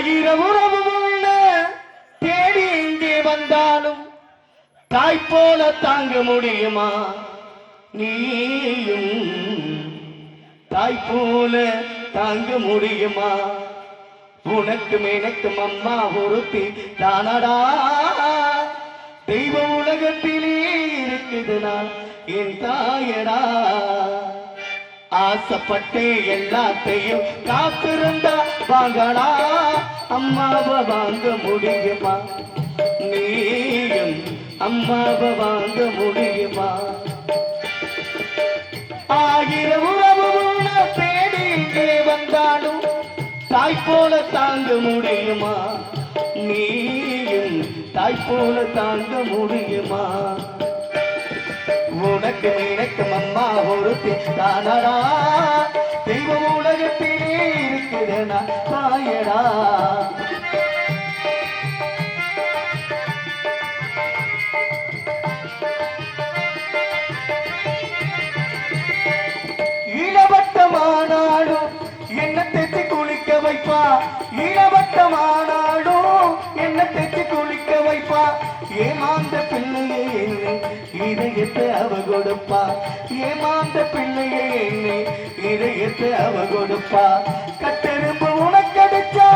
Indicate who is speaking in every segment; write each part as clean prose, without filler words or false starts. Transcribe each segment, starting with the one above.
Speaker 1: ஆயிரம் உறவு உள்ள தேடி இங்கே வந்தாலும் தாய் போல தாங்க முடியுமா? நீயும் தாய் போல தாங்க முடியுமா? உனக்கும் எனக்கும் அம்மா ஒருத்தி தானடா. தெய்வ உலகத்திலே இருக்குதுனா என் தாயடா. ஆசைப்பட்டு எல்லாத்தையும் காத்திருந்தா வாங்கடா. அம்மாவை வாங்க முடியுமா? நீயும் அம்மாவை வாங்க முடியுமா? ஆயிரம் உறவு தேடி இங்கே வந்தாலும் தாய் போல தாங்க முடியுமா? நீயும் தாய் போல தாங்க முடியுமா? உனக்கு எனக்கும் அம்மா ஒருத்தி தானடா. தெய்வ உலகத்திலே இருக்குதுனா தாயடா. ஈழவட்டமானாலும் என்ன தேச்சு குளிக்க வைப்பா. ஈழவட்டமானாலும் என்ன தேச்சு குளிக்க வைப்பா. ஏமாந்த பிள்ளையை என்னை இதயத்தை அவ கொடுப்பா. ஏமாந்த பிள்ளையை என்னை இதயத்தை அவ கொடுப்பா. கட்டெரும்பு உனக்கடிச்சா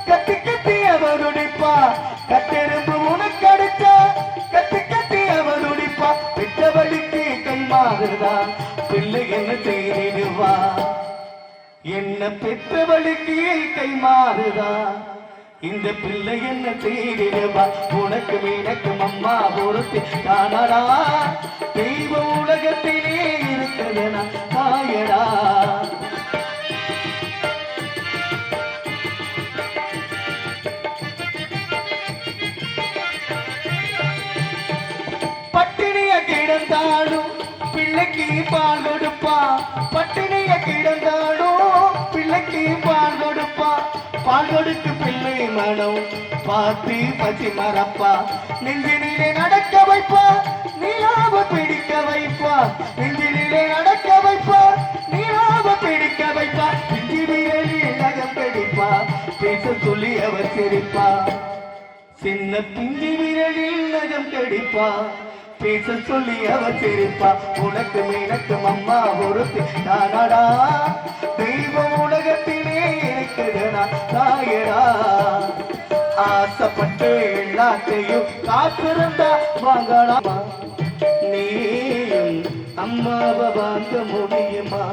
Speaker 1: கத்தி கத்தி அவ துடிப்பா. கட்டெரும்பு உனக்கடிச்சா கத்தி கத்தி அவ துடிப்பா. பெற்றவழிக்கு கைமாறுதான் பிள்ளை என்ன செய்திடுவா. என்ன பெற்றவழிக்கு கைமாறுதான் இந்த பிள்ளை என்ன செய்திடுவா. உனக்கு எனக்கும் அம்மா ஒருத்தி தானடா. தெய்வ உலகத்திலே இருக்குதுனா தாயடா. பட்டினிய கிடந்தாலும் பிள்ளைக்கு பால் கொடுப்பா. பட்டினிய கிடந்தாலும் பிள்ளைக்கு பால் கொடுப்பா. பால் கொடுத்து பிள்ளை மனம் பார்த்து பசி மறப்பா. நெஞ்சினிலே நடக்க வைப்பா. நீலாவ பிடிக்க வைப்பா. நெஞ்சினிலே நடக்க வைப்பா. நீலாவ பிடிக்க வைப்பா. பிஞ்சி விரலில் நகம் பிடிப்பா. பேச சொல்லி அவர் சிரிப்பா. சின்ன பிஞ்சி விரலில் நகம் கடிப்பா. பேச சொல்லி அவர் சிரிப்பா. உனக்கு எனக்கும் அம்மா ஒருத்தி தானடா. தெய்வ உலகத்திலே இருக்குதுனா தாயடா. ஆசைப்பட்டு எல்லாத்தையும் காத்திருந்தா வாங்கடா. நீயும் அம்மாவை வாங்க முடியுமா?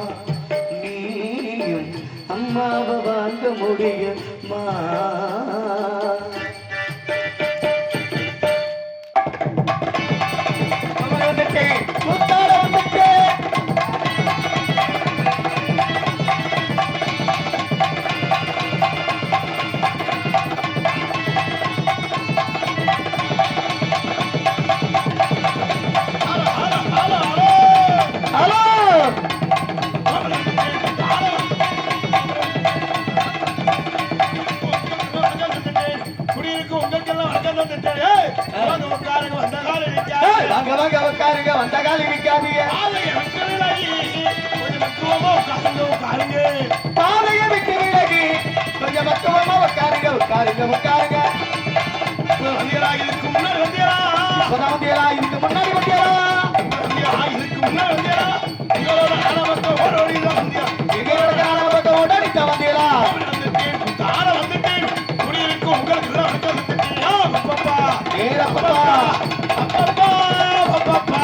Speaker 1: நீயும் அம்மாவை வாங்க முடியுமா? உட்காருங்க வந்த கால நிக்காதீங்க. பாதைய விட்டு விலகி கொஞ்சம் பக்குவமா உட்காருங்க. உட்காருங்க உட்காருங்க. வந்தியலா இதுக்கு முன்னாடி வந்தியலா. வந்தியலா இதுக்கு முன்னாடி வந்தியலா. இதுக்கு முன்னாடி வந்தியலா. எங்களோட காலமத்தை ஓடோடிதான் வந்தியா. எங்களோட காலமத்தை ஓடோடித்த வந்தியலா. கால வந்துட்டேன். குடியிருக்கும் உங்களுக்கு தான் வந்துட்டீங்களா? அப்பப்பா ஏறப்பா அப்பப்பா அப்பப்பா.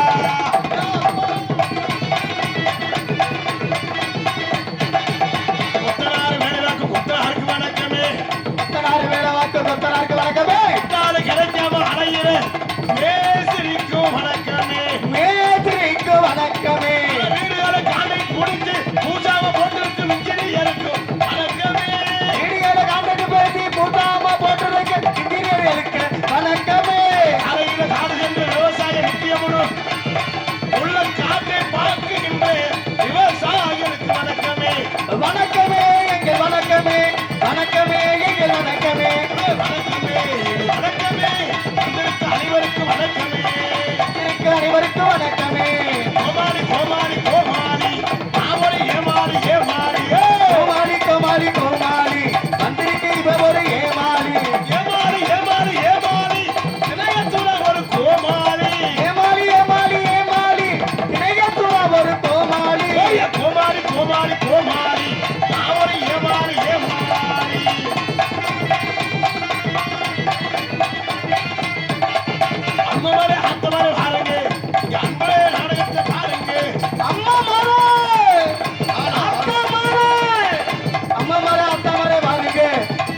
Speaker 1: கொத்தனார் வேலைவாக்கு கொத்தனாருக்கு வணக்கமே. கொத்தனார் வேலைவாக்கு கொத்தனாருக்கு வணக்கமே. கொத்தால கிடைக்காம அலையிற மேசிரிக்கும் வணக்கமே. மேசிரிக்கும் வணக்கமே.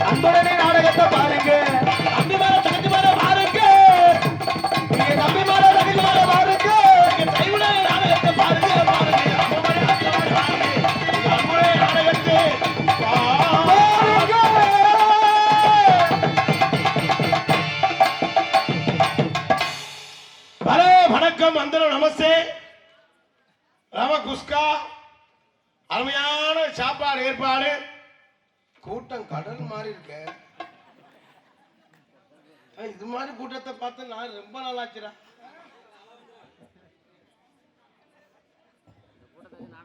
Speaker 1: அன்புடனே நாடகத்தை பாருங்க. தம்பி மேல தங்கச்சி மேல பாருங்க. நீங்க தம்பி மேல தங்கச்சி மேல பாருங்க. நீங்க கைவிட நாடகத்தை பாருங்க பாருங்க. அன்புடனே நாடகத்தை பாருங்க. ஹலோ வணக்கம் வந்தனம் நமஸ்தே. ரவ குஸ்கா அருமையான சாப்பாடு ஏற்பாடு. கூட்டம் கடல் மாதிரி இருக்க. இது மாதிரி கூட்டத்தை பார்த்து நான் ரொம்ப நாளாச்சுடா.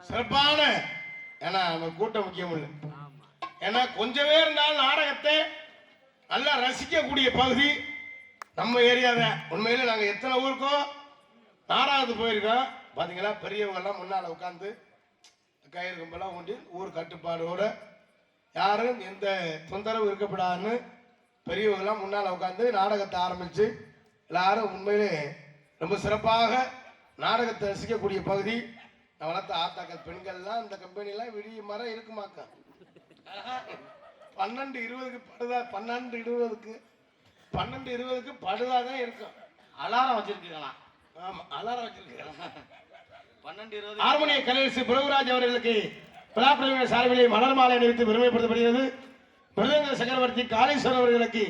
Speaker 1: சிறப்பான ஏன்னா நம்ம கூட்டம் முக்கியம் இல்லை. ஏன்னா கொஞ்சமே இருந்தாலும் நாடகத்தை நல்லா ரசிக்கக்கூடிய பகுதி நம்ம ஏரியா தான். உண்மையில நாங்க எத்தனை ஊருக்கோ நாடகத்துக்கு போயிருக்கோம். பாத்தீங்களா பெரியவங்க எல்லாம் முன்னால உட்காந்து கயிறு கம்பெல்லாம் ஊண்டி ஊர் கட்டுப்பாடோட யாரும் எந்த தொந்தரவு இருக்கப்படாதுன்னு பெரியவங்கெல்லாம் முன்னால் உட்காந்து நாடகத்தை ஆரம்பித்து எல்லாரும் உண்மையிலே ரொம்ப சிறப்பாக நாடகத்தை ரசிக்கக்கூடிய பகுதி. நான் வளர்த்த ஆத்தாக்கள் பெண்கள்லாம் இந்த கம்பெனிலாம் விடிய மரம் இருக்குமாக்கா. 12:20 படுதா, 12:20 படுதா தான் இருக்கும்.
Speaker 2: அலாரம் வச்சிருக்கலாம்.
Speaker 1: ஆமா அலாரம் வச்சிருக்கேன்.
Speaker 2: 12:20
Speaker 1: ஹார்மோனிய கலைஞர் பிரபுராஜ் அவர்களுக்கு பிளாப்டர் சார்பிலே மலர் மாலை அணிவித்து பெருமைப்படுத்தப்படுகிறது. மிருதங்க சக்கரவர்த்தி காளீஸ்வரர் அவர்களுக்கு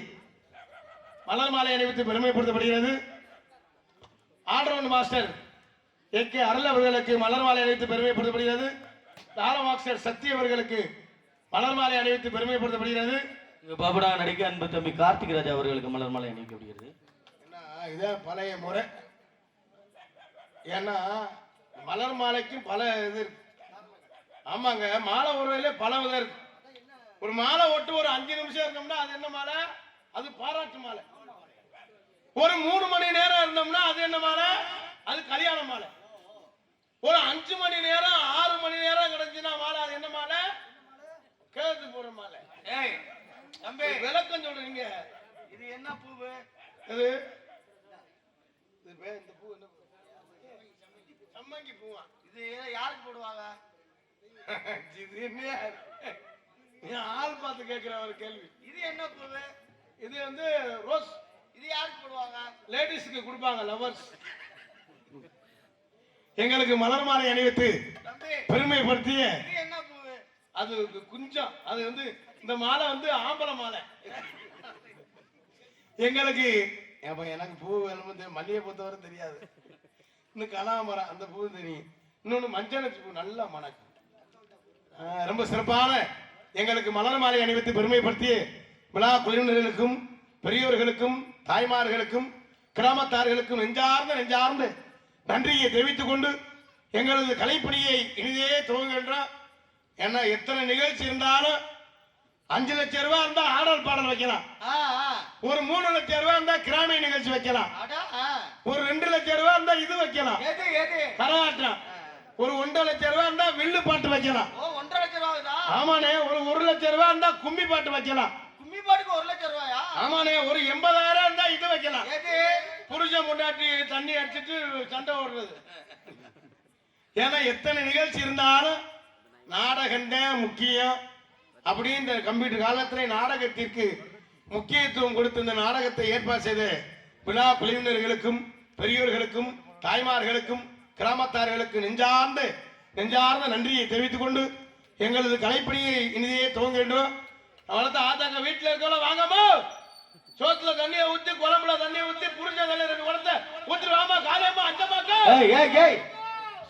Speaker 1: மலர் மாலை அணிவித்து பெருமைப்படுத்தப்படுகிறது. All round master A K. அருள் அவர்களுக்கு மலர் மாலை அணிவித்து பெருமைப்படுத்தப்படுகிறது. தார மாஸ்டர் சக்தி அவர்களுக்கு மலர் மாலை அணிவித்து பெருமைப்படுத்தப்படுகிறது.
Speaker 2: பாபுடா நடிக்க அன்பு தம்பி கார்த்திக் ராஜா அவர்களுக்கு மலர் மாலை அணிவிக்கப்படுகிறது.
Speaker 1: இதான் பழைய முறை. ஏன்னா மலர் மாலைக்கும் பல இது இருக்கு. ஆமாங்க மாலை உறவிலே பல விதம் இருக்கு. ஒரு மாலை ஒட்டு ஒரு 5 நிமிஷம் இருந்தோம்னா அது என்ன மாலை? அது பாராட்டு மாலை. ஒரு 3 மணி நேரம் இருந்தோம்னா அது என்ன மாலை? அது கல்யாண மாலை. ஒரு 5 மணி நேரம் 6 மணி நேரம் கிடைச்சுன்னா மாலை அது என்ன மாலை? கேது போற மாலை.
Speaker 2: ஏய் தம்பி
Speaker 1: விளக்கம் சொல்றீங்க.
Speaker 2: இது என்ன பூவு?
Speaker 1: இது இந்த பூ என்ன? சம்மங்கி பூவா?
Speaker 2: இது யாருக்கு போடுவாங்க?
Speaker 1: இது என்ன ஆள் பார்த்து கேட்கிற ஒரு கேள்வி.
Speaker 2: இது என்ன பூவு?
Speaker 1: இது வந்து ரோஸ்.
Speaker 2: இது யாருக்கு போடுவாங்க?
Speaker 1: லேடிஸ்க்கு கொடுப்பாங்க, லவர்ஸ். எங்களுக்கு மலர் மாலை அணிவித்து பெருமைப்படுத்திய
Speaker 2: இது என்ன பூவு?
Speaker 1: அது குஞ்சம். அது வந்து இந்த மாலை வந்து ஆம்பளை மாலை. எங்களுக்கு எனக்கு பூ வேணும். மல்லிகை பொறுத்தவரை தெரியாது. இன்னும் கலாமரம் அந்த பூ தெரியும். இன்னொன்னு மஞ்சள் பூ நல்ல மணக்கு. ரொம்ப சிறப்பான எங்களுக்கு மலர் மாலை அணிவித்து பெருமைப்படுத்திய விழா குழுவினர்களுக்கும் பெரியோர்களுக்கும் தாய்மார்களுக்கும் கிராமத்தார்களுக்கும் நெஞ்சார்ந்த நன்றியை தெரிவித்துக் கொண்டு எங்களது கலைப்பணியை இனிதே துவங்குகின்றோம். ஏன்னா எத்தனை நிகழ்ச்சி இருந்தாலும் 5 லட்சம் ரூபாய் இருந்தா ஆடல் பாடல் வைக்கலாம். ஒரு 3 லட்சம் ரூபாய் இருந்தா கிராமிய நிகழ்ச்சி வைக்கலாம். ஒரு 2 லட்சம் ரூபாய் இருந்தா இது வைக்கலாம், கரகாட்டம். ஒரு 1.5 லட்சம் ரூபாய் இருந்தா வில்லு பாட்டு வைக்கலாம்.
Speaker 2: 1.5 லட்சம் ரூபாய்?
Speaker 1: ஆமாண்ணே. ஒரு 1 லட்சம் ரூபாய் இருந்தா கும்மி பாட்டு வைக்கலாம்.
Speaker 2: கும்மி பாட்டுக்கு 1 லட்சம் ரூபாயா?
Speaker 1: ஆமாண்ணே. ஒரு 80,000 இருந்தா இது வைக்கலாம். புருஷன் முன்னாடி தண்ணி அடிச்சிட்டு சண்டை ஓடுறது. ஏன்னா எத்தனை நிகழ்ச்சி இருந்தாலும் நாடகம் தான் முக்கியம். அப்படி இந்த கம்ப்யூட்டர் காலத்திலே நாடகத்திற்கு முக்கியத்துவம் கொடுத்து இந்த நாடகத்தை ஏற்பாடு செய்த விழா குழுவினர்களுக்கும் பெரியோர்களுக்கும் தாய்மார்களுக்கும் கிராமத்தார்களுக்கு நெஞ்சார்ந்த நன்றியை தெரிவித்துக் கொண்டு எங்களது கலைப்பணியை இனிதே துவங்குகின்றோம். வளர்த்த ஆத்தாங்க வீட்டுல இருக்கவங்கள வாங்கம்மா, சோத்துல தண்ணியை ஊத்தி குழம்புல தண்ணியை ஊத்தி புரிஞ்ச தண்ணி 2 குடத்தை ஊத்தி வாமா காலையம்மா அஞ்சமாக்கா.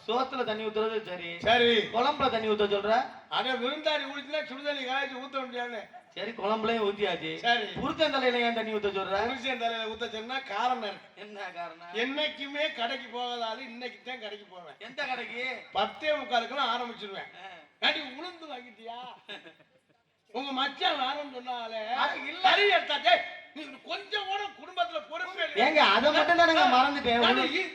Speaker 2: சோத்துல தண்ணி ஊத்துறது சரி
Speaker 1: சரி,
Speaker 2: குழம்புல தண்ணி ஊத்த சொல்ற?
Speaker 1: அட விருந்தாடி ஊத்தினா சுடுதண்ணி காய்ச்சி ஊத்த முடியாது.
Speaker 2: சரி குழம்புலயும் ஊத்தியாச்சு.
Speaker 1: சரி
Speaker 2: புருஷன் தலையில ஏன் தண்ணி ஊத்த சொல்ற?
Speaker 1: புருஷன் தலையில ஊத்த சொன்னா காரணம் இருக்கு.
Speaker 2: என்ன காரணம்?
Speaker 1: என்னைக்குமே கடைக்கு போகாதால இன்னைக்கு தான் கடைக்கு போவேன்.
Speaker 2: எந்த கடைக்கு?
Speaker 1: 10:45 ஆரம்பிச்சிருவேன். அடி உளுந்து வாங்கிட்டியா? உங்க மச்சான் வேணும்னு சொன்னாலே இல்ல. நீ கொஞ்சம் கூட குடும்பத்துல பொறுப்பே இல்ல.
Speaker 2: ஏங்க அத மட்டும் தானங்க மறந்துட்டேன்.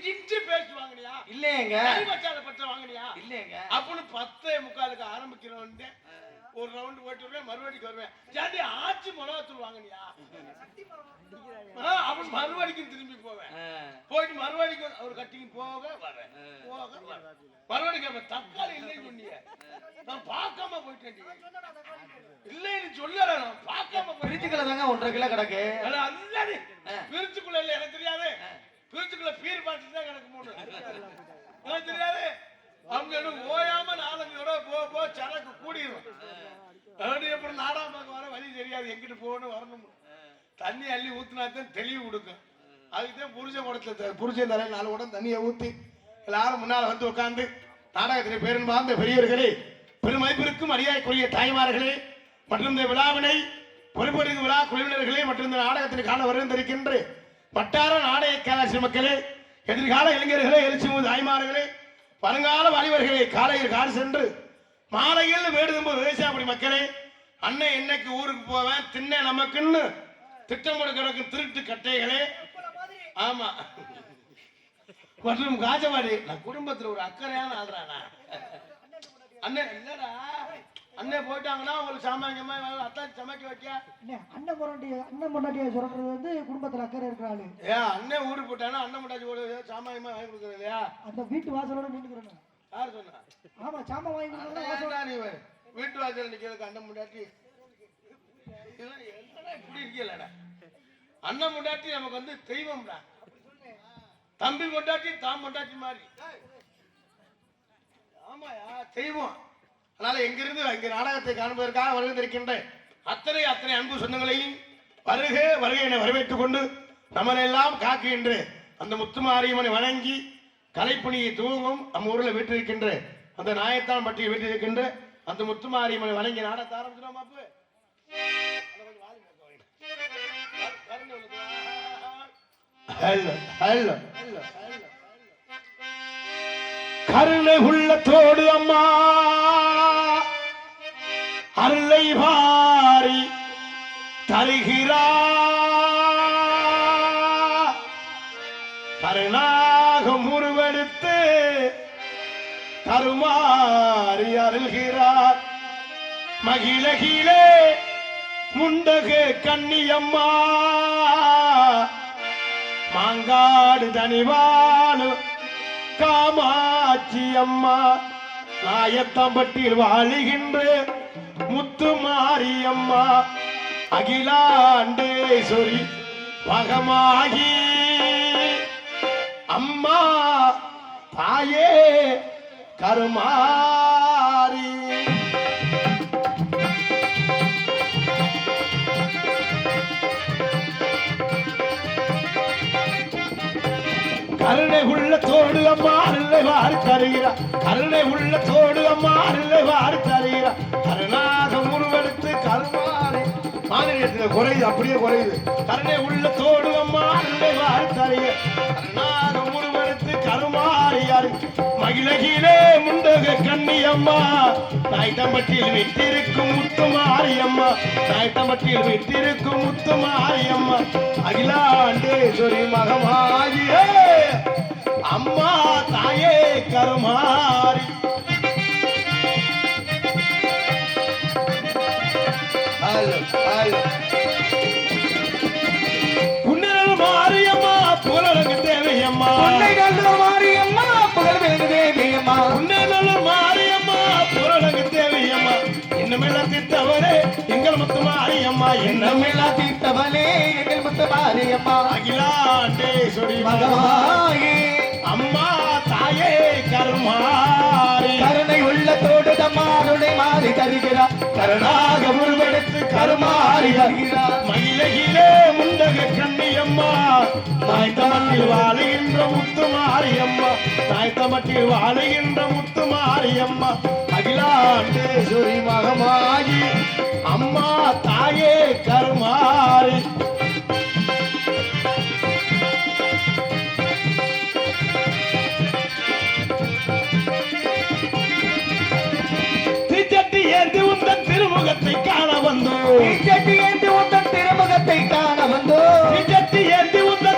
Speaker 1: இஞ்சி பேஸ்ட் வாங்குனியா?
Speaker 2: இல்லையேங்க.
Speaker 1: மச்சான பச்சை வாங்குனியா?
Speaker 2: இல்லையேங்க.
Speaker 1: அப்பன்னு 10:45 ஆரம்பிக்கிறவன் ஒரு ரவுண்ட் போயிட்டு வருவேன், மறுபடிக்கு வருவேன். ஜாண்டி ஆச்சி மிளகாத்தூள் வாங்குனியா? அப்ப மறுபடிக்கும் திரும்பி போவேன். போயிட்டு மறுபடிக்கு அவர் கட்டிங் போக வரேன் மறுபடிக்கு தக்காளி இல்லைன்னு சொன்னீங்க நான் பார்க்காம போயிட்டேன் இல்லைன்னு சொல்லல நான் பார்க்காம
Speaker 2: பிரிச்சுக்கல தாங்க 1.5 கிலோ கிடக்கு
Speaker 1: அல்லது பிரிச்சுக்குள்ள இல்ல எனக்கு தெரியாது பிரிச்சுக்குள்ள பீர் பாட்டு தான் கிடக்கு மூணு எனக்கு தெரியாது அவங்க ஓயாம 4 தடவை போ சரக்கு கூடிடும் அப்புறம் நாடாம பார்க்க வர வழி தெரியாது எங்கிட்டு போகணும் வரணும் தண்ணி அள்ளி ஊத்துனாத்தான் தெளிவு கொடுக்கும் அதுக்குதான் புருஷன் தரையில் 4 குடம் தண்ணியை ஊத்தி எல்லாரும் முன்னால வந்து உட்கார்ந்து நாடகத்திலே பேரன் வாழ்ந்த பெரியவர்களே பெருமதிப்பிற்கும் மரியாதைக்குரிய தாய்மார்களே மற்றும் இந்த விழாவினை பொறுப்பெடுக்கும் விழா குழுவினர்களே மற்றும் இந்த நாடகத்தின் கால வருகின்ற வட்டார நாடக கலாச்சார மக்களே எதிர்கால இளைஞர்களே எழுச்சி தாய்மார்களே வருங்கால வாலிபர்களே காலையில் காடு சென்று மாலையில் வீடு திரும்ப விவசாயப்படி மக்களே அண்ணன் என்னைக்கு ஊருக்கு போவேன் தின்ன நமக்குன்னு திட்டம் கிடக்கும் திருட்டு கட்டைகளே ஆமா மற்றும் காஜவாடி நான் குடும்பத்துல ஒரு அக்கறையான ஆள்றானா அண்ணன் இல்லடா அண்ணன் போயிட்டாங்கன்னா உங்களுக்கு சாமானியமா அத்தான் சமைக்க வைக்க
Speaker 3: அண்ணன் பொண்டாட்டிய சொல்றது வந்து குடும்பத்துல அக்கறை இருக்கிறாள்
Speaker 1: ஏன் அண்ணன் ஊருக்கு போட்டானா அண்ணன் பொண்டாட்டி சாமானியமா வாங்கி கொடுக்குறது இல்லையா
Speaker 3: அந்த வீட்டு வாசலோட நின்றுக்கிறேன்
Speaker 1: யாரு சொன்னா
Speaker 3: ஆமா சாமா வாங்கி கொடுக்குறது
Speaker 1: நீ வீட்டு வாசல் நிக்கிறதுக்கு அண்ணன் பொண்டாட்டி இப்படி இருக்கலடா அண்ணன் பொண்டாட்டி நமக்கு வந்து தெய்வம்டா தம்பி பொண்டாட்டி தாம் பொண்டாட்டி மாதிரி ஆமாயா தெய்வம் அதனால எங்கிருந்து இங்க நாடகத்தை காண்பதற்காக வருகின்ற அத்தனை அன்பு சொந்தங்களையும் வருக வருகை என வரவேற்றுக் கொண்டு நம்மளெல்லாம் காக்குகின்ற அந்த முத்துமாரியம்மனை வணங்கி கலைப்பணியை துவங்கும் நம்ம ஊர்ல வீட்டிருக்கின்ற அந்த நாயத்தான் பட்டியை வீட்டிருக்கின்ற அந்த முத்துமாரியம்மனை வணங்கி நாடகத்தை ஆரம்பிச்சிடும் அப்பு கருணை உள்ளத்தோடு அம்மா அருளை வாரி தருகிறா கருணாகம் உருவெடுத்து கருமாறி அருள்கிறார் மகிழகிலே முண்டகு கன்னியம்மா மாங்காடு தனிவாழு காமாட்சி அம்மா நாயத்தம்பட்டியில் வாழுகின்ற முத்துமாரியம்மா அகிலாண்டேஸ்வரி மகமாகி அம்மா தாயே கருமாரி கருணை உள்ளத்தோடு அம்மா அருளை வாரி தருகிறார் கருணை உள்ளத்தோடு அம்மா அருளை வாரி தருகிறார் கருணாகம் உருவெடுத்து கருமாறி மாநிலத்தில் குறையுது அப்படியே குறையுது கருணை உள்ளத்தோடு அம்மா அருளை வாரி தருகிறார் கருணாகம் உருவெடுத்து கருமாறியாரு மகிழகிலே முண்டக கன்னியம்மா நாய்த்தம்பட்டியில் விட்டிருக்கும் முத்துமாரியம்மா நாய்த்தம்பட்டியில் விட்டிருக்கும் முத்துமாரியம்மா அகிலாண்டேஸ்வரி மகமாகியே அம்மா தாயே கருமாரி புன்னல் மாரியம்மா புகழகு தேவையம்மா
Speaker 3: மாரியம்மா புகழ் தேவியம்மா
Speaker 1: புன்னல் மாரியம்மா புகழகு தேவையம்மா என்னமெல்லா தீர்த்தவரே எங்கள் முத்து மாரியம்மா
Speaker 3: என்னமெல்லா தீர்த்தவளே எங்கள் முத்து மாரியம்மா
Speaker 1: அகிலாண்டேஸ்வரி
Speaker 3: மகமாயி
Speaker 1: அம்மா தாயே கருமாரி
Speaker 3: கருணை உள்ளத்தோடு தம்மாருடை மாறி தருகிறார் கருணாக உருவெடுத்து கருமாறி வருகிறார்
Speaker 1: மயிலகிலே முண்டக கண்ணியம்மா நாய்த்தமட்டில் வாழுகின்ற முத்துமாரியம்மா நாய்த்தமட்டில் வாழுகின்ற முத்துமாரியம்மா அகிலாண்டேஸ்வரி மகமாகி அம்மா தாயே கருமாரி திருமுகத்தை காண வந்தோம்
Speaker 3: திருமுகத்தை காண வந்தோம்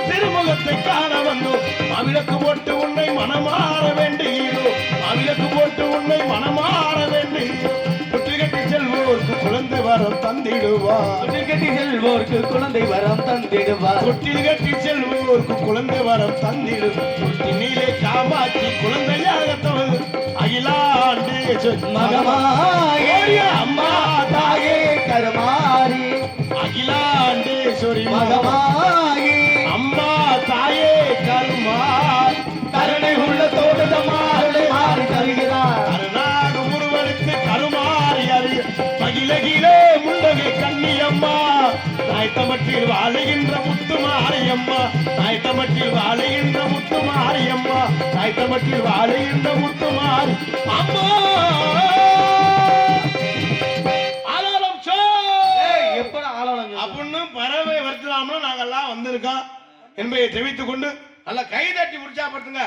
Speaker 1: திருமுகத்தை காண வந்தோம் அவிலக்கு போட்டு உன்னை மனமாற வேண்டுகிறோம் அவிலக்கு போட்டு உன்னை மனமாற வேண்டுகிறோம் புற்றி கட்டி செல்வோருக்கு குழந்தை வரம் தந்தி தந்திடுவார்.
Speaker 2: தொட்டில் கட்டி செல்வோர்க்கு குழந்தை வரம் தந்திடுவார்.
Speaker 1: தொட்டில் கட்டி செல்வோருக்கு குழந்தை வரம் தந்திடும். தொட்டினிலே காமாட்சி குழந்தையாக தவறு அகிலாண்டேஸ்வரி
Speaker 2: மகமாயே அம்மா தாயே கருமாரி
Speaker 1: அகிலாண்டேஸ்வரி
Speaker 2: மகமாயே
Speaker 1: அம்மா தாயே கருமார்
Speaker 2: கருணை உள்ள தோட்டமாருளை மாறி தருகிறார்.
Speaker 1: கருணாக ஒருவருக்கு கருமாறி அறிய மகிழகிலே முண்டகை கண்ணியம்மா நாய்த்தமட்டில் வாழுகின்ற முத்து மாரியம்மா நாய்த்தமட்டில் வாழுகின்ற முத்து மாரியம்மா நாய்த்தமட்டில் வாழுகின்ற முத்து மாறி அம்மா ஆலோலம் சோ
Speaker 2: எப்ப ஆளவளங்க
Speaker 1: அப்படின்னு பறவை வருத்தலாம்னு நாங்கெல்லாம் வந்திருக்கோம் என்பதை தெரிவித்துக் கொண்டு நல்லா கை தட்டி உற்சாகப்படுத்துங்க.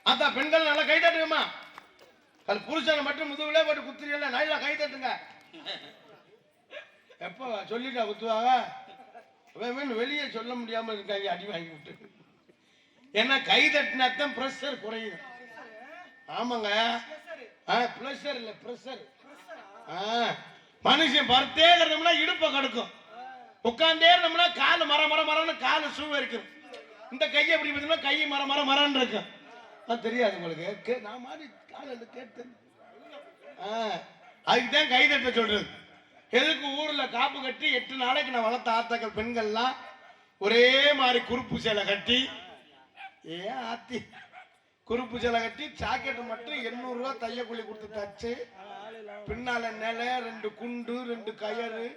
Speaker 1: அதான் பெண்கள் நல்லா கை தட்டுங்கம்மா. புருஷனை மட்டும் முதுகுலே போட்டு குத்துறீங்களா, நல்லா கை தட்டுங்க. எப்ப சொல்லிட்டா குத்துவாங்க, வெளியே சொல்ல முடியாம இருக்காங்க, அடி வாங்கி விட்டு. ஏன்னா கை தட்டினாத்தான் பிரஷர் குறையும். ஆமாங்க, பிளஷர் இல்ல பிரஷர். மனுஷன் பருத்தே இருந்தோம்னா இடுப்பை கடுக்கும், உட்கார்ந்தே இருந்தோம்னா காலு மர மர மரன்னு காலு சூ இருக்கும். இந்த கையை எப்படி பார்த்தீங்கன்னா கை மர மர மரன்னு இருக்கும். தெரியாது உங்களுக்கு, நான் மாதிரி காலையில் கேட்டேன். அதுக்கு தான் கை தட்ட சொல்றது. எதுக்கு ஊர்ல காப்பு கட்டி 8 நாளைக்கு நான் வளர்த்த ஆத்தாக்கள் பெண்கள்லாம் ஒரே மாதிரி குறுப்பு சேலை கட்டி, ஏன் ஆத்தி குறுப்பு சேலை கட்டி ஜாக்கெட் மட்டும் 800 ரூபா தையக்கூலி கொடுத்து தச்சு, பின்னால நிலை 2 குண்டு 2 கயறு.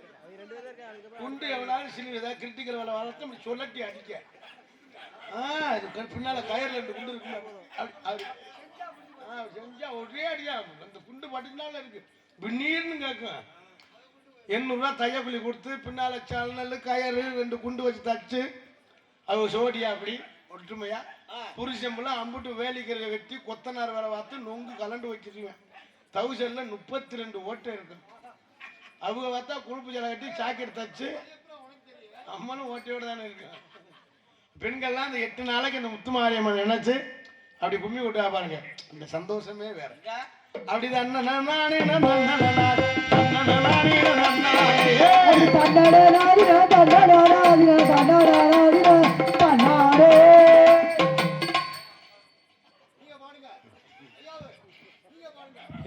Speaker 1: குண்டு எவ்வளவு சிலு ஏதாவது கிரிட்டிக்கல் வேலை வளர்த்து சொல்லட்டி அடிக்க. பின்னால கயர்ல 2 குண்டு இருக்கு, செஞ்சா ஒரே அடியா அந்த குண்டு பட்டினால இருக்கு நீர்னு கேட்கும். 800 ரூபா தையக்கூலி கொடுத்து பின்னால சன்னல் கயறு 2 குண்டு வச்சு தச்சு, அவங்க சோடியா அப்படி ஒற்றுமையா புருஷம்பெல்லாம் அம்புட்டு வேலிக்கரை வெட்டி கொத்தனார் வேலை பார்த்து நொங்கு கலண்டு வச்சிருவேன். 1000ல 32 ஓட்டை இருக்கும். அவங்க பார்த்தா குழுப்பு ஜலை கட்டி சாக்கெட் தச்சு அம்மனும் ஓட்டையோடு தானே இருக்கு. பெண்கள்லாம் அந்த 8 நாளைக்கு அந்த முத்துமாரியம்மன் நினைச்சு அப்படி கும்மி விட்டா பாருங்க, அந்த சந்தோஷமே வேற. அப்படிதான்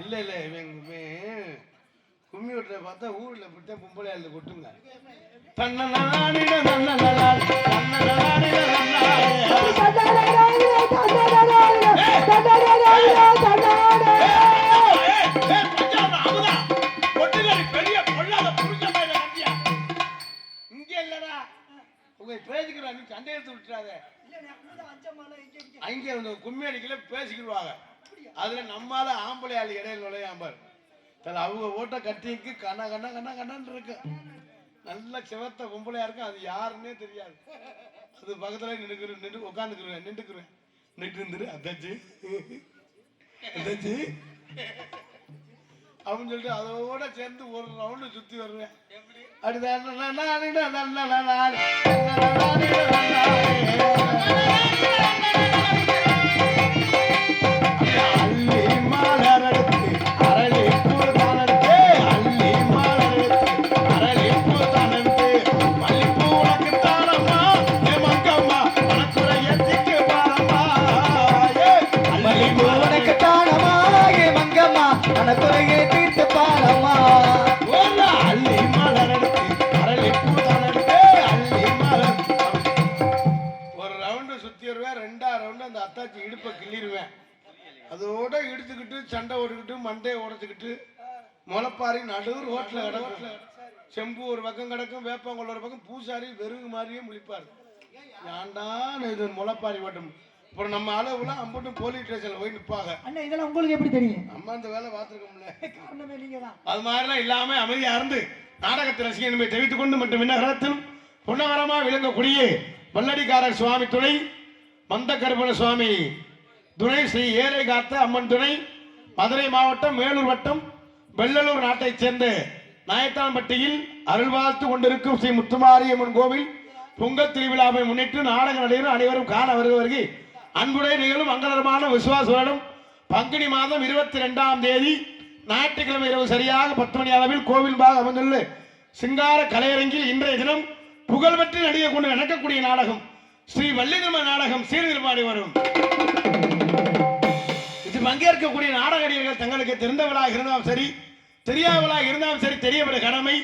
Speaker 1: இல்ல இல்ல இவங்க கும்மி விட்டுற பார்த்தா ஊர்ல இப்படித்தான் பொம்பளை எழுது கொட்டுங்க. இங்க இல்லடா உங்க பேசிக்கிறா, நீ சண்டை எடுத்து விட்டுறாத. அங்கே கும்மி அடிக்கல பேசிக்கிடுவாங்க. அதுல நம்மால ஆம்பளை ஆள் இடையில நுழையாம்பார். அவங்க ஓட்ட கட்டிக்கு கண்ணா கண்ணா கண்ணா கண்ணான்னு இருக்கு. நல்ல சிவத்த பொம்பளையா இருக்கும், அது யாருன்னே தெரியாது. அது பக்கத்துல நின்று உட்காந்துக்குருவேன், நின்றுக்குருவேன், நின்று இருந்துரு அதாச்சு அதாச்சு அப்படின்னு சொல்லிட்டு அதோட சேர்ந்து ஒரு ரவுண்டு சுத்தி வருவேன். இடுப்பை கிள்ளிடுவேன். அதோட இடுத்துக்கிட்டு சண்டை ஓடிக்கிட்டு மண்டையை உடச்சுக்கிட்டு முளைப்பாரி நடுவர் ஹோட்டல கிடக்கும். செம்பு ஒரு பக்கம் கிடக்கும், வேப்பங்கொள்ள ஒரு பக்கம், பூசாரி வெறுகு மாதிரியே முழிப்பாரு. ஏன்டான்னு இது முளைப்பாரி ஓட்டும். அப்புறம் நம்ம அளவுல அம்பட்டும் போலீஸ் ஸ்டேஷன்ல போய் நிற்பாங்க.
Speaker 3: இதெல்லாம் உங்களுக்கு எப்படி தெரியும்?
Speaker 1: அம்மா இந்த வேலை பார்த்துருக்கோம்ல,
Speaker 3: காரணமே நீங்க தான்.
Speaker 1: அது மாதிரிலாம் இல்லாம அமைதியா இருந்து நாடகத்தை ரசிகை என்பதை தெரிவித்துக் கொண்டு மற்றும் விண்ணகரத்திலும் பொன்னகரமா விளங்கக்கூடிய வல்லடிக்காரர் சுவாமி துணை, மந்த கருப்பண சுவாமி துணை, ஸ்ரீ ஏரை காத்த அம்மன் துணை, மதுரை மாவட்டம் மேலூர் வட்டம் வெள்ளலூர் நாட்டைச் சேர்ந்த நாயத்தான்பட்டியில் அருள்வாழ்த்து கொண்டிருக்கும் ஸ்ரீ முத்துமாரியம்மன் கோவில் பொங்கல் திருவிழாவை முன்னிட்டு நாடக நடிகரும் அனைவரும் காண வருகை அன்புடைய நிகழும் மங்களகரமான விசுவாச வருடம் பங்குனி மாதம் 22ஆம் தேதி ஞாயிற்றுக்கிழமை இரவு சரியாக 10 மணி அளவில் கோவில் பாக அமைந்துள்ள சிங்கார கலையரங்கில் இன்றைய தினம் புகழ்பெற்று நடிகை கொண்டு நடக்கக்கூடிய நாடகம் ஸ்ரீ வள்ளிதர்ம நாடகம் சீர்திருப்பாடி வரும். இது பங்கேற்கக்கூடிய நாடக நடிகர்கள் தங்களுக்கு தெரிந்தவளாக இருந்தாலும் சரி, தெரியாதவளாக இருந்தாலும் சரி, தெரியவில்லை கடமை.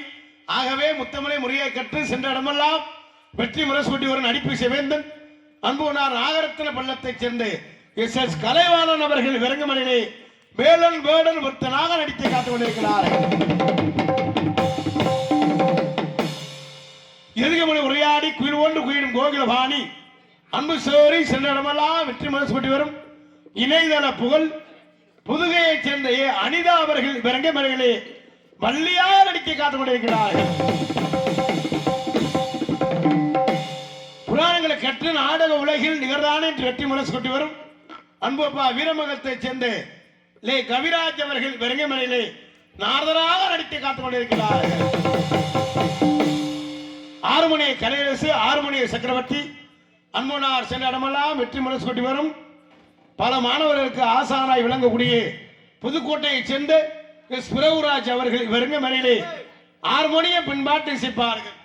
Speaker 1: ஆகவே முத்தமலை முறையை கற்று சென்ற இடமெல்லாம் வெற்றி முரசூட்டி வரும் நடிப்பு சிவேந்தன் அன்புனார் நாகரத்ன பள்ளத்தைச் சேர்ந்த SS கலைவாணன் அவர்கள் விரங்கமணிலே வேலன் வேடன் ஒருத்தனாக நடித்து காத்துக் கொண்டிருக்கிறார். எதுகமணி உரையாடி குயில் ஒன்று குயிலும் கோகிலபாணி அன்பு சோரி சென்ற இடமெல்லாம் வெற்றி முரசூட்டி வரும் இணையதள புகழ் புதுகையைச் சேர்ந்த அனிதா அவர்கள் விரங்கமணிகளே வள்ளியாக நடிக்க காத்துக் கொண்டிருக்கிறார்கள். புராணங்களை கற்று நாடக உலகில் நிகழ்தான என்று வெற்றி முரசு கொட்டி வரும் அன்பு அப்பா வீரமங்கலத்தைச் சேர்ந்த லே கவிராஜ் அவர்கள் வெறுங்கமலையிலே நாரதராக நடித்து காத்துக் கொண்டிருக்கிறார்கள். ஆறுமணிய கலையரசு ஆறுமணிய சக்கரவர்த்தி அன்பனார் சென்ற இடமெல்லாம் வெற்றி முரசு கொட்டி வரும் பல மாணவர்களுக்கு ஆசானாய் விளங்கக்கூடிய புதுக்கோட்டையைச் சேர்ந்த எஸ் பிரபுராஜ் அவர்கள் வெறுங்கமலையிலே ஆறுமணிய பின்பாட்டு இசைப்பார்கள்.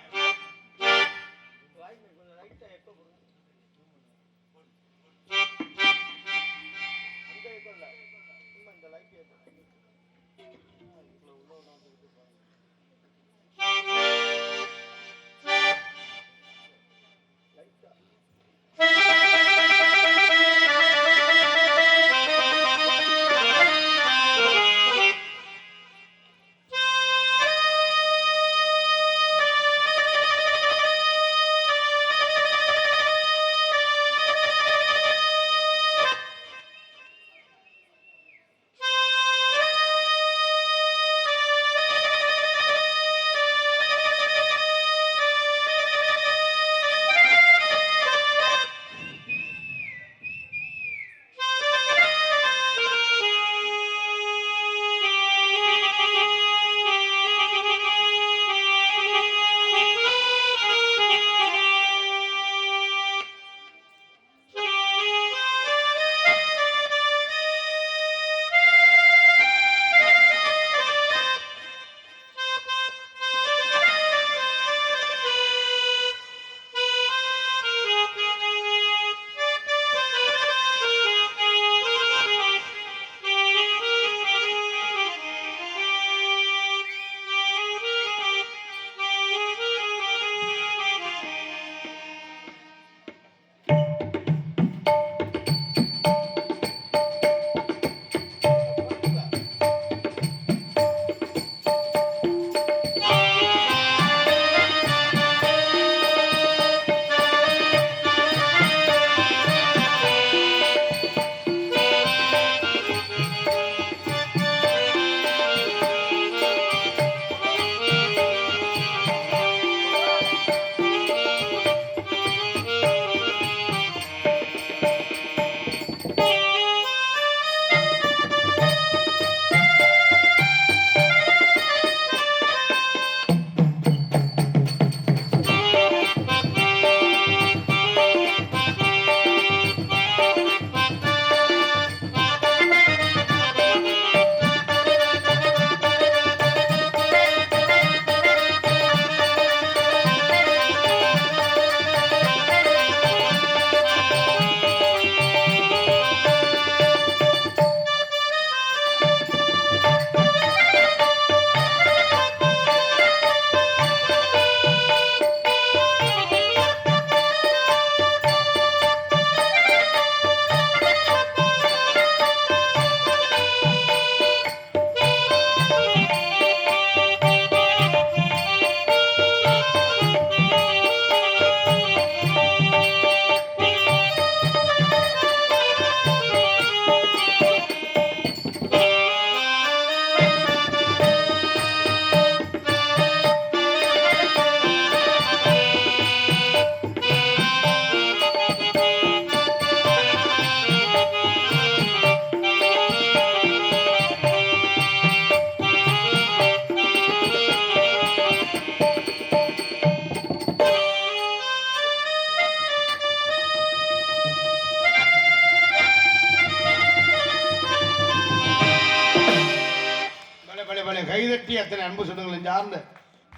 Speaker 1: கைதட்டி அத்தனை அன்பு சொந்தங்களை சார்ந்த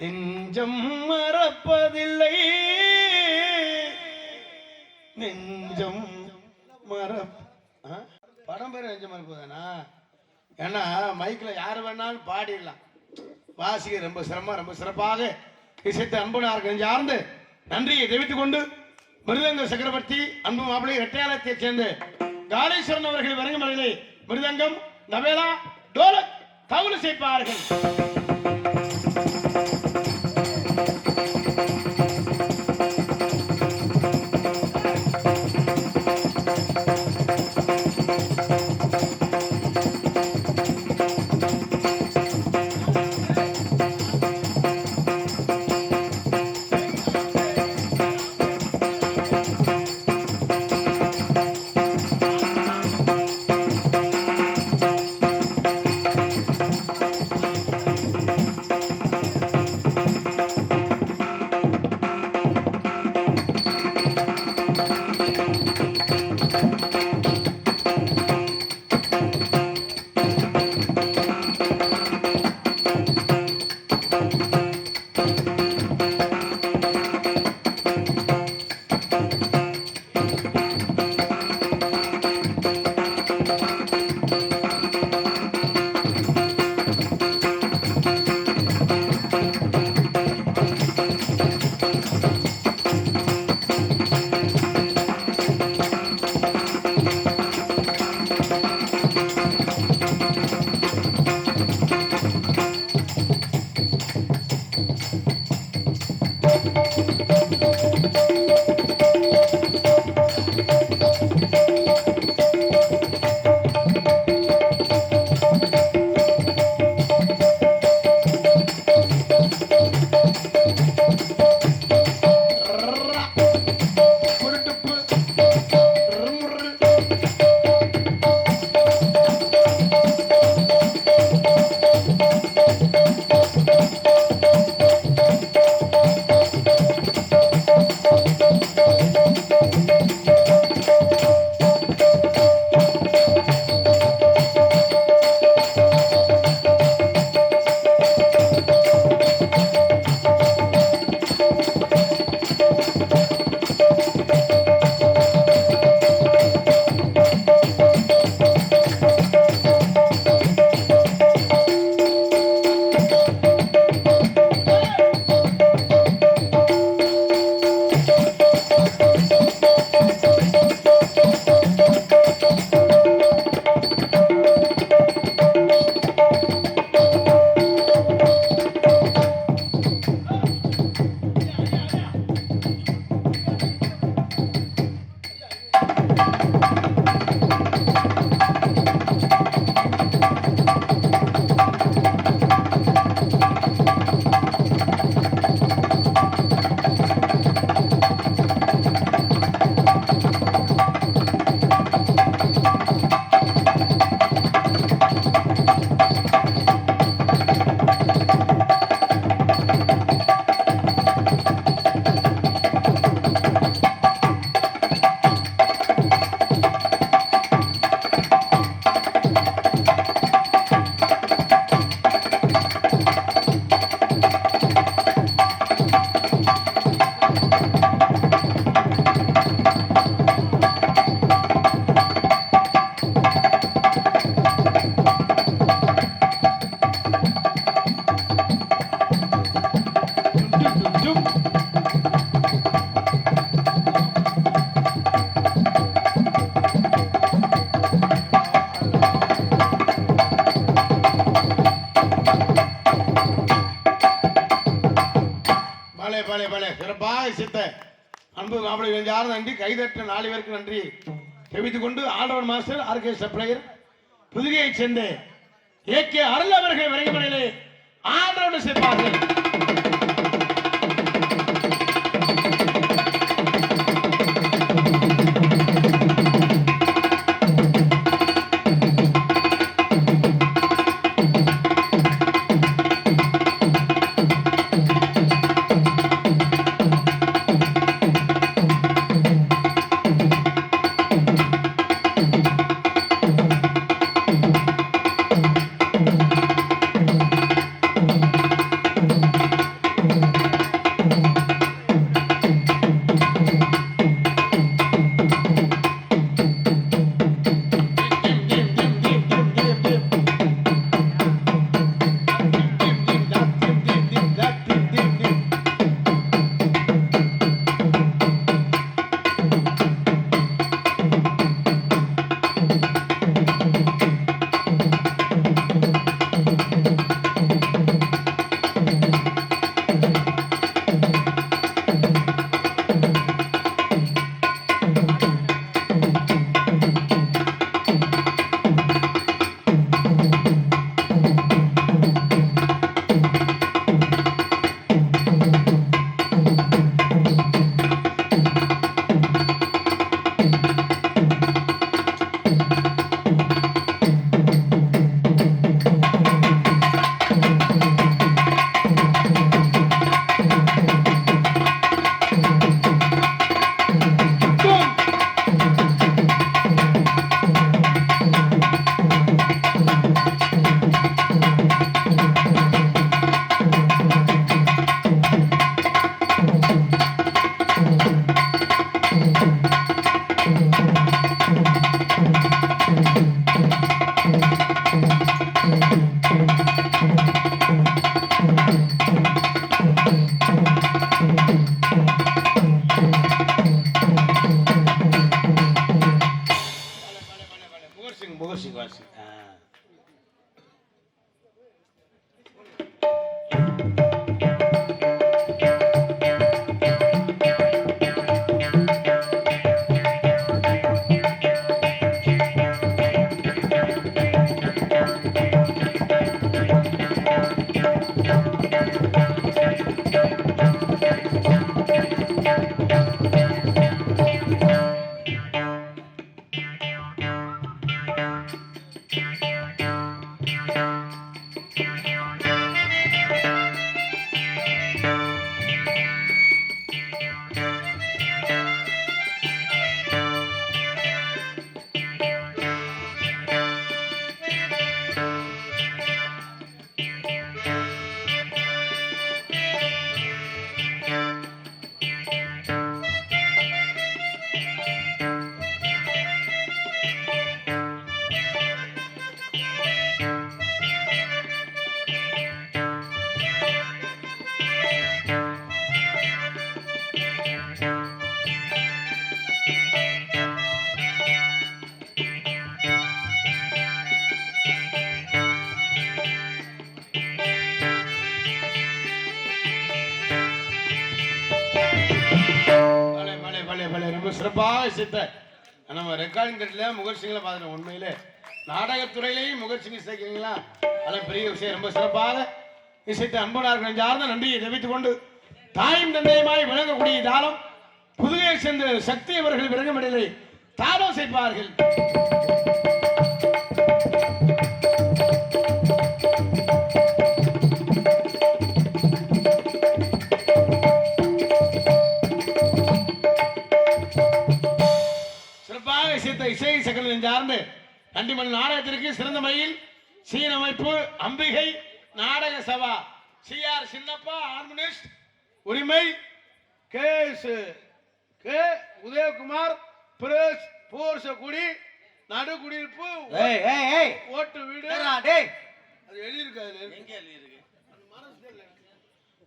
Speaker 1: நெஞ்சம் மறப்பதில்லை, நெஞ்சம் படம் பேர் நெஞ்சம் மறப்பதானா? ஏன்னா மைக்கில் யார் வேணாலும் பாடிடலாம். வாசிக்க ரொம்ப சிரமம், ரொம்ப சிறப்பாக இசைத்த அன்பனாருக்கு நெஞ்சார்ந்து நன்றியை தெரிவித்துக் கொண்டு மிருதங்க சக்கரவர்த்தி அன்பு மாப்பிள்ளை இரட்டையாலயத்தைச் சேர்ந்த காலேஸ்வரன் அவர்கள் வழங்கும் முறையிலே மிருதங்கம், நவேலா, டோலக், தவுல் செய்ப்பார்கள். சிறப்பாக சித்த அன்பு மாப்பிள்ளை நெஞ்சார்ந்த நன்றி. கைதட்ட 4 பேருக்கு நன்றி தெரிவித்துக் கொண்டு ஆல்ரவுண்ட் மாஸ்டர் ஆர்கெஸ்ட்ரா பிளேயர் புதுகையைச் சேர்ந்த ஏகே அருள் அவர்கள் விரைவுமனையிலே ஆல்ரவுண்ட் சேர்ப்பார்கள். பலே ரொம்ப சிறப்பாக இசைத்த நம்ம ரெக்கார்டிங் கட்டில முகர்சிங்களை பார்த்துட்டோம். உண்மையிலே நாடகத்துறையிலையும் முகர்சிங்க இசைக்கிறீங்களா, அதெல்லாம் பெரிய விஷயம். ரொம்ப சிறப்பாக இசைத்த அன்பனார்கள் நெஞ்சார்ந்த நன்றியை தெரிவித்துக் கொண்டு தாயும் தந்தையுமாய் விளங்கக்கூடிய தாளம் புதுகையை சேர்ந்த சக்தி அவர்கள் விளங்கமிடலை தாளம் செய்ப்பார்கள். சிறப்பாக இசைத்த இசை சகல நெஞ்சார்ந்து கண்டிமண் நாடகத்திற்கு சிறந்த முறையில் சீனமைப்பு அம்பிகை நாடக சபா CR சின்னப்பா ஹார்மோனிஸ்ட் உரிமை கே உதயகுமார் பிரஸ் போர்சகுடி நடுகுடியிருப்பு ஓட்டு வீடு அது எழுதியிருக்காரு.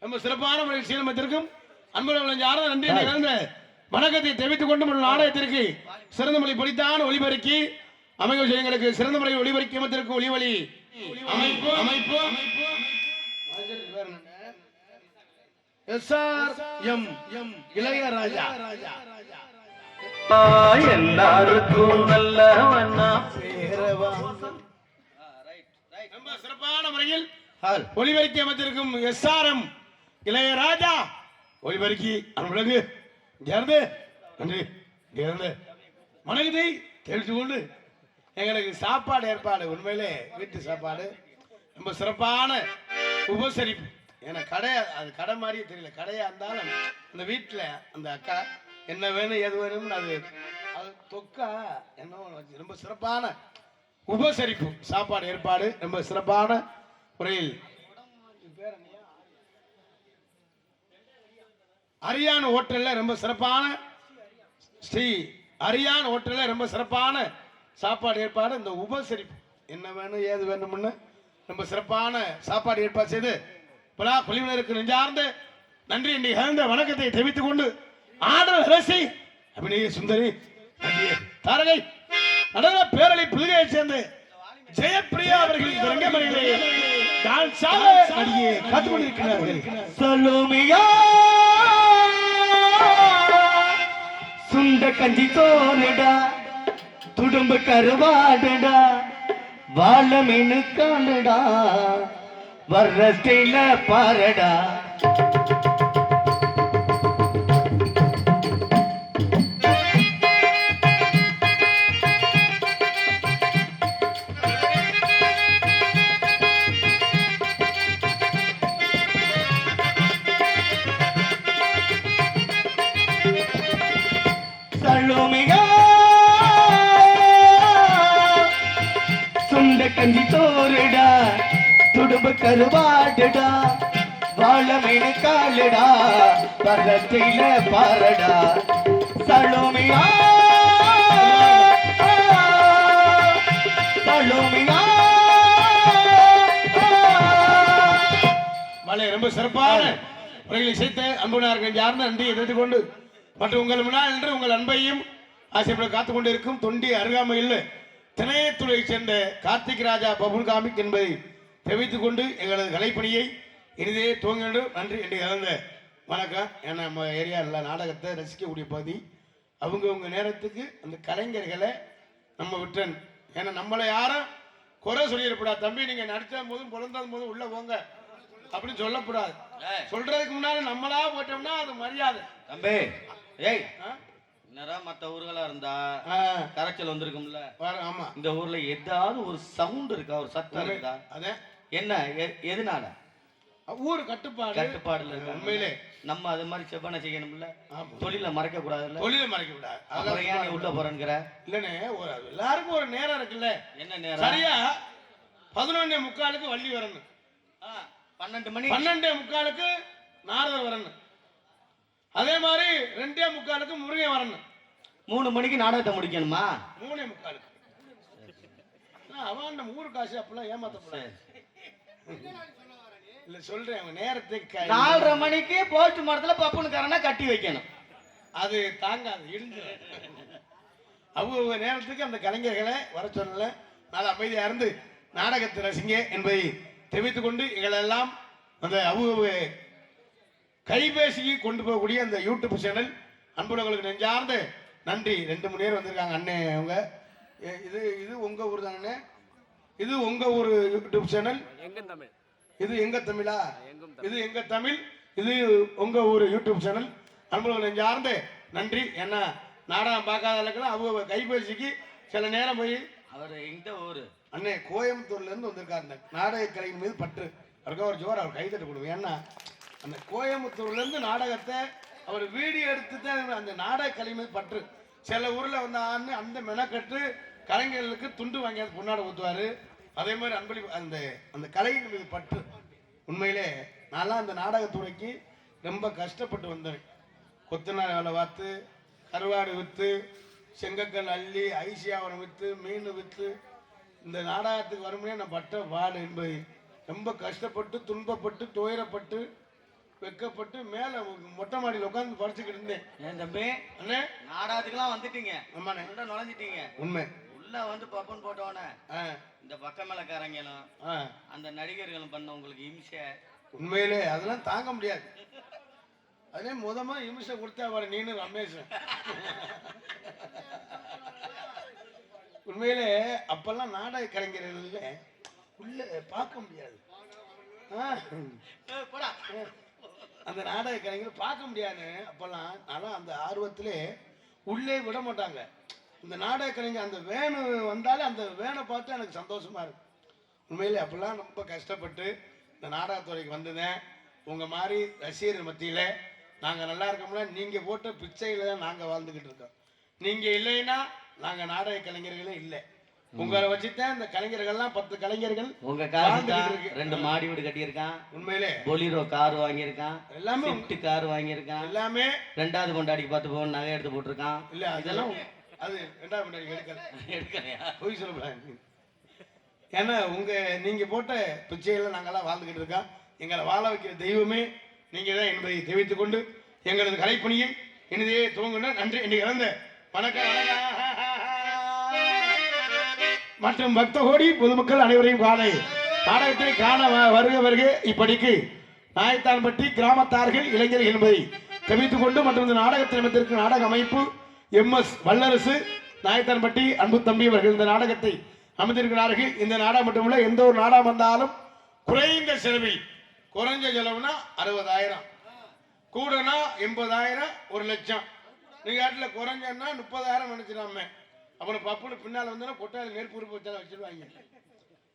Speaker 1: ரொம்ப சிறப்பான முறையில் சீனமைத்திற்கும் அன்புடன் யாரும் நன்றி நிகழ்ந்த வணக்கத்தை தெரிவித்துக் கொண்டு நாடகத்திற்கு சிறந்த மொழி பொலித்தான ஒளிபெருக்கி அமைப்பு எங்களுக்கு சிறந்த முறையில் ஒளிபெருக்கி அமைத்திற்கு ஒளிவழி அமைப்பு SRM இளையராஜா
Speaker 2: எல்லாருக்கும் நல்லவனா
Speaker 1: ரொம்ப சிறப்பான முறையில் ஒளிபெருக்கி அமைத்திருக்கும் SRM இளையராஜா ஒளிபெருக்கி அன்பழகு சேர்ந்து நன்றி சேர்ந்து வணக்கத்தை தெரிவித்துக் கொண்டு எங்களுக்கு சாப்பாடு ஏற்பாடு உண்மையிலே வீட்டு சாப்பாடு ரொம்ப சிறப்பான உபசரிப்பு. ஏன்னா கடை அது கடை மாதிரியே தெரியல, கடையா இருந்தாலும் அந்த வீட்டில் அந்த அக்கா என்ன வேணும் எது வேணும்னு அது தொக்கா என்ன ரொம்ப சிறப்பான உபசரிப்பு சாப்பாடு ஏற்பாடு ரொம்ப சிறப்பான முறையில் அரியான் ஹோட்டல்ல ரொம்ப சிறப்பான ஸ்ரீ அரியான் ஹோட்டல்ல ரொம்ப சிறப்பான சாப்பாடு ஏற்பாடு இந்த உபசரிப்பு என்ன வேணும் ஏது வேணும்னு ரொம்ப சிறப்பான சாப்பாடு ஏற்பாடு செய்து பலா குழுவினருக்கு நெஞ்சார்ந்த நன்றி என்று இழந்த வணக்கத்தை தெரிவித்துக் கொண்டு ஆடல் அரசி அபிநய சுந்தரி தாரகை நடன பேரலை புதுகையை சேர்ந்து ஜெயப்பிரியா அவர்களின் ரங்கமணிகளை அடியே காத்துக் கொண்டிருக்கிறார்கள்.
Speaker 2: சலோமியா சுண்ட கஞ்சி தோறுடா துடும்பு கருவாடுடா வாழ மீனு காணுடா வர்ற ஸ்டைல பாரடா. சுண்ட கஞ்சி தோறுடா துடும்பு கருவாடுடா வாழ மீனு காலுடா பரத்தில பாரடா. சலோமியா சலோமியா
Speaker 1: மலை ரொம்ப சிறப்பான முறையில் இசைத்த அன்புனார்கள் யார்ந்த நன்றியை தெரிவித்துக் கொண்டு மற்றும் உங்கள் முன்னால் என்று உங்கள் அன்பையும் ஆசைப்பட காத்துக் கொண்டிருக்கும் தொண்டி அருகாமையில் திணையத்துறை சேர்ந்த கார்த்திக் ராஜா பபுல் காமிக் என்பதை தெரிவித்துக் கொண்டு எங்களது கலைப்பணியை இனிதே துவங்க வேண்டும். நன்றி என்று இழந்த வணக்கம். ஏன்னா நம்ம ஏரியாவில் நாடகத்தை ரசிக்கக்கூடிய பகுதி அவங்கவுங்க நேரத்துக்கு அந்த கலைஞர்களை நம்ம விட்டன். ஏன்னா நம்மளை யாரும் குறை சொல்லிடக்கூடாது. தம்பி நீங்க நடித்த போதும் பிறந்த போதும் உள்ள போங்க அப்படின்னு சொல்லக்கூடாது. சொல்றதுக்கு முன்னாடி நம்மளா போட்டோம்னா அது மரியாதை.
Speaker 2: தம்பி ஏய் நேரம் மற்ற ஊர்களா இருந்தா கரைச்சல் வந்திருக்கும்ல.
Speaker 1: ஆமா
Speaker 2: இந்த ஊர்ல ஏதாவது ஒரு சவுண்ட் இருக்கா, ஒரு சத்தம் இருக்கா?
Speaker 1: அதான்
Speaker 2: என்ன எதனால?
Speaker 1: ஊர் கட்டுப்பாடுல
Speaker 2: இருக்கு.
Speaker 1: உண்மையிலே
Speaker 2: நம்ம அது மாதிரி செவ்வனை செய்யணும்ல, தொழில மறைக்க கூடாதுல்ல.
Speaker 1: தொழில மறைக்க கூடாது.
Speaker 2: அப்புறம் ஏன் நீ உள்ள போறேங்கிற?
Speaker 1: இல்லனே எல்லாருக்கும் ஒரு நேரம் இருக்குல்ல.
Speaker 2: என்ன நேரம்?
Speaker 1: சரியா 11:45 வள்ளி வரணும்,
Speaker 2: 12 மணி
Speaker 1: 12:45 நாரதர் வரணும், அதே மாதிரி 2:45 முருகன் வரணும்.
Speaker 2: 3 மணிக்கு நாடகத்தை முடிக்கணுமா?
Speaker 1: 3:45 அவன் ஊரு காசு அப்பெல்லாம் ஏமாத்தக்கூடாது. இல்ல சொல்றேன் அவங்க நேரத்துக்கு
Speaker 2: 4:30 மணிக்கு போஸ்ட் மரத்துல பப்புனுக்காரனா கட்டி வைக்கணும்.
Speaker 1: அது தாங்காது, இடிஞ்சு. அவங்க நேரத்துக்கு அந்த கலைஞர்களை வர சொல்லல. நல்ல அமைதியா இருந்து நாடகத்தை ரசிங்க என்பதை தெரிவித்துக் கொண்டு எங்களெல்லாம் அந்த அவங்க கைபேசிக்கு கொண்டு போகக்கூடிய அந்த யூடியூப் சேனல் அன்புள்ளவங்களுக்கு நெஞ்சார்ந்து நன்றி. 2 மணி நேரம் வந்திருக்காங்க அண்ணே அவங்க. இது இது உங்க ஊர் தானே? இது உங்க ஊர் யூடியூப் சேனல்? இது எங்க தமிழா? இது எங்க தமிழ். இது உங்க ஊர் யூடியூப் சேனல். அன்புள்ளவங்களுக்கு நெஞ்சார்ந்து நன்றி. ஏன்னா நாடகம் பார்க்காதவங்களுக்கெல்லாம் அவங்க கைபேசிக்கு சில நேரம் போய்
Speaker 2: அவர் எந்த ஊரு
Speaker 1: அண்ணே கோயம்புத்தூர்ல இருந்து வந்திருக்காரு. நாடக கலையின் மீது பற்று அவருக்கா ஒரு ஜோர் அவர் கைதட்டு கொடுங்க. ஏன்னா அந்த கோயம்புத்தூர்ல இருந்து நாடகத்தை அவர் வீடியோ எடுத்து தான் அந்த நாடக கலை மீது பற்று. சில ஊர்ல வந்து அந்த மெனக்கட்டு கலைஞர்களுக்கு துண்டு வாங்கி பொன்னாட ஊத்துவாரு. அதே மாதிரி அன்பளி அந்த அந்த கலையின் மீது பற்று. உண்மையிலே நான்லாம் அந்த நாடகத்துறைக்கு ரொம்ப கஷ்டப்பட்டு வந்தேன். கொத்தனார் வேலை பார்த்து, கருவாடு விற்று, செங்கக்கல் அள்ளி, ஐசியாவரம் விற்று, மீன் விற்று இந்த நாடகத்துக்கு வரும்போதே நான் பட்ட பாடு என்பது ரொம்ப கஷ்டப்பட்டு, துன்பப்பட்டு, துயரப்பட்டு, வெக்கப்பட்டு மேலே மொட்டை மாடியில் உட்காந்து படிச்சுக்கிட்டு இருந்தேன்.
Speaker 2: ஏன் தம்பி
Speaker 1: அண்ணே
Speaker 2: நாடகத்துக்குலாம் வந்துட்டீங்க?
Speaker 1: ஆமாண்ணே,
Speaker 2: நுழைஞ்சிட்டீங்க.
Speaker 1: உண்மை.
Speaker 2: உள்ள வந்து பப்பன் போட்டோன்னே இந்த பக்க மேலக்காரங்களும் அந்த நடிகர்களும் பண்ண உங்களுக்கு இம்சை
Speaker 1: உண்மையிலே அதெல்லாம் தாங்க முடியாது. அதே முதமா இம்சை கொடுத்தா வர நீனு ரமேஷ். உண்மையிலே அப்பெல்லாம் நாடக கலைஞர்கள் உள்ள பார்க்க முடியாது. அந்த நாடக கலைஞர்கள் பார்க்க முடியாது. அப்பெல்லாம் ஆனால் அந்த ஆர்வத்திலே உள்ளே விட மாட்டாங்க. இந்த நாடக கலைஞர் அந்த வேணு வந்தாலே அந்த வேனை பார்த்து எனக்கு சந்தோஷமா இருக்கு. உண்மையிலே அப்பெல்லாம் ரொம்ப கஷ்டப்பட்டு இந்த நாடகத்துறைக்கு வந்ததேன். உங்க மாதிரி ரசிகர் மத்தியில நாங்கள் நல்லா இருக்கோம்ல, நீங்க போட்ட பிச்சையில தான் நாங்கள் வாழ்ந்துகிட்டு இருக்கோம். நீங்க இல்லைன்னா நாங்க நாடக கலைஞர்களே இல்லை. உங்களை வச்சுதான் இந்த கலைஞர்கள்லாம் 10 கலைஞர்கள்
Speaker 2: உங்க காசு 2 மாடி வீடு கட்டியிருக்கான்.
Speaker 1: உண்மையிலே
Speaker 2: பொலிரோ கார் வாங்கியிருக்கான்.
Speaker 1: எல்லாமே
Speaker 2: கார் வாங்கியிருக்கான். எல்லாமே 2வது கொண்டாடிக்கு பார்த்து போக நகை எடுத்து போட்டிருக்கான்.
Speaker 1: இல்ல அதெல்லாம் அது 2வது கொண்டாடி எடுக்கலையா? போய் சொல்லக்கூடாது. ஏன்னா நீங்க போட்ட பிச்சையில நாங்கெல்லாம் வாழ்ந்துகிட்டு இருக்கோம். எங்களை வாழ வைக்கிற தெய்வமே நீங்க தான் என்பதை தெரிவித்துக் கொண்டு எங்களது கலைப்பணியை இனிதே துவங்கணும். நன்றி. இன்னைக்கு இறந்த வணக்கம் மற்றும் பக்த கோடி பொதுமக்கள் அனைவரையும் காலை நாடகத்தை காண வருக இப்படிக்கு நாயத்தான்பட்டி கிராமத்தார்கள் இளைஞர்கள் என்பதை தெரிவித்துக் கொண்டு மற்றும் இந்த நாடகத்தில் அமைத்திருக்கும் நாடக அமைப்பு MS வல்லரசு நாயத்தான்பட்டி அன்பு தம்பி அவர்கள் இந்த நாடகத்தை அமைந்திருக்கிறார்கள். இந்த நாடகம் மட்டுமல்ல, எந்த ஒரு நாடகம் வந்தாலும் குறைந்த செலவில், குறைஞ்ச செலவுனா 60,000, கூடனா 80,000, 1,00,000. நீங்க காட்டுல குறைஞ்சன்னா 30,000 நினைச்சிடாம அப்புறம் பப்புனு பின்னால் வந்தோன்னா கொட்டாயில் நெருப்பு உறுப்பு வச்சாலும் வச்சிருவாங்க.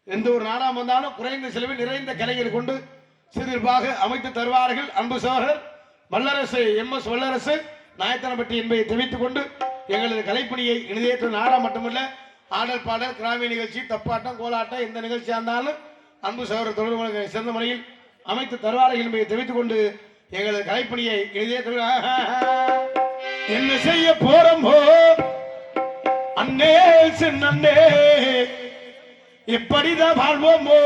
Speaker 1: எந்த ஒரு நாடாக வந்தாலும் குறைந்த செலவில் நிறைந்த கலைஞர் கொண்டு சிறிர்பாக அமைத்து தருவார்கள். அன்பு சோழர் வல்லரசு MS வல்லரசு நாயத்தனப்பட்டி என்பதை தெரிவித்துக் கொண்டு எங்களது கலைப்பணியை இனிதேற்ற நாடா மட்டுமல்ல, ஆடல் பாடல், கிராமிய நிகழ்ச்சி, தப்பாட்டம், கோலாட்டம் எந்த நிகழ்ச்சியாக இருந்தாலும் அன்பு சோழர் தொடர்பு சிறந்த முறையில் அமைத்து தருவார்கள் என்பதை தெரிவித்துக் கொண்டு எங்களது கலைப்பணியை இனிதேற்ற என்ன செய்ய போறோமோ அண்ணே சின்னே எப்படிதான் வாழ்வோமோ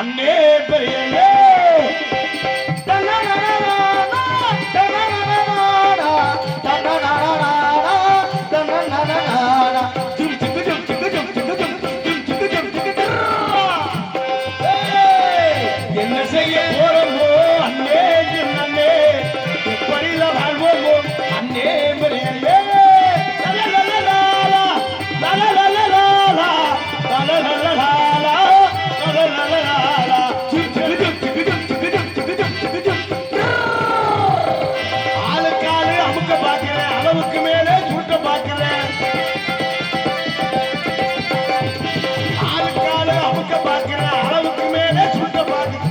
Speaker 1: அண்ணே பெரியனே என்ன செய்ய போறோமோ அண்ணே சின்னே எப்படிதான் வாழ்வோமோ அண்ணே பெரியனே ஆளுக்காலு அமுக்க பார்க்கிறேன், அளவுக்கு மேலே சூட்ட பார்க்கிறேன். ஆளுக்காலு அமுக்க பார்க்கிறேன், அளவுக்கு மேலே சூட்ட பார்க்கிறேன்.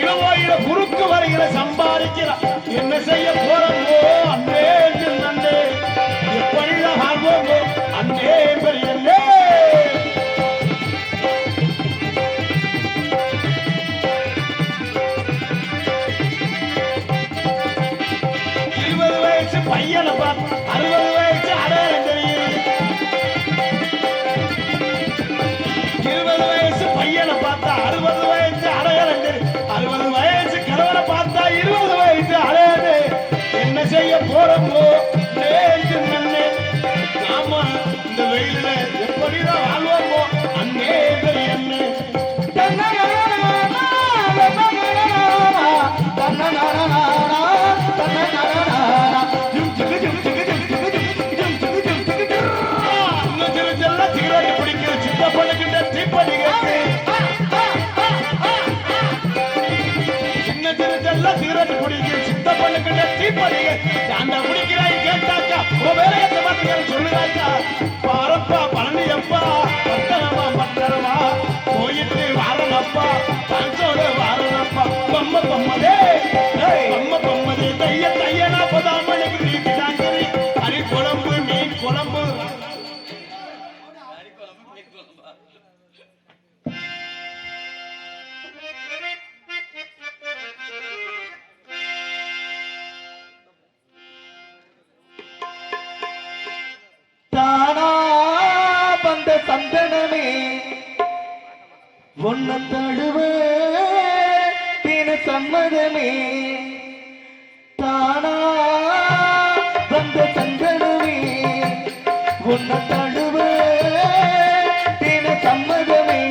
Speaker 1: இளவோயில குறுக்கு வருகிற சம்பாதிக்கிற என்ன செய்ய போறோமோ அண்ணே நன்னே எப்படிதான் வாழ்வோமோ அண்ணே பெரியல்லே. பையனை பார்த்து 60 வயசு அடையாளம் தெரியும். 20 வயசு பையனை பார்த்தா 60 வயசு அடையாளம் தெரியும். 60 வயசு கிழவனை பார்த்தா 20 வயசு அடையாளம். என்ன செய்ய போறோமோ நேற்று நன்னே நாம இந்த வெயில எப்படிதான் வாழ்வோமோ அண்ணே பெரியண்ணே. படிய அந்த குடிக்கிறாய் கேட்டாக்கா உன் வேலையத்தை பார்த்து சொல்லுறாய்க்கா பாரப்பா பழனியப்பா பட்டணமா பட்டணமா போயிட்டு வாரணப்பா தஞ்சோட வாரணப்பா பொம்ம பொம்மதே பொம்ம பொம்மதே தைய தைய 40 மணிக்கு நீட்டி தாங்கி கறி குழம்பு மீன் குழம்பு தானா வந்த சந்தனமே ஒன்ன தழுவ தின சம்மதமே தானா வந்த சந்தனமே ஒன்ன தழுவ தின சம்மதமே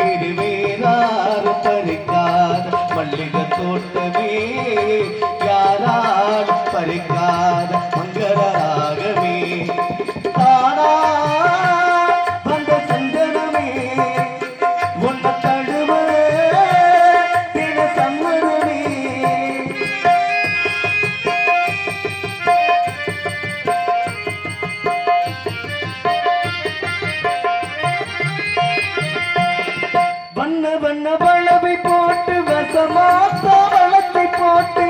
Speaker 1: இது வேறாறு பறிக்காத மல்லிகை தோட்டமே யாரால் பறிக்காத மங்களராகவே தானா வந்த சந்தனமே உன்ன தழுவ தின சம்மதமே வண்ண வண்ண வளவை போட்டு வசமாத்த வளத்தை போட்டு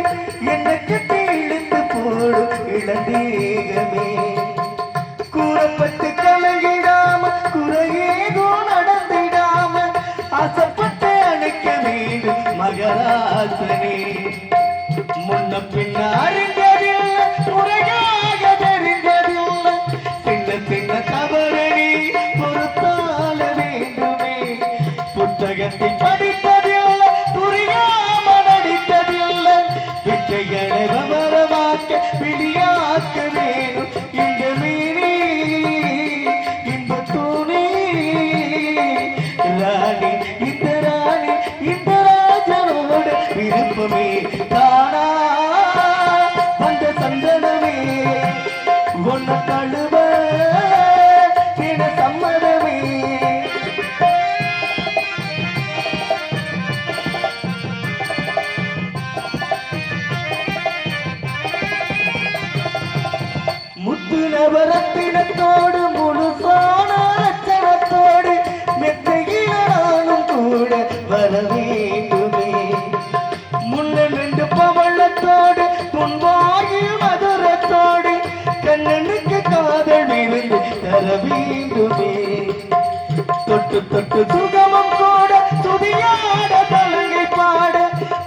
Speaker 1: என்ன கட்டி இழுத்து போடு இளந்தீகமே கூறப்பட்டு கலங்கிடாம குறையேதோ நடந்திடாம ஆசைப்பட்டு அணைக்க வேண்டும் மகராசனே முன்ன பின்ன அறிந்ததில்லை முறையாக தெரிந்ததில்லை சின்ன சின்ன தவறி பொறுத்தால வேண்டுமே புத்தகத்தை படித்ததில்லை புரியாம நடித்ததில்லை வித்தைகளை விவரமாக்க விடியாக்க வேணும் இந்த மீனி இந்த தூணி ராணி இந்த ராஜனோட விருப்பமே தானா வந்த சந்தனமே ஒன்ன தழுவ தின சம்மதமே முத்து நவரத்தினத்தோடு முழுசான ரச்சனத்தோடு மெத்தையில நானும் கூட வர வேண்டுமே முன்ன நின்று பவளத்தோடு முன்பாயில் மதுரத்தோடு கண்ணனுக்கு காதல் விருந்து தர வேண்டுமே தொட்டு தொட்டு சுகமம் கூட துதியாட தலங்கை பாட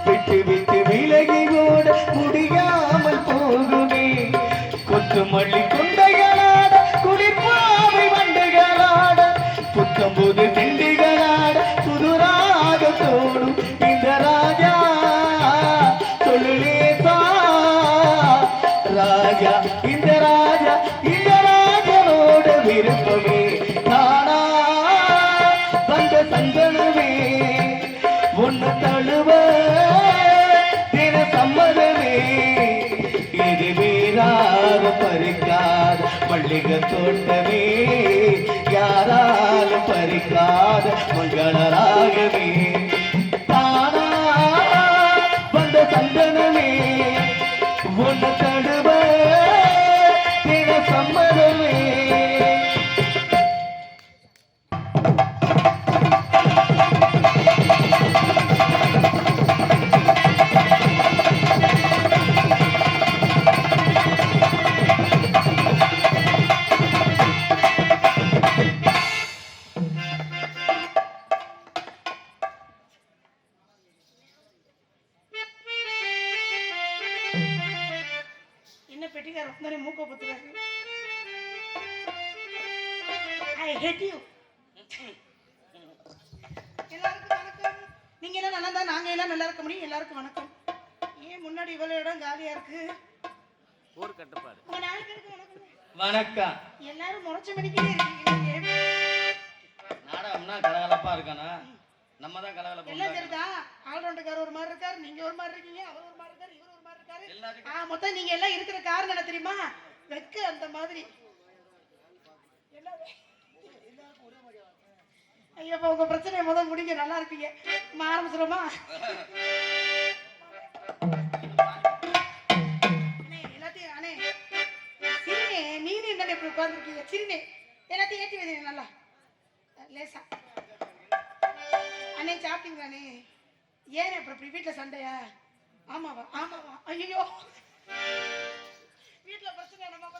Speaker 1: விட்டு விட்டு விலகி கூட முடியாமல் போகுமே கொத்து மல்லி கொண்டைகளாட குளிர்பாவை வண்டுகளாட புத்தம்புது திண்டிகளாட புதுராக தோடும் இந்த ராஜா சொல்லுலேசா ராஜா இந்த ராஜனோட விருப்பமே தானா வந்த சந்தனமே ஒன்ன தழுவ தின சம்மதமே இது வேறாறு பறிக்காத மல்லிகை தோட்டமே யாராலும் பறிக்காத மங்களராகவே தானா வந்த சந்தனமே ஒன்ன தழுவ தின சம்மதமே
Speaker 4: என்ன பெட்டிக்கார வந்தானே மூக்க பத்துறாரு. I hate you. எல்லாருக்கும் வணக்கம். நீங்க எல்லாம் நல்லா இருந்தா நாங்க எல்லாம் நல்லா இருக்க முடியும். எல்லாருக்கும் வணக்கம். ஏன் முன்னாடி இவ்வளவு இடம் காலியா இருக்கு?
Speaker 2: ஒரு கட்டுப்பாடு.
Speaker 4: உங்க 4 பேருக்கு வணக்கம்.
Speaker 2: வணக்கம்.
Speaker 4: எல்லாரும் முறைச்ச மணிக்கே இருக்கீங்க.
Speaker 2: நாடகம்னா கலகலப்பா இருக்கானா? நம்ம தான் கலகலப்பா.
Speaker 4: எல்லாம் சரிதான். ஆல்ரவுண்டுக்கார ஒரு மாதிரி இருக்காரு, நீங்க ஒரு மாதிரி இருக்கீங்க, அவர் ஒரு மாதிரி இருக்காரு, இவர் ஒரு மாதிரி இருக்காரு. மொத்தம் நீங்க எல்லாம் இருக்கிற காரணம் என்ன தெரியுமா? வெக்க அந்த மாதிரி. ஐயப்பா உங்க பிரச்சனையை முதல் முடிங்க, நல்லா இருப்பீங்க. ஆரம்பிச்சிருமா? உட்கார்ந்துருக்கீங்க சிறுனே எல்லாத்தையும் ஏற்றி வைங்க நல்லா லேசா அண்ணே சாப்பிட்டீங்களாண்ணே ஏன் அப்புறம் இப்படி வீட்டில் சண்டையா ஆமாவா ஆமாவா ஐயோ வீட்டில் பிரச்சனை நம்ம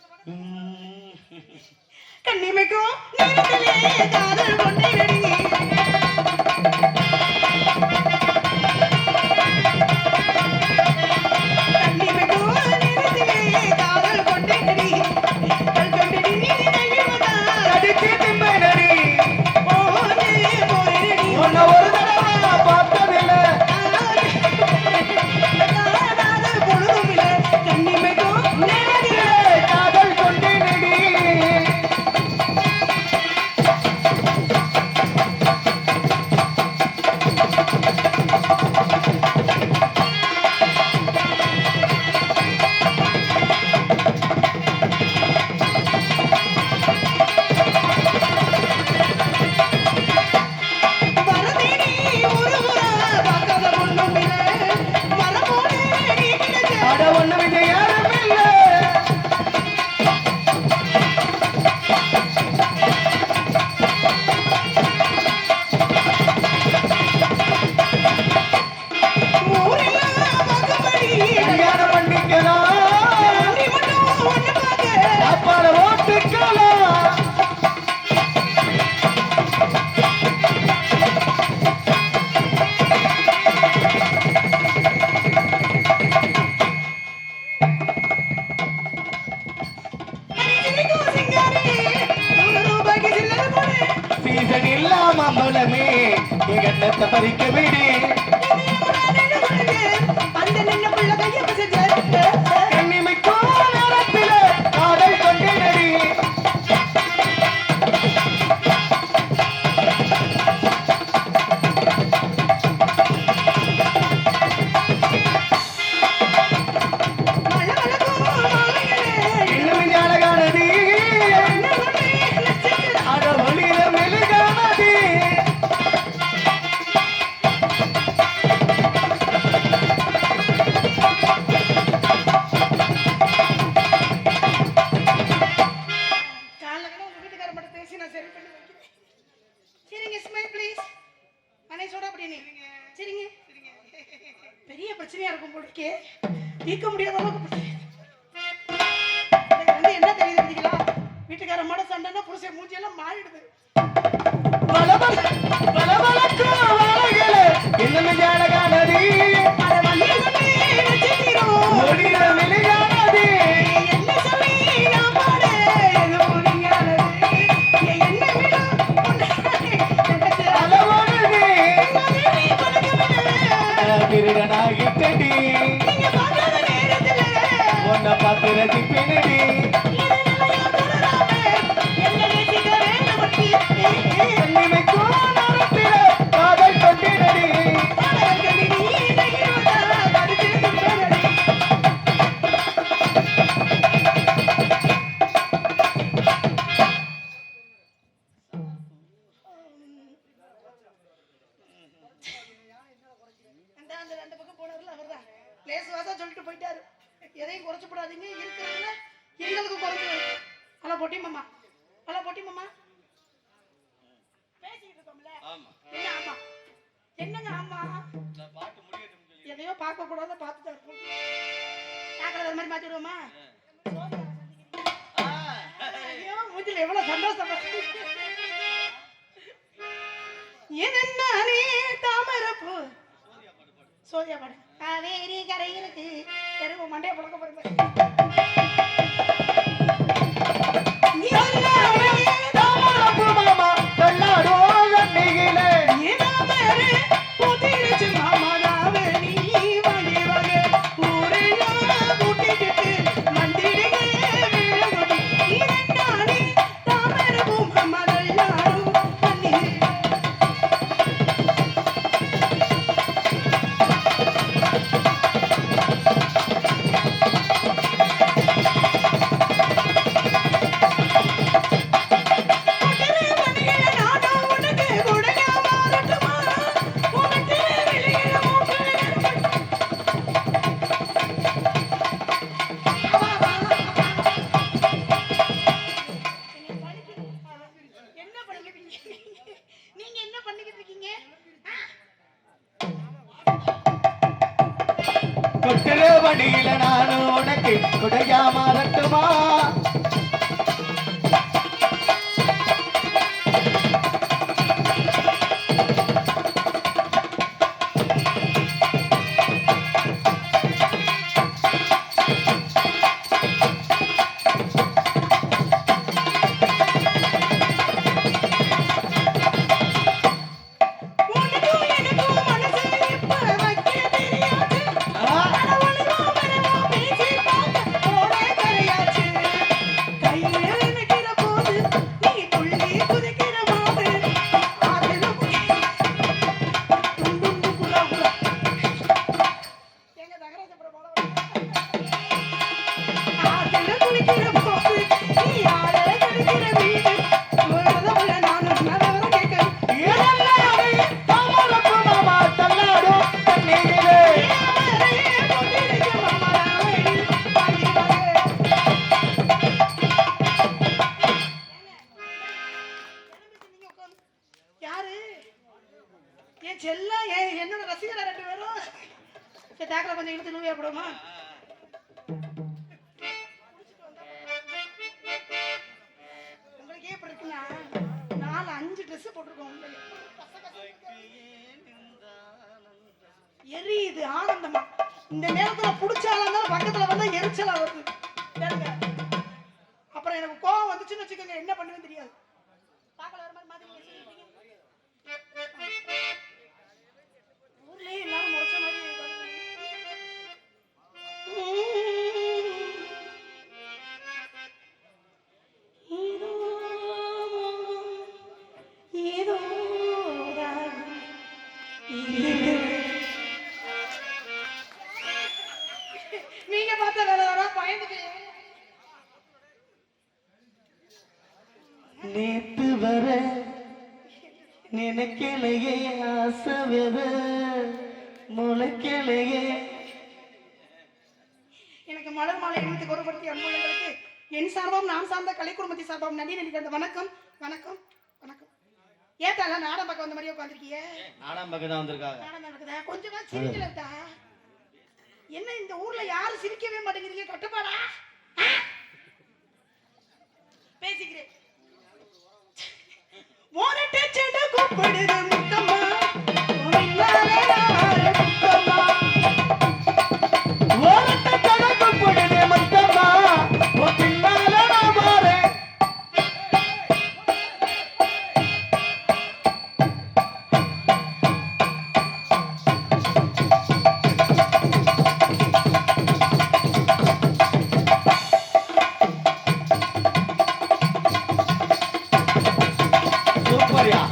Speaker 4: கண்ணிமைக்கும் நேரத்திலே காதல் கொண்டே
Speaker 1: மாம்பழமே எங்கண்ணத்தை பறிக்க விடு கண்ணிமைக்கும் நேரத்தில காதல் கொண்டேனடி இன்னும் அழகானது அட ஒளிர மெழுகானது
Speaker 4: பெரிய பிரச்சனையா இருக்கும் போடுக்கே தீர்க்க முடியாத அளவுக்கு வந்து என்ன தெரியுது பார்த்தீங்களா வீட்டுக்காரமோட சண்டைன்னா புருஷன் மூஞ்சியெல்லாம் மாறிடுது
Speaker 1: இன்னும் அழகானது ஒளிர மெழுகானது திருடனாகிட்டடி உன்னை பார்த்து ரசிப்பினடி கண்ணிமைக்கும் நேரத்தில காதல் கொண்டேனடி
Speaker 4: அந்த ரெண்டு பக்கம் போனார்ல அவர்தான் லேசுவாசா சொல்லிட்டு போயிட்டாரு எதையும் குறைச்சு போடாதீங்க இருக்கிறதுல எங்களுக்கு குறைஞ்சு அல பொட்டி மாமா அல பொட்டி மாமா பேசிக்கிட்டு இருக்கோம்ல என்ன ஆமா என்னங்க ஆமா எதையோ பார்க்க கூடாத பார்த்துட்டு இருக்கோம் பார்க்கறது அது மாதிரி மாத்திடுவோமா ஐயோ மூஞ்சில எவ்வளவு சந்தோஷம் என்னே தாமரப்பூ சோதியா பாடு காவேரி கரை இருக்கு தெருவு மண்டைய புழக்க போறேன்
Speaker 1: மாமா
Speaker 4: யாரு என் செல்ல என்னோட ரசிகர் 2 பேரும் தேக்கல கொஞ்சம் இழுத்து நூவியா போடுமா உங்களுக்கு எப்படி இருக்குன்னா 4-5 ட்ரெஸ் போட்டிருக்கோம் எரியுது ஆனந்தமா இந்த நேரத்துல புடிச்சாலும் பக்கத்துல வந்தா எரிச்சலா வருது அப்புறம் எனக்கு கோவம் வந்துச்சுன்னு வச்சுக்கோங்க என்ன பண்ணுவேன்னு தெரியாது பாக்கல வர மாதிரி ஊர்லயே எல்லாரும் முறைச்ச மாதிரி ஏதோ நீங்க பார்த்த வேலை வர பயந்துட்டு
Speaker 1: நேத்து வர நினைக்கலையே ஆசை வெத முளைக்கலையே.
Speaker 4: எனக்கு மலர் மாலை எழுத்து கொடுப்படுத்திய அன்புள்ளங்களுக்கு என் சார்பாகவும் நான் சார்ந்த கலை குடும்பத்தை சார்பாகவும் நன்றி நினைக்கிறது. வணக்கம் வணக்கம் வணக்கம். ஏத்தால நாடம் பக்கம் வந்த மாதிரியே உட்காந்துருக்கீங்க.
Speaker 2: நாடம் பக்கம் தான் வந்திருக்காங்க.
Speaker 4: நாடம் நடக்குதா? கொஞ்சமா சிரிக்கலடா. என்ன இந்த ஊர்ல யாரும் சிரிக்கவே மாட்டேங்கிறீங்க? கட்டுப்பாடா பேசிக்கிறேன். மோனட்டே செட கூப்பிடுது முத்தம்மா ஓவினாலே நாரே முத்தம்மா
Speaker 1: ஓரட்ட செட கூப்பிடுது முத்தம்மா ஓவினாலே நாரே. சூப்பர்யா.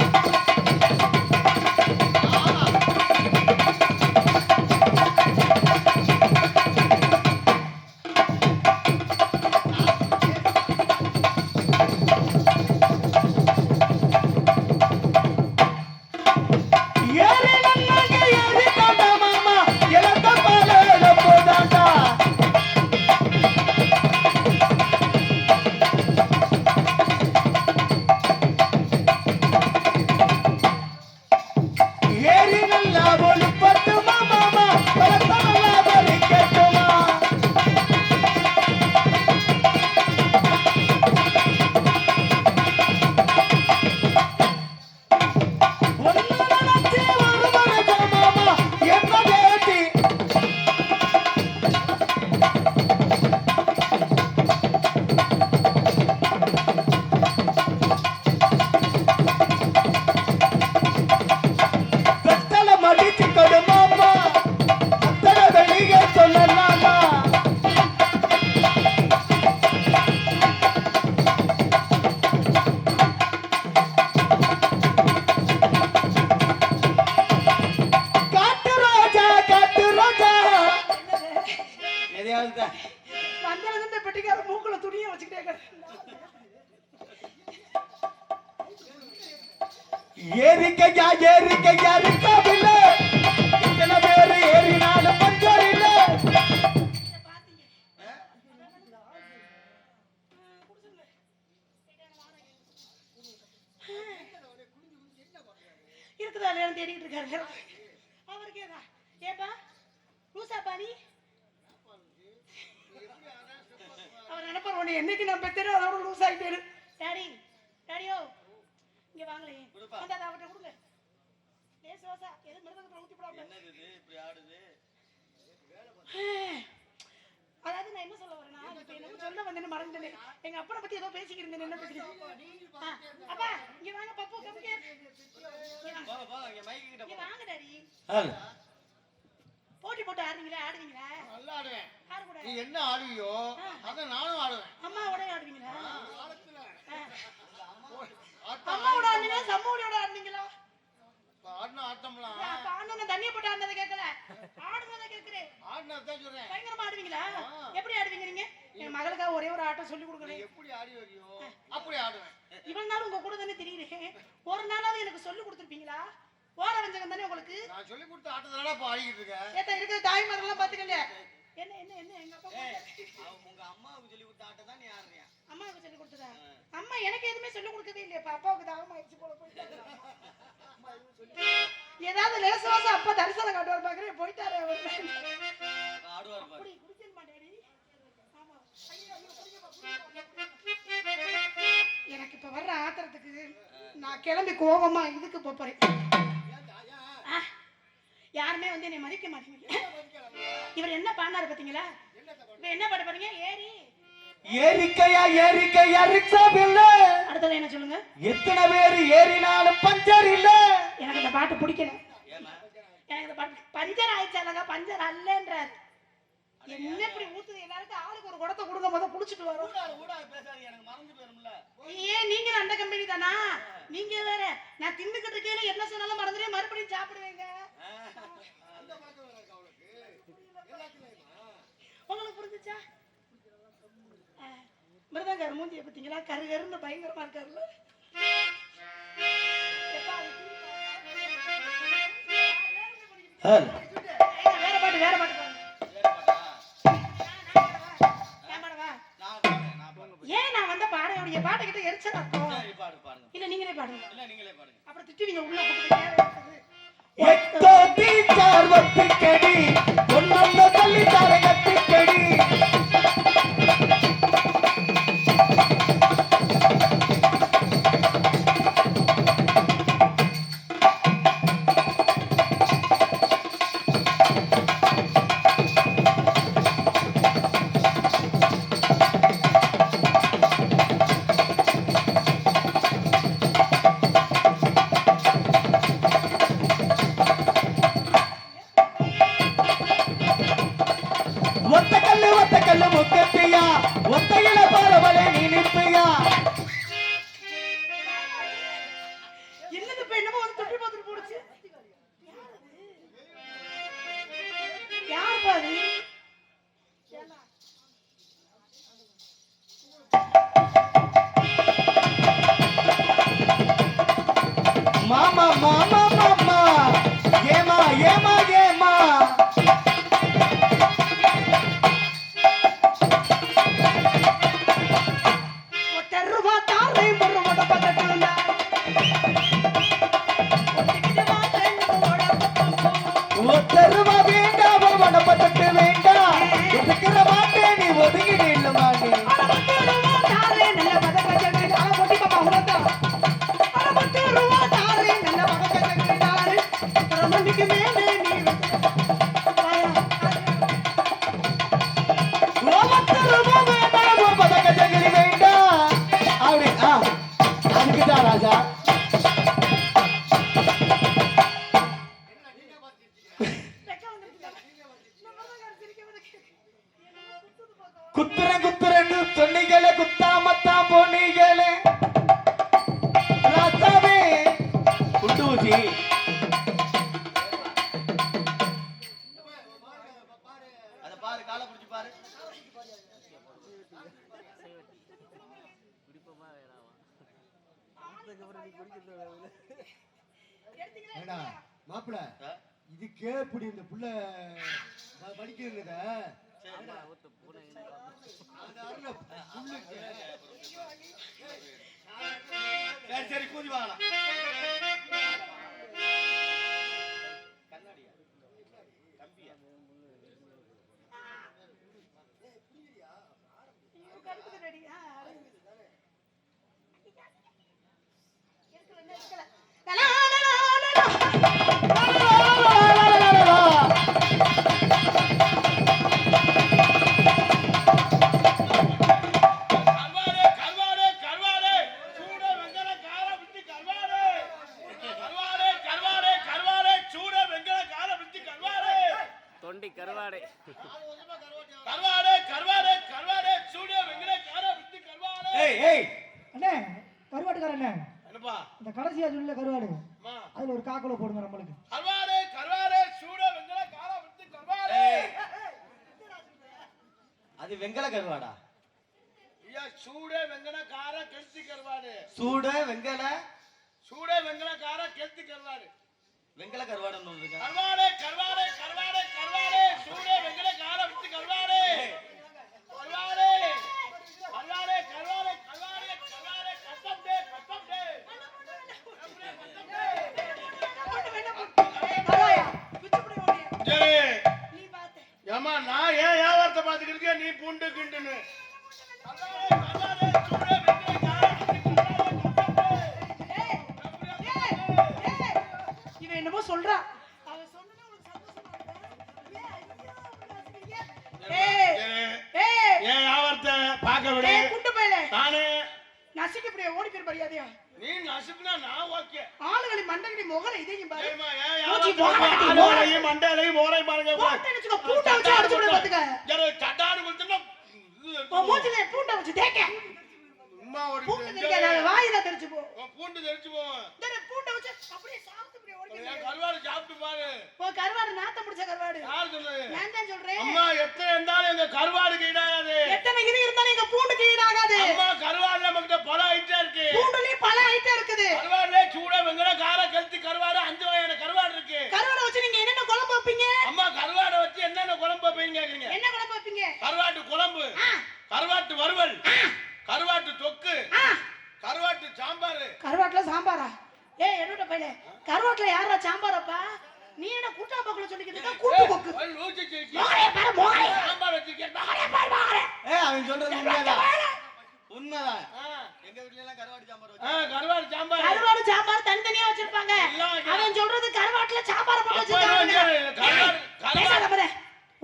Speaker 1: ஏறி நன்னாங்க ஏறி தாண்டா மாமா எலத்த பாலல போதாண்டா. ஏறி நல்லா போலி பட்டுமா மாமா எலத்த நல்லா போலி கேட்டுமா. ஒன்னால நச்சி ஒரு மரஜ மாமா என்ன தேடி. வெத்தல மடிச்சு கொடு மாமா அத்தனை வெளியே சொல்லலாமா. காட்டு ரோஜா காட்டு ரோஜா.
Speaker 2: எதையாவது தான்.
Speaker 4: வந்தவங்க இந்த பெட்டிக்கார மூக்குல துணியை வச்சுக்கிட்டே
Speaker 1: ஏறிக்கையா ஏறிக்கையா இருக்கவில்லை இத்தனை பேரு ஏறினாலும் பஞ்சம் இல்லை.
Speaker 4: இருக்குதா இல்லையான்னு தேடிட்டு இருக்காரு. அவருக்கு ஏதா ஏப்பா லூசா பாணி அவர் நினைப்பார் உன்னை என்னைக்கு நான் பெத்தேனோ அதோட லூஸ் ஆகிட்டேரு. டாடி டாடியோ இங்க வாங்களே. அந்த அவட்ட கொடுங்க. லேஸ் வாசா எது மிருதங்கத்துல ஊத்தி போடாம.
Speaker 2: என்னது இது இப்படி ஆடுது?
Speaker 4: அதாவது நான் என்ன சொல்ல வரேன்னா இப்ப என்ன சொல்ல வந்தேன்னு மறந்துட்டேன். எங்க அப்பனை பத்தி ஏதோ பேசிக்கிட்டு இருந்தேன். என்ன பேசிக்கிட்டு? அப்பா இங்க வாங்க பப்பு கம்மியா.
Speaker 2: போங்க போங்க இங்க மைக் கிட்ட
Speaker 4: இங்க
Speaker 2: போங்க.
Speaker 4: வாங்க டாடி.
Speaker 1: ஹலோ
Speaker 4: போட்டி போட்டு ஆடுவீங்களா? ஆடுவீங்களா?
Speaker 1: நல்லா ஆடுவேன்.
Speaker 4: யாரு கூட?
Speaker 1: நீ என்ன ஆடுவியோ அத நானும் ஆடுவேன்.
Speaker 4: அம்மாவோட ஆடுவீங்களா?
Speaker 1: ஆட்டம்
Speaker 4: அம்மாவோட ஆடுனீங்களா? சம்மோட ஆடுனீங்களா?
Speaker 1: ஆடின ஆட்டம்லாம்
Speaker 4: அப்ப ஆடுன தண்ணிய போட்டு ஆடுனத கேட்கல. ஆடுனத கேக்குறேன்.
Speaker 1: ஆடினதான் சொல்றேன்.
Speaker 4: பயங்கரமா ஆடுவீங்களா? எப்படி ஆடுவீங்க நீங்க? என் மகளுக்காக ஒரே ஒரு ஆட்டம் சொல்லி
Speaker 1: நீ
Speaker 4: கொடுக்கணும்.
Speaker 1: எப்படி ஆடி வரியோ அப்படி ஆடுவேன்.
Speaker 4: இவ்வளவு நாள் உங்க கூட தானே தெரியுறேன். ஒரு நாளாவது எனக்கு சொல்லி கொடுத்துருப்பீங்களா? ஓர வஞ்சகம் தானே உங்களுக்கு.
Speaker 1: நான் சொல்லி கொடுத்த ஆட்டத்துல இப்ப ஆடிக்கிட்டு இருக்கேன்.
Speaker 4: ஏத்த இருக்கிற தாய் மதெல்லாம் பாத்துக்கங்க. என்ன என்ன என்ன எங்க அப்பா
Speaker 2: உங்க அம்மாவுக்கு சொல்லி கொடுத்த ஆட்ட தான் நீ ஆடுறியா?
Speaker 4: அம்மாவுக்கு சொல்லி கொடுத்ததா? அம்மா எனக்கு எதுவுமே சொல்லி கொடுக்கவே இல்லையா? அப்பாவுக்கு தாகம் ஆயிடுச்சு போல போயிட்டாரு. ஏதாவது லேசவாசம் அப்பா தரிசனம் காட்டுவார் பாக்குறேன். போயிட்டாரு அவர்.
Speaker 2: ஆடுவார் பாரு.
Speaker 4: அப்படி குடிக்க மாட்டேடி. ஆமா ஐயோ ஐயோ குடிக்க. எனக்கு இப்ப வர்ற ஆத்திரத்துக்கு நான் கிளம்பி கோவமா இதுக்கு போறேன். யாருமே வந்து என்னை மதிக்க மாட்டேங்க. இவர் என்ன பாடினாரு பாத்தீங்களா? என்ன பாட பாருங்க. ஏறி
Speaker 1: ஏரிக்கையா ஏரிக்கையா ரிக்ஷா இல்ல.
Speaker 4: அடுத்தது என்ன சொல்லுங்க?
Speaker 1: எத்தனை பேர் ஏறினாலும் பஞ்சர் இல்ல.
Speaker 4: எனக்கு இந்த பாட்டு பிடிக்கல.
Speaker 2: ஏமா
Speaker 4: எனக்கு இந்த பாட்டு பஞ்சர் ஆயிடுச்சாலங்க. பஞ்சர் அல்லன்றார். என்ன இப்படி ஊத்துது? எல்லாருக்கும் ஆளுக்கு ஒரு குடத்தை கொடுங்க. முதல்ல குடிச்சிட்டு வரும்.
Speaker 2: ஊடால பேசாதீங்க எனக்கு மறந்து போயிரும்ல.
Speaker 4: ஏன் நீங்க அந்த கம்பெனி தானா? நீங்க வேற. நான் தின்னுக்கிட்டு இருக்கேன்னு என்ன சொன்னாலும் மறந்துட்டே மறுபடியும் சாப்பிடுவேங்க. உங்களுக்கு புரிஞ்சுச்சா? மிருதங்கார் மூஞ்சிய பார்த்தீங்களா? கரு கருன்னு பயங்கரமா இருக்காருல்ல. வேற பாட்டு வேற பாட்டு பாருங்க. ஏன் நான் வந்த பாடையோடைய பாட்டை கிட்ட எரிச்சல் அர்த்தம் இல்ல. நீங்களே பாடுங்க. அப்புறம் திட்டுவீங்க உள்ள போட்டு.
Speaker 1: எத்தோ டீச்சர் வத்திக்கடி ஒன்னொன்னு தள்ளி தரகத்திக்கடி. ஒத்த கல்லு முக்கத்தையா ஒத்தையில பரவலை நினைப்பையா.
Speaker 4: என்னது இப்ப என்னமோ வந்து தொட்டி பாத்துட்டு போடுச்சு. யார் பாரு?
Speaker 1: மாமா மாமா மாமா ஏமா ஏமா ஏமா. ஒத்தருவா வேண்டாம் மனப்பட்டு வேண்டாம். ஒதுக்கிற மாட்டேன் நீ ஒதுங்கிடு இல்லமானே. ராஜா குத்துறன்னு சொன்னீங்களே குத்தாமத்தான் போனீங்களே ராசாவே குண்டூசி.
Speaker 2: அத பாரு காலை பிடிச்சு பாரு.
Speaker 1: மாப்பிள இதுக்கே இப்படி இந்த புள்ள படிக்கிறத
Speaker 2: சரி சரி கூதி வாங்கலாம். கண்ணாடியா கம்பியா
Speaker 4: கருப்புக்கு ரெடி.
Speaker 2: ஏய் ஏய்
Speaker 3: அண்ணே கருவாட்டுக்கார அண்ணே
Speaker 1: என்னப்பா
Speaker 3: இந்த கடைசியா சொல்ல கருவாடு
Speaker 1: அம்மா
Speaker 3: அதுல ஒரு காக்கோல போடுங்க நம்மளுக்கு.
Speaker 1: கருவாடு கருவாடு சூட வெங்கல கார விட்டு கருவாடு
Speaker 2: அது வெங்கல கருவாடா?
Speaker 1: ஐயா சூட வெங்கல கார கெஸ்தி கருவாடு.
Speaker 2: சூட வெங்கல
Speaker 1: சூட வெங்கல கார கெஸ்தி கருவாடு.
Speaker 2: வெங்கல கருவாடுன்னு ஒண்ணு இருக்கா?
Speaker 1: கருவாடு கருவாடு கருவாடு கருவாடு சூட வெங்கல கார விட்டு கருவாடு. கருவாடு கருவாடு கருவாடு கருவாடு கருவாடு கட்டம்டே கட்டம்டே.
Speaker 4: பரவாயா பிச்சுப்படி ஓடி
Speaker 1: சரி
Speaker 4: நீ பாத்து
Speaker 1: ஏமா நான் ஏன் வியாபாரத்தை பார்த்துக்கிட்டு இருக்கேன் நீ பூண்டு கிண்டுன்னு. கருவாடு கருவாடு சூட வெங்கல கார விட்டு கருவாடு.
Speaker 4: இவன் என்னமோ சொல்றா அவன் சொன்னது உங்களுக்கு சந்தோஷமா இருக்கா?
Speaker 1: ஏன் வியாபாரத்தை பார்க்க விடு.
Speaker 4: குண்டு பையலே
Speaker 1: நானு
Speaker 4: நசிக்கு இப்படி ஓடி போய் மரியாதையா
Speaker 1: நீ நசுக்குனா நான் ஓகே.
Speaker 4: ஆளுகளை மண்டகடி முகர இதையும் பாரு
Speaker 1: ஏம்மா, ஏன்
Speaker 4: மூஞ்சி
Speaker 1: வியாபாரத்தை
Speaker 4: போடா,
Speaker 1: ஆளுகளையும் மண்டையிலையும் மோரையும் பாருங்க.
Speaker 4: போட்டு நினைச்சுக்கோ பூண்டை வச்சு அடிச்சு விட பாத்துக்க
Speaker 1: யாரோ சட்டாரு கொடுத்தா
Speaker 4: உன் மூஞ்சில பூண்டை வச்சு தேக்க
Speaker 1: சும்மா ஒரு
Speaker 4: பூண்டு தெரியாத வாயில தெரிச்சு போ
Speaker 1: பூண்டு தெரிச்சு போவேன்.
Speaker 4: இந்த பூண்டை வச்சு அப்படியே சாப்பிட்டு இப்படி ஓடி போய்
Speaker 1: என் கருவாடு சாப்பிட்டு பாரு.
Speaker 4: ஓ கருவாடு நாத்த முடிச்ச கருவாடு
Speaker 1: யார் சொன்னது?
Speaker 4: நான் தான் சொல்றேன்
Speaker 1: அம்மா எத்தனை இருந்தாலும் எங்க கருவாடுக்கு இடாது.
Speaker 4: எத்தனை இது இருந்தாலும் எங்க பூண்டுக்கு ஈடாகாது
Speaker 1: அம்மா கருவாடுல நம்மகிட்ட பல ஐட்டம் இருக்கு.
Speaker 4: பூண்டுலயும் பல ஐட்டம் இருக்குது
Speaker 1: கருவாடுல சூட வெங்கல கார கழுத்து கருவாடு 5 வகையான கருவாடு இருக்கு.
Speaker 4: கருவாடை வச்சு நீங்க என்னென்ன குழம்பு வைப்பீங்க
Speaker 1: அம்மா கருவாடை வச்சு என்னென்ன குழம்பு வைப்பீங்க கேக்குறீங்க?
Speaker 4: என்ன குழம்பு வைப்பீங்க
Speaker 1: கருவாட்டு குழம்பு, கருவாட்டு வறுவல், கருவாட்டு தொக்கு, கருவாட்டு சாம்பார்.
Speaker 4: கருவாட்டுல சாம்பாரா? ஏய் என்னோட பையலே கருவாட்டுல யாரா சாம்பாரப்பா? நீ என்ன கூட்டா பக்கல சொல்லிக்கிட்டு இருக்க? கூட்டு கொக்கு
Speaker 1: லூசி சேச்சி
Speaker 4: மோகரே பாரு மோகரே
Speaker 1: சாம்பார் வச்சிருக்கேன்.
Speaker 4: மோகரே பாரு மோகரே
Speaker 2: அவன் சொல்றது உண்மைதான். உண்மைதான். எங்க வீட்ல எல்லாம் கருவாடு சாம்பார் வச்சு
Speaker 1: கருவாடு சாம்பார்.
Speaker 4: கருவாடு சாம்பார் தனித்தனியா வச்சிருப்பாங்க. அவன் சொல்றது கருவாட்டுல சாம்பார் போட்டு வச்சிருக்காங்க. பேசாத பாரு.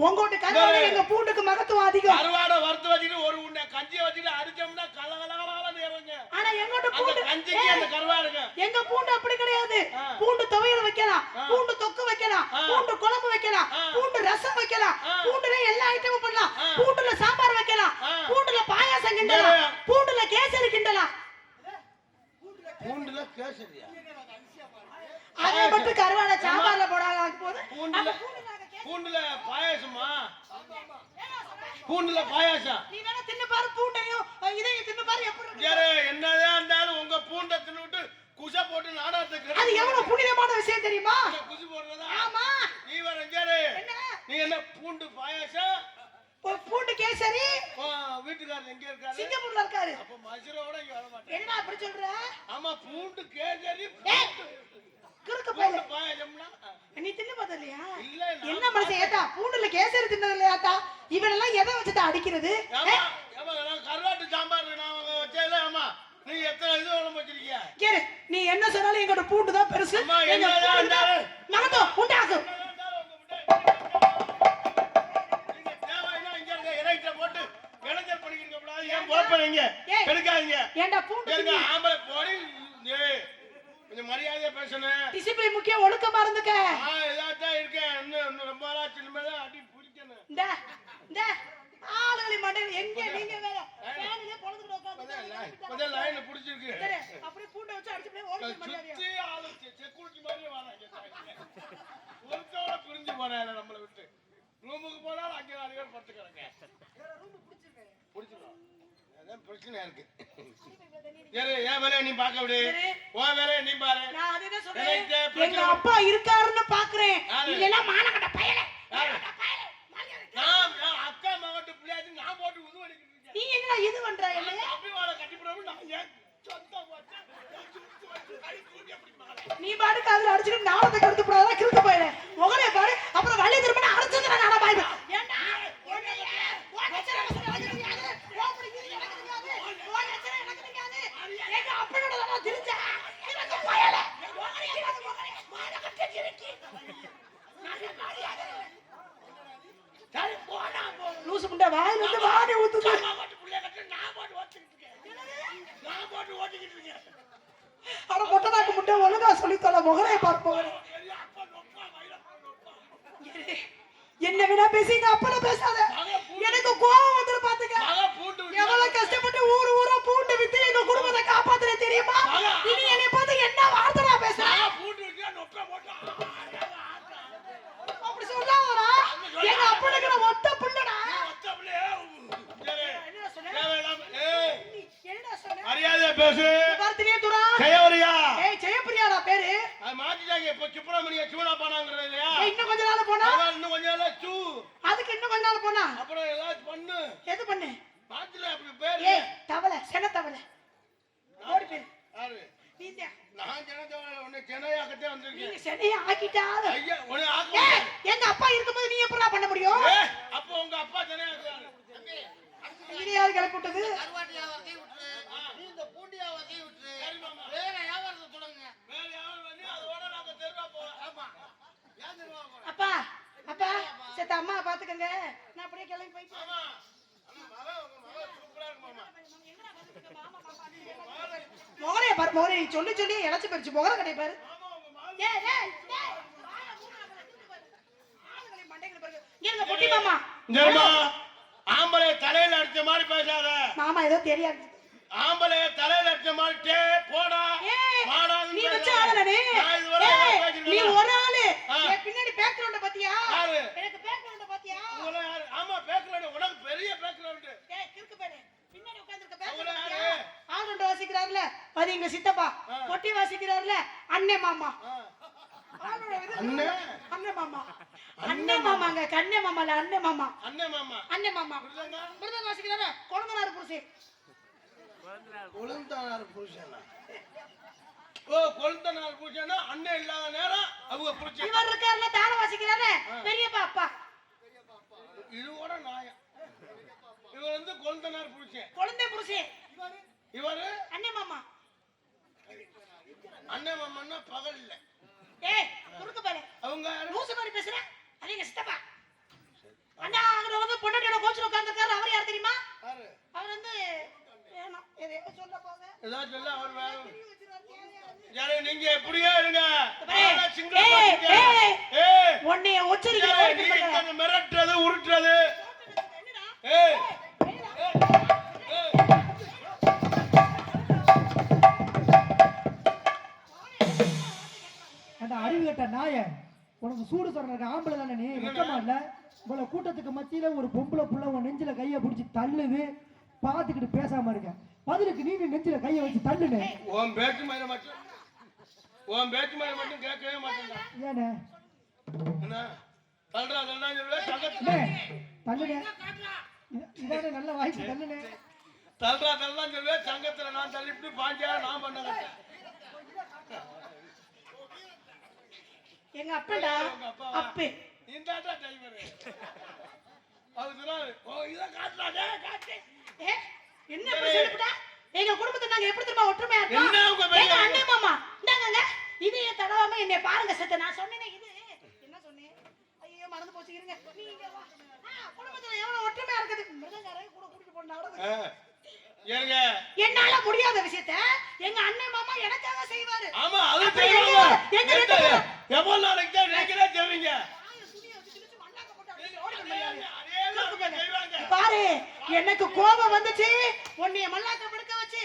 Speaker 4: உங்கோட்டு கருவாடு எங்க பூண்டுக்கு மகத்துவம் அதிகம்.
Speaker 1: கருவாடை வறுத்து வச்சிட்டு ஒரு உன்னை கஞ்சியை வச்சிட்டு அடிச்சோம்னா கலகலகலன்னு இறங்க.
Speaker 4: ஆனா எங்கோட்டு
Speaker 1: அந்த
Speaker 4: பூண்டு
Speaker 1: கஞ்சிக்கு அந்த கருவாடுங்க.
Speaker 4: எங்க பூண்டு அப்படி கிடையாது. பூண்டு துவையல் வைக்கலாம், பூண்டு தொக்கு வைக்கலாம், பூண்டு குழம்பு வைக்கலாம், பூண்டு ரசம் வைக்கலாம், பூண்டுல எல்லா ஐட்டமும் பண்ணலாம். பூண்டுல சாம்பார் வைக்கலாம், பூண்டுல பாயாசம் கிண்டலாம், பூண்டுல கேசரி கிண்டலாம்.
Speaker 1: பூண்டுல கேசரியா?
Speaker 4: அதே மட்டும் கருவாடை சாம்பார்ல போடாத போது
Speaker 1: பூண்டுல பாயாசமா? பூண்டுல பாயாசம்
Speaker 4: நீ வேணா தின்னு பாரு. பூண்டையும் இதையும் தின்னு பாரு எப்படி இருக்கு.
Speaker 1: யாரு என்னதான் இருந்தாலும் உங்க பூண்டை தின்னுட்டு குசை போட்டு நாடகத்துக்கு
Speaker 4: அது எவ்வளவு புனிதமான விஷயம் தெரியுமா?
Speaker 1: குசு போடுறதா?
Speaker 4: ஆமா.
Speaker 1: நீ வேற யாரு?
Speaker 4: என்ன
Speaker 1: நீ என்ன பூண்டு பாயாசம்?
Speaker 4: பூண்டு கேசரி
Speaker 1: வீட்டுக்காரர் எங்க இருக்காரு?
Speaker 4: சிங்கப்பூர்ல இருக்காரு.
Speaker 1: அப்ப மதுரையோட இங்க வர மாட்டேன்.
Speaker 4: என்ன அப்படி சொல்ற?
Speaker 1: ஆமா பூண்டு கேசரி
Speaker 4: குறுக்க போயில
Speaker 1: பாயாசம்னா
Speaker 4: நீ தின்னு பார்த்தது இல்லையா?
Speaker 1: இல்ல
Speaker 4: என்ன மனுஷன் ஏட்டா பூண்டுல கேசரி தின்னது இல்லையாட்டா? இவனெல்லாம் எதை வச்சுட்டா அடிக்கிறது?
Speaker 1: கருவாட்டு சாம்பார் நான் வச்சேல. ஆமா நீ எத்தனை இது உடம்பு வச்சிருக்கியா?
Speaker 4: கேரு நீ என்ன சொன்னாலும் எங்களோட பூண்டு தான் பெருசு.
Speaker 1: அம்மா, என்னதான் இருந்தாலும்
Speaker 4: மகத்தோ உண்டாக்கு.
Speaker 1: நீங்க தேவைன்னா இங்க இருக்க இறைட்ட போட்டு இளைஞர் பண்ணிக்கிட்டு கூடாது. ஏன் போறீங்க? எடுக்காதீங்க.
Speaker 4: ஏண்டா பூண்டு
Speaker 1: ஏங்க ஆம்பளை போடி கொஞ்சம் மரியாதையா பேசணும்.
Speaker 4: டிசிப்ளின் முக்கியம், ஒழுக்கமா இருந்துக்க.
Speaker 1: இதாத்தான் இருக்கேன். இன்னும் ரொம்ப நாள் சின்னமே அடி பிடிக்கணும்.
Speaker 4: இந்த ஆளுகளை மண்டையில் எங்க நீங்க வேற ஃபேனிலே பொளந்துட்டு
Speaker 1: உட்கார்ந்து லைன் பிடிச்சிருக்கு.
Speaker 4: அப்படியே பூண்டை வச்சு அடிச்சு போய் ஓடி மரியாதையா
Speaker 1: சுத்தி ஆளு செக்யூரிட்டி மாதிரி வராங்க. ஒருத்தோட பிரிஞ்சு போறாங்க நம்மள விட்டு. ரூமுக்கு போனாலும் அங்கே அதிகம் படுத்து கிடக்க. பிடிச்சிருக்கோம். அதான் பிரச்சனை இருக்கு. சரி என் வேலையை நீ பார்க்க விடு. உன் வேலையை நீ பாரு.
Speaker 4: நான் அதே சொல்றேன். எங்க அப்பா இருக்காருன்னு பாக்குறேன். நீங்க எல்லாம் மானகட்ட பயலே.
Speaker 1: நான் அக்கா மகட்டு பிள்ளையாச்சு நான் போட்டு உது வலிக்கிட்டு இருக்கேன்.
Speaker 4: நீ என்ன இது பண்ற என்ன?
Speaker 1: அப்படி வாழ கட்டி போறோம். நான் ஏன் சொந்த போட்டு
Speaker 4: நீ பாட்டுக்கு அதுல அடிச்சுட்டு நாளத்தை கெடுத்து போடாத கிறுக்கு போயிட. முகரே பாரு அப்புறம் வள்ளி திரும்ப அடிச்சது நான் பாய்ப. ஏண்டா? லூசு முண்டை வாயில இருந்து வாடி ஊத்துது. அட மொட்டனாக்கு முட்டை ஒழுங்கா சொல்லித்தர முகரே பார்ப்போம். என்ன வேணா பேசிங்க அப்பல பேசாத. எனக்கு கோவம் வந்துரு பாத்துக்க. எவ்வளவு கஷ்டப்பட்டு ஊரு ஊரா பூண்டு
Speaker 1: பேசு.
Speaker 4: பார்த்தினியே துரா.
Speaker 1: ஜெயவரியா.
Speaker 4: ஏய் ஜெயப்பிரியாடா பேரு.
Speaker 1: அது மாத்திட்டாங்க இப்ப சுப்பிரமணிய சூனா பானாங்கறது இல்லையா?
Speaker 4: ஏய் இன்னும் கொஞ்ச நாள் போனா.
Speaker 1: இன்னும் கொஞ்ச நாள் சூ.
Speaker 4: அதுக்கு இன்னும் கொஞ்ச நாள் போனா.
Speaker 1: அப்புறம் ஏதாவது பண்ணு.
Speaker 4: எது பண்ணு?
Speaker 1: மாத்தில அப்படி பேரு.
Speaker 4: ஏய் தவளை சென தவளை. ஓடி பேரு.
Speaker 1: யாரு?
Speaker 4: நீதான்.
Speaker 1: நான் ஜனதவள உன்னை சென்னையாக்கத்தே வந்திருக்கேன்.
Speaker 4: நீ சென்னைய ஆக்கிட்டாத.
Speaker 1: ஐயா உன்னை ஆக்கு.
Speaker 4: ஏய் எங்க அப்பா இருக்கும்போது நீ எப்பறா பண்ண முடியும்?
Speaker 1: அப்போ உங்க அப்பா சென்னையாக்குறாரு.
Speaker 4: இது யாரு கிளப்பி விட்டது?
Speaker 2: கருவாட்டியா வரதை விட்டு நீ இந்த பூண்டியா வரதை விட்டு வேற வியாபாரத்தை தொடங்குங்க.
Speaker 1: வேற யாரும் வந்து அதோட நாங்க தெருவா போறோம்.
Speaker 2: ஆமா ஏன் தெரியுமா போறோம்?
Speaker 4: அப்பா அப்பா செத்த அம்மா பாத்துக்கங்க. நான் அப்படியே கிளம்பி போயிட்டேன்.
Speaker 1: ஆமா ஆனா மக சூப்பரா இருக்கு மாமா.
Speaker 4: மோகரைய பாரு மோகரை சொல்லி சொல்லி இழைச்சு போயிடுச்சு மோகர கடைய பாரு. ஏய் ஏய் ஏய் ஆளுகளை மண்டைகளை பாரு. இங்க பொட்டி மாமா.
Speaker 1: ஜெயமா ஆம்பளை தலையில அடிச்ச மாதிரி பேசாத.
Speaker 4: மாமா ஏதோ தெரியாது.
Speaker 1: ஆம்பளை தலையில அடிச்ச மாதிரி டே போடா மாடா.
Speaker 4: நீ வச்ச ஆளனே. நீ ஒரு ஆளு. என் பின்னாடி பேக்ரவுண்ட பாத்தியா? எனக்கு பேக்ரவுண்ட பாத்தியா?
Speaker 1: உங்கள யாரு? ஆமா பேக்ரவுண்ட் உனக்கு பெரிய பேக்ரவுண்ட்.
Speaker 4: ஏய் கிறுக்கு பேரே. பின்னாடி உட்கார்ந்திருக்க பேக்ரவுண்ட். ஆளுண்ட வாசிக்கிறார்ல அது எங்க சித்தப்பா. பொட்டி வாசிக்கிறார்ல அண்ணே மாமா.
Speaker 1: அண்ணே
Speaker 4: அண்ணே மாமா. அண்ணே மாமாங்க கண்ணே மாமால அண்ணே மாமா.
Speaker 1: அண்ணே மாமா.
Speaker 4: அண்ணே மாமா. மிருதங்க வாசிக்கிறாரே கொழுந்தனார் புருஷன்.
Speaker 1: கொழுந்தனார் புருஷனா? ஓ கொழுந்தனார் புருஷனா அண்ணே இல்லாத நேரம் அவங்க புருஷன்.
Speaker 4: இவர் இருக்கார்ல தாள வாசிக்கிறாரே பெரியப்பா அப்பா.
Speaker 1: இதுவோட நாயம். இவர் வந்து கொழுந்தனார் புருஷன்.
Speaker 4: கொழுந்தே புருஷன்.
Speaker 1: இவரு
Speaker 4: அண்ணே மாமா.
Speaker 1: அண்ணே மாமான்னா பகல் இல்ல.
Speaker 4: ஏய் குறுக்கு பாரு.
Speaker 1: அவங்க
Speaker 4: லூசு மாதிரி பேசுற. அது எங்க சித்தப்பா. அண்ணா அங்க வந்து பொண்டாட்டியோட கோச்சுல உட்கார்ந்திருக்காரு. அவர் யார் தெரியுமா?
Speaker 1: யாரு?
Speaker 4: அவர் வந்து ஏனா எதையோ சொல்ல போங்க.
Speaker 1: ஏதாவது சொல்ல அவர் வேற. யாரே நீங்க எப்படியே இருங்க.
Speaker 4: உன்னைய உச்சரிக்க
Speaker 1: நீங்க மிரட்டறது உருட்டறது. ஏய்
Speaker 3: அந்த அறிவு கட்ட நாய உனக்கு சூடு சொல்ற ஆம்பளை தானே நீ வெக்கமா இல்ல? உங்களை கூட்டத்துக்கு மத்தியில ஒரு பொம்பளை புள்ள உன் நெஞ்சில கைய பிடிச்சி தள்ளுது பாத்துக்கிட்டு பேசாம இருக்க. பதிலுக்கு நீ நெஞ்சில கைய வச்சு தள்ளுனே.
Speaker 1: உன் பேச்சு மேல மட்டும் கேட்கவே மாட்டேன்டா.
Speaker 3: ஏனே
Speaker 1: என்ன தள்ளுறா தள்ளுறா சொல்லுவே தங்கத்துல
Speaker 3: தள்ளுனே. இதானே நல்ல வாய்ப்பு தள்ளுனே.
Speaker 1: தள்ளுறா தள்ளுறா சொல்லுவே சங்கத்துல நான் தள்ளிட்டு பாஞ்சா நான் பண்ண கட்டேன்.
Speaker 4: எங்க அப்படா அப்பே
Speaker 1: இந்தாடா டிரைவர். அது சொன்னாரு ஓ இத காட்றாடே காட்டு.
Speaker 4: ஏ என்ன பிரச்சனைடா? எங்க குடும்பத்தை நாங்க எப்படி தெரியுமா ஒற்றுமையா இருக்கோம்?
Speaker 1: என்ன உங்க பேரு?
Speaker 4: எங்க அண்ணே மாமா. இந்தாங்க இதைய தடவாம என்னை பாருங்க செத்த. நான் சொன்னேனே இது. என்ன சொன்னேன்? ஐயோ மறந்து போச்சு இருங்க. நீங்க வா. குடும்பத்துல எவ்வளவு ஒற்றுமையா இருக்குது. மிருதங்காரே கூட கூட்டிட்டு போனாரு.
Speaker 1: ஏங்க
Speaker 4: என்னால முடியாத விஷயத்தை எங்க அண்ணே மாமா எனக்காக செய்வாரு.
Speaker 1: ஆமா அது செய்வாங்க. எவ்வளவு நாளைக்கு தான் நீங்களே செய்வீங்க?
Speaker 4: பாரு எனக்கு கோபம் வந்துச்சு. உன்னைய மல்லாக்க படுக்க வச்சு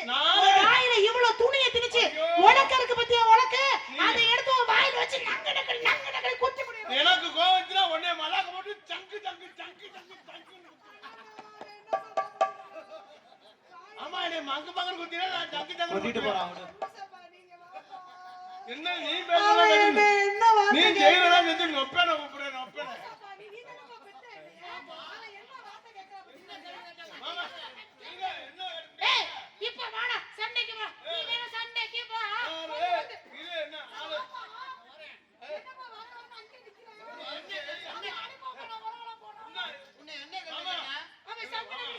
Speaker 4: வாயில இவ்வளவு துணியை திணிச்சு உனக்கு இருக்கு பத்தியா உனக்கு அதை எடுத்து வாயில வச்சு நங்க நங்க குத்தி முடியும்.
Speaker 1: எனக்கு கோபம் வந்துச்சுனா உன்னைய மல்லாக்க போட்டு சங்கு சங்கு சங்கு சங்கு சங்கு. ஆமா நீ மங்கு மங்கன் குத்தினா நான் சங்கு சங்கு குத்திட்டு போறான். என்ன நீ பேசுற? நீ ஜெயிலா வந்து நொப்பேன கூப்பிடுற நொப்பேன.
Speaker 4: இப்ப வாடா சண்டைக்கு வா. நீ வேற சண்டைக்கு வா.
Speaker 1: இது என்ன ஆளு?
Speaker 2: என்னப்பா வரவங்க அங்க நிக்கிறாங்க. உன்னை என்ன கேக்குறாங்க?
Speaker 4: அவன்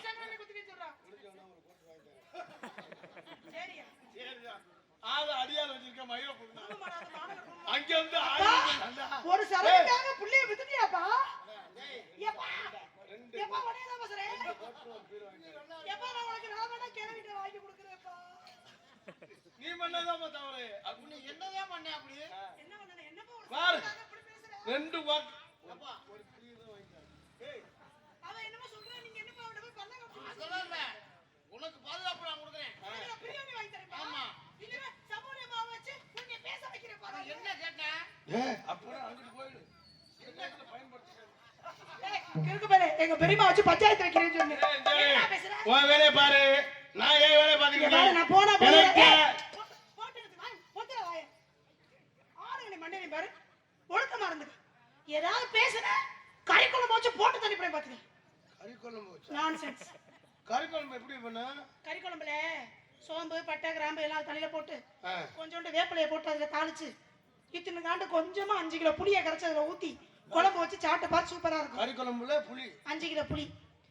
Speaker 4: சண்டை குத்தி சொல்றான். சரியா?
Speaker 1: சரியா. ஆளு அடியால வச்சிருக்க மயிர புடுனா. அங்க வந்து
Speaker 4: ஒரு சரக்குக்காக புள்ளைய வித்துட்டியாப்பா? ஏப்பா ஏப்பா வடையல பேசுறே. ஏப்பா நான் உனக்கு நாமடா கேரவிட்ட வாங்கி கொடுக்கறேப்பா.
Speaker 1: நீ பண்ணதாமா தவறு.
Speaker 2: நீ என்னதான் பண்ண அப்படி?
Speaker 4: என்ன பண்ணன? என்னப்பா ஒரு
Speaker 1: பாரு
Speaker 4: அப்படி பேசுற?
Speaker 1: ரெண்டு வாட்
Speaker 2: அப்பா
Speaker 1: ஒரு ஃப்ரீதான் வாங்கிட்டான். ஏய்
Speaker 4: அவ என்னமோ சொல்றா நீங்க என்னப்பா அவட போய் பண்ணங்க.
Speaker 2: அதெல்லாம் இல்ல. உனக்கு பாதுகாப்பு நான் கொடுக்கிறேன்.
Speaker 4: பிரியாணி வாங்கி தரேன்.
Speaker 2: ஆமா.
Speaker 4: இல்ல சமூக மாவு வச்சு உன்னை பேச வைக்கிறேன் பாரு.
Speaker 2: என்ன கேட்டா?
Speaker 1: அப்புறம் அங்கிட்டு போயிடு. என்னத்துல பயன்படுத்துற?
Speaker 4: கிறுக்கு பேரே எங்க பெரியம்மா வச்சு பஞ்சாயத்து வைக்கிறேன்னு சொன்னேன். என்ன பேசுற?
Speaker 1: உன் வேலைய பாரு. நான் ஏன் வேலைய பாத்துக்கிட்டு
Speaker 4: நான் போனா போறேன். ஏதாவது பேசுற கறிக்குழம்பு வச்சு போட்டு தள்ளிப்பட பாத்துக்க.
Speaker 1: கறிக்குழம்பு வச்சு
Speaker 4: நான்சென்ஸ்.
Speaker 1: கறிக்குழம்பு எப்படி பண்ண?
Speaker 4: கறிக்குழம்புல சோம்பு பட்டை கிராம்பு எல்லாம் தலையில போட்டு கொஞ்சோண்டு வேப்பிலையை போட்டு அதுல தாளிச்சு இத்தனை காண்டு கொஞ்சமா 5 கிலோ புளியை கரைச்சு அதுல ஊத்தி குழம்பு வச்சு சாப்பிட்டு பார்த்து சூப்பரா இருக்கும்.
Speaker 1: கறிக்குழம்புல புளி 5
Speaker 4: கிலோ புளி,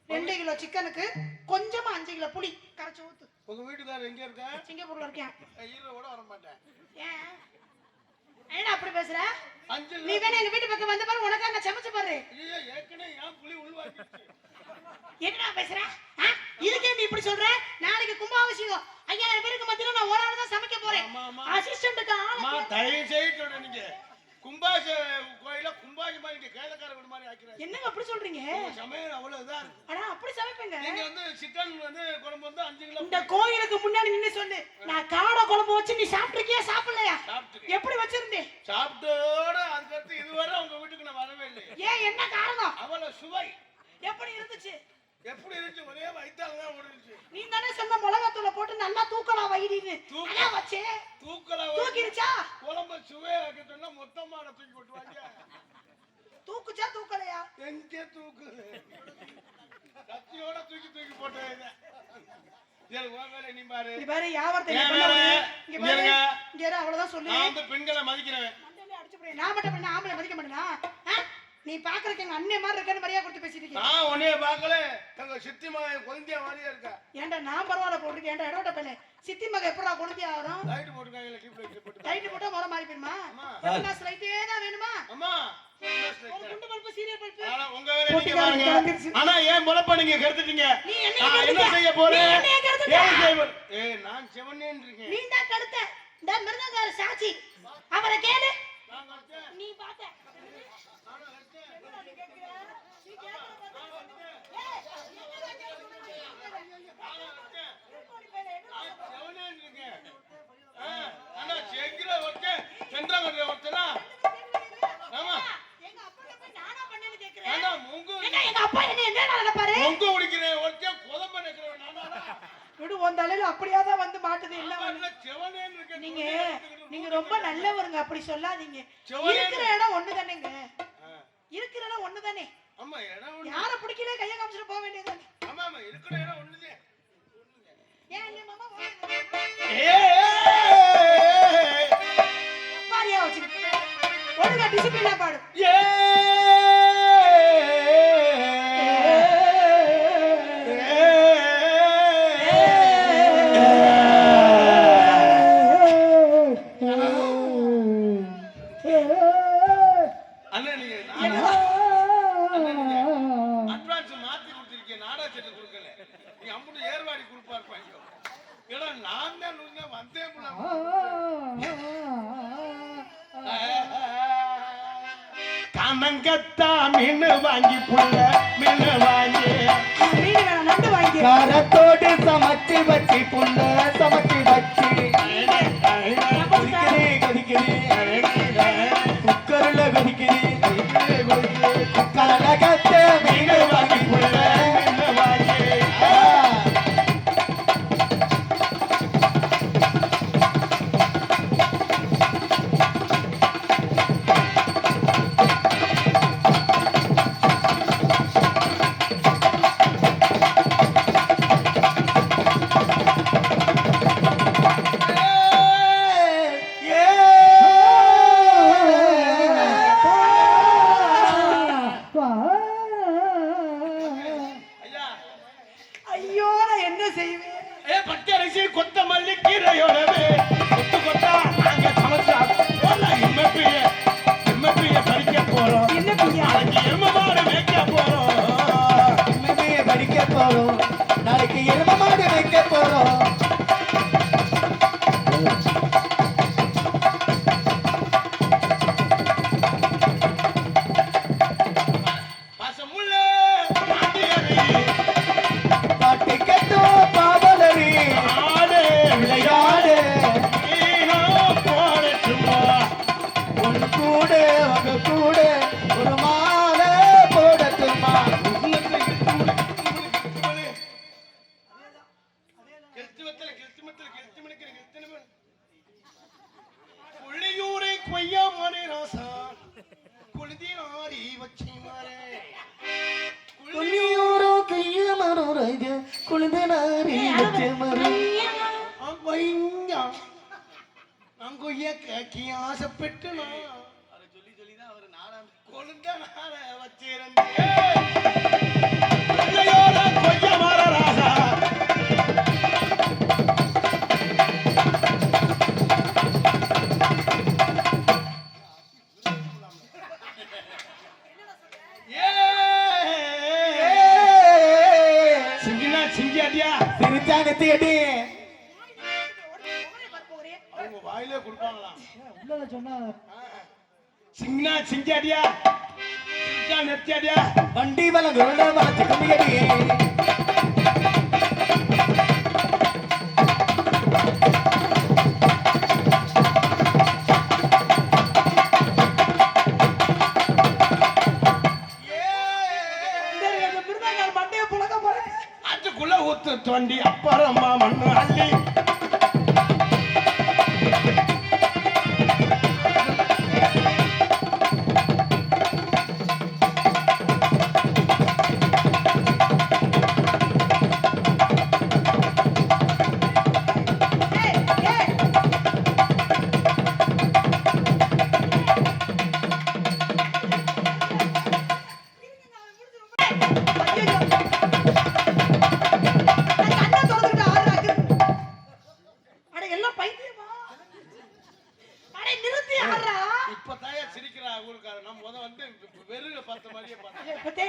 Speaker 4: 2 கிலோ சிக்கனுக்கு கொஞ்சமா 5 கிலோ புளி கரைச்சு ஊத்து.
Speaker 1: உங்க வீட்டுக்காரர் எங்க இருக்கா?
Speaker 4: சிங்கப்பூர்ல இருக்கேன்.
Speaker 1: ஈரோட வர மாட்டேன்.
Speaker 4: ஏன் என்ன அப்படி பேசுற?
Speaker 1: 5
Speaker 4: நீ வேணா எங்க வீட்டு பக்கம் வந்த பாரு, உனக்கா நான் சமைச்சு பாரு.
Speaker 1: ஐயோ ஏற்கனவே ஏன் புளி உள்வாக்கிடுச்சு.
Speaker 4: என்னடா பேசுற? இதுக்கே நீ இப்படி சொல்ற? நாளைக்கு கும்பாபிஷேகம் 5000 பேருக்கு மத்தியில நான் ஒரு ஆளு தான் சமைக்க போறேன். அசிஸ்டன்ட்க்கு ஆளு
Speaker 1: தயவு செய்து சொல்றேன். நீங்க கும்பாச கோயில கும்பாஜமா நீங்க கேளக்கார வீடு மாதிரி ஆக்குறீங்க.
Speaker 4: என்னங்க அப்படி சொல்றீங்க?
Speaker 1: சமையல் அவ்வளவுதான் இருக்கு.
Speaker 4: அட அப்படி சமைப்பீங்க.
Speaker 1: நீங்க வந்து சிக்கன் வந்து குழம்பு வந்து 5 கிலோ.
Speaker 4: இந்த கோயிலுக்கு முன்னாடி நின்னு சொல்லு, நான் காடை குழம்பு வச்சு நீ சாப்பிட்டிருக்கியா சாப்பிடலையா?
Speaker 1: சாப்பிட்டுருக்கேன்.
Speaker 4: எப்படி வச்சிருந்தே?
Speaker 1: சாப்பிட்டோட அதுக்கடுத்து இதுவரை உங்க வீட்டுக்கு நான் வரவே இல்லை.
Speaker 4: ஏன் என்ன காரணம்?
Speaker 1: அவ்வளவு சுவை
Speaker 4: எப்படி இருந்துச்சு?
Speaker 1: எப்படி இருந்துச்சு? ஒரே வயித்தால தான் ஓடுச்சு.
Speaker 4: நீ தானே சொன்ன மிளகாத்தூள போட்டு நல்லா தூக்கலாம் வயிறுன்னு. அதான் வச்சே.
Speaker 1: தூக்கல
Speaker 4: தூக்கிருச்சா?
Speaker 1: குழம்பு சுவையா வைக்கணும்னா மொத்தமா தூக்கி போட்டுவாங்க.
Speaker 4: தூக்குச்சா தூக்கலையா?
Speaker 1: எங்க தூக்குது? கத்தியோட தூக்கி தூக்கி போட்டேன். சரி ஓவேல நீ பாரு.
Speaker 4: நீ பாரு யாவர்த்த என்ன பண்ணுவாங்க? இங்க பாரு. இங்க இரு அவ்வளவுதான் சொல்லு.
Speaker 1: நான் வந்து பெண்களை மதிக்கிறேன்.
Speaker 4: மண்டலே அடிச்சு போறேன். நான் மட்டும் பண்ண ஆம்பளை மதிக்க மாட்டேனா? நீ பாக்குறதுக்கு எங்க அண்ணே மாதிரி இருக்கன்னு மரியாதை கொடுத்து பேசிட்டு இருக்கீங்க.
Speaker 1: நான் உன்னைய பார்க்கல. எங்க சித்தி மகன் குழந்தையா மாதிரியே இருக்கா.
Speaker 4: ஏன்டா நான் பரவாயில்ல போட்டுருக்கேன். ஏன்டா இடோட்ட பண்ணு. சித்தி மகன் எப்படா குழந்தையா ஆகும்?
Speaker 1: லைட் போட்டுருக்காங்க. டியூப் லைட் போட்டு.
Speaker 4: லைட் போட்டா முறை மாறி போயிருமா? என்ன லைட்டே தான் வேணுமா?
Speaker 1: அம்மா
Speaker 4: ஒரு குண்டு பல்பு சீரியல் பல்பு.
Speaker 1: ஆனா உங்க வேலை நீங்க பாருங்க. ஆனா ஏன் முளப்ப நீங்க கெடுத்துட்டீங்க?
Speaker 4: நீ
Speaker 1: என்ன செய்ய போறே? ஏன் செய்வ? நான் செவனேன்னு இருக்கேன்.
Speaker 4: நீ தான் கெடுத்த. இந்த மிருதங்கார சாட்சி. அவரை கேளு.
Speaker 1: நான் கெடுத்தேன்.
Speaker 4: நீ பாத்த.
Speaker 1: நானா கெடுத்தேன்.
Speaker 4: நீ கேக்குற? நீ கேக்குற அப்படியாதான் வந்து மாட்டுது. என்ன நீங்க நீங்க ரொம்ப நல்லவருங்க, அப்படி சொல்லாதீங்க. இருக்கிற இடம் ஒண்ணுதானேங்க. இருக்கிற இடம் ஒண்ணுதானே.
Speaker 1: ஆமா இடம்
Speaker 4: யார பிடிக்கல கைய காமிச்சிட்டு போக வேண்டியதுதானே.
Speaker 1: ஆமா ஆமா இருக்கிற இடம் ஒண்ணுதே.
Speaker 4: ஏன் இல்ல மாமா பாரியா வச்சு ஒழுங்கா டிசிப்ளினா பாடு.
Speaker 1: கனங்கத்தா மீன் வாங்கி புள்ள மீன் வாங்கி
Speaker 4: மீன் வேணாம் நண்டு வாங்கி
Speaker 3: காரத்தோடு சமைச்சு வச்சு புள்ள சமைச்சு வச்சு கொதிக்கிறே கொதிக்கிறே குக்கர்ல கொதிக்கிறே கனகத்த மீன் வாங்கி புள்ள மீன் வாங்கி நாளைக்கு எரும மாடு வைக்க போறோம். பாட்டி கட்டோ பாவலரி விளையாடு ஒன்று கூட உங்க கூட ஒரு மாலை போடட்டுமா?
Speaker 1: குந்தினாரி வச்சி மாறே
Speaker 2: குனியூரோ கைய மரோரக குளிந்தனாரி வச்ச மரம்
Speaker 1: அங்கொய்ய கேக்கி ஆசைப்பட்டு நான்
Speaker 2: அதை சொல்லி சொல்லி தான் அவர் நாடாம்
Speaker 1: கொழுந்த நார வச்சிருந்தேன் கொய்ய மாற ராசா அவங்க வாயிலே கொடுப்பாங்களாம்
Speaker 3: உள்ளத சொன்னா
Speaker 1: சிங்கனா சிங்காடியா நெத்தியாடியா
Speaker 2: வண்டி வளங்குருட வளச்சு கம்பியடி
Speaker 4: மண்டைய புழக்க போறேன்
Speaker 1: அதுக்குள்ள ஊத்து தோண்டி அப்புறமா மண்ணு அள்ளி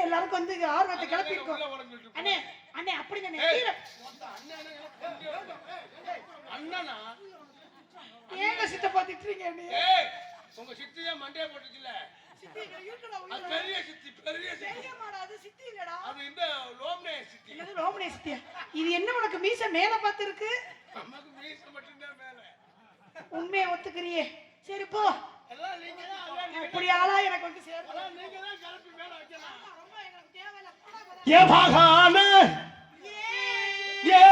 Speaker 4: எல்லாருக்கும் வந்து ஆர்வத்தை கிளப்பி இருக்கோம் அண்ணே அண்ணே அப்படிங்க
Speaker 1: அண்ணனா
Speaker 4: ஏங்க சித்தப்பா திட்டுறீங்க அண்ணே
Speaker 1: உங்க சித்தியா மண்டைய போட்டுச்சுல
Speaker 4: சித்தி இருக்குடா
Speaker 1: அது பெரிய சித்தி
Speaker 4: பெரிய மாடா அது சித்தி இல்லடா
Speaker 1: அது இந்த லோம்னே சித்தி
Speaker 4: என்னது ரோமனே சித்தியா இது என்ன உனக்கு மீச மேல பார்த்து இருக்கு
Speaker 1: நமக்கு மீச மட்டும் தான் மேல
Speaker 4: உண்மையை ஒத்துக்கறியே சரி போ
Speaker 1: எல்லாம் நீங்க தான்
Speaker 4: இப்படி ஆளா எனக்கு வந்து சேர்
Speaker 1: எல்லாம் நீங்க தான் கலப்பி மேல வைக்கலாம்
Speaker 4: ரொம்ப எனக்கு தேவையில்ல
Speaker 1: ஏ பாகான ஏ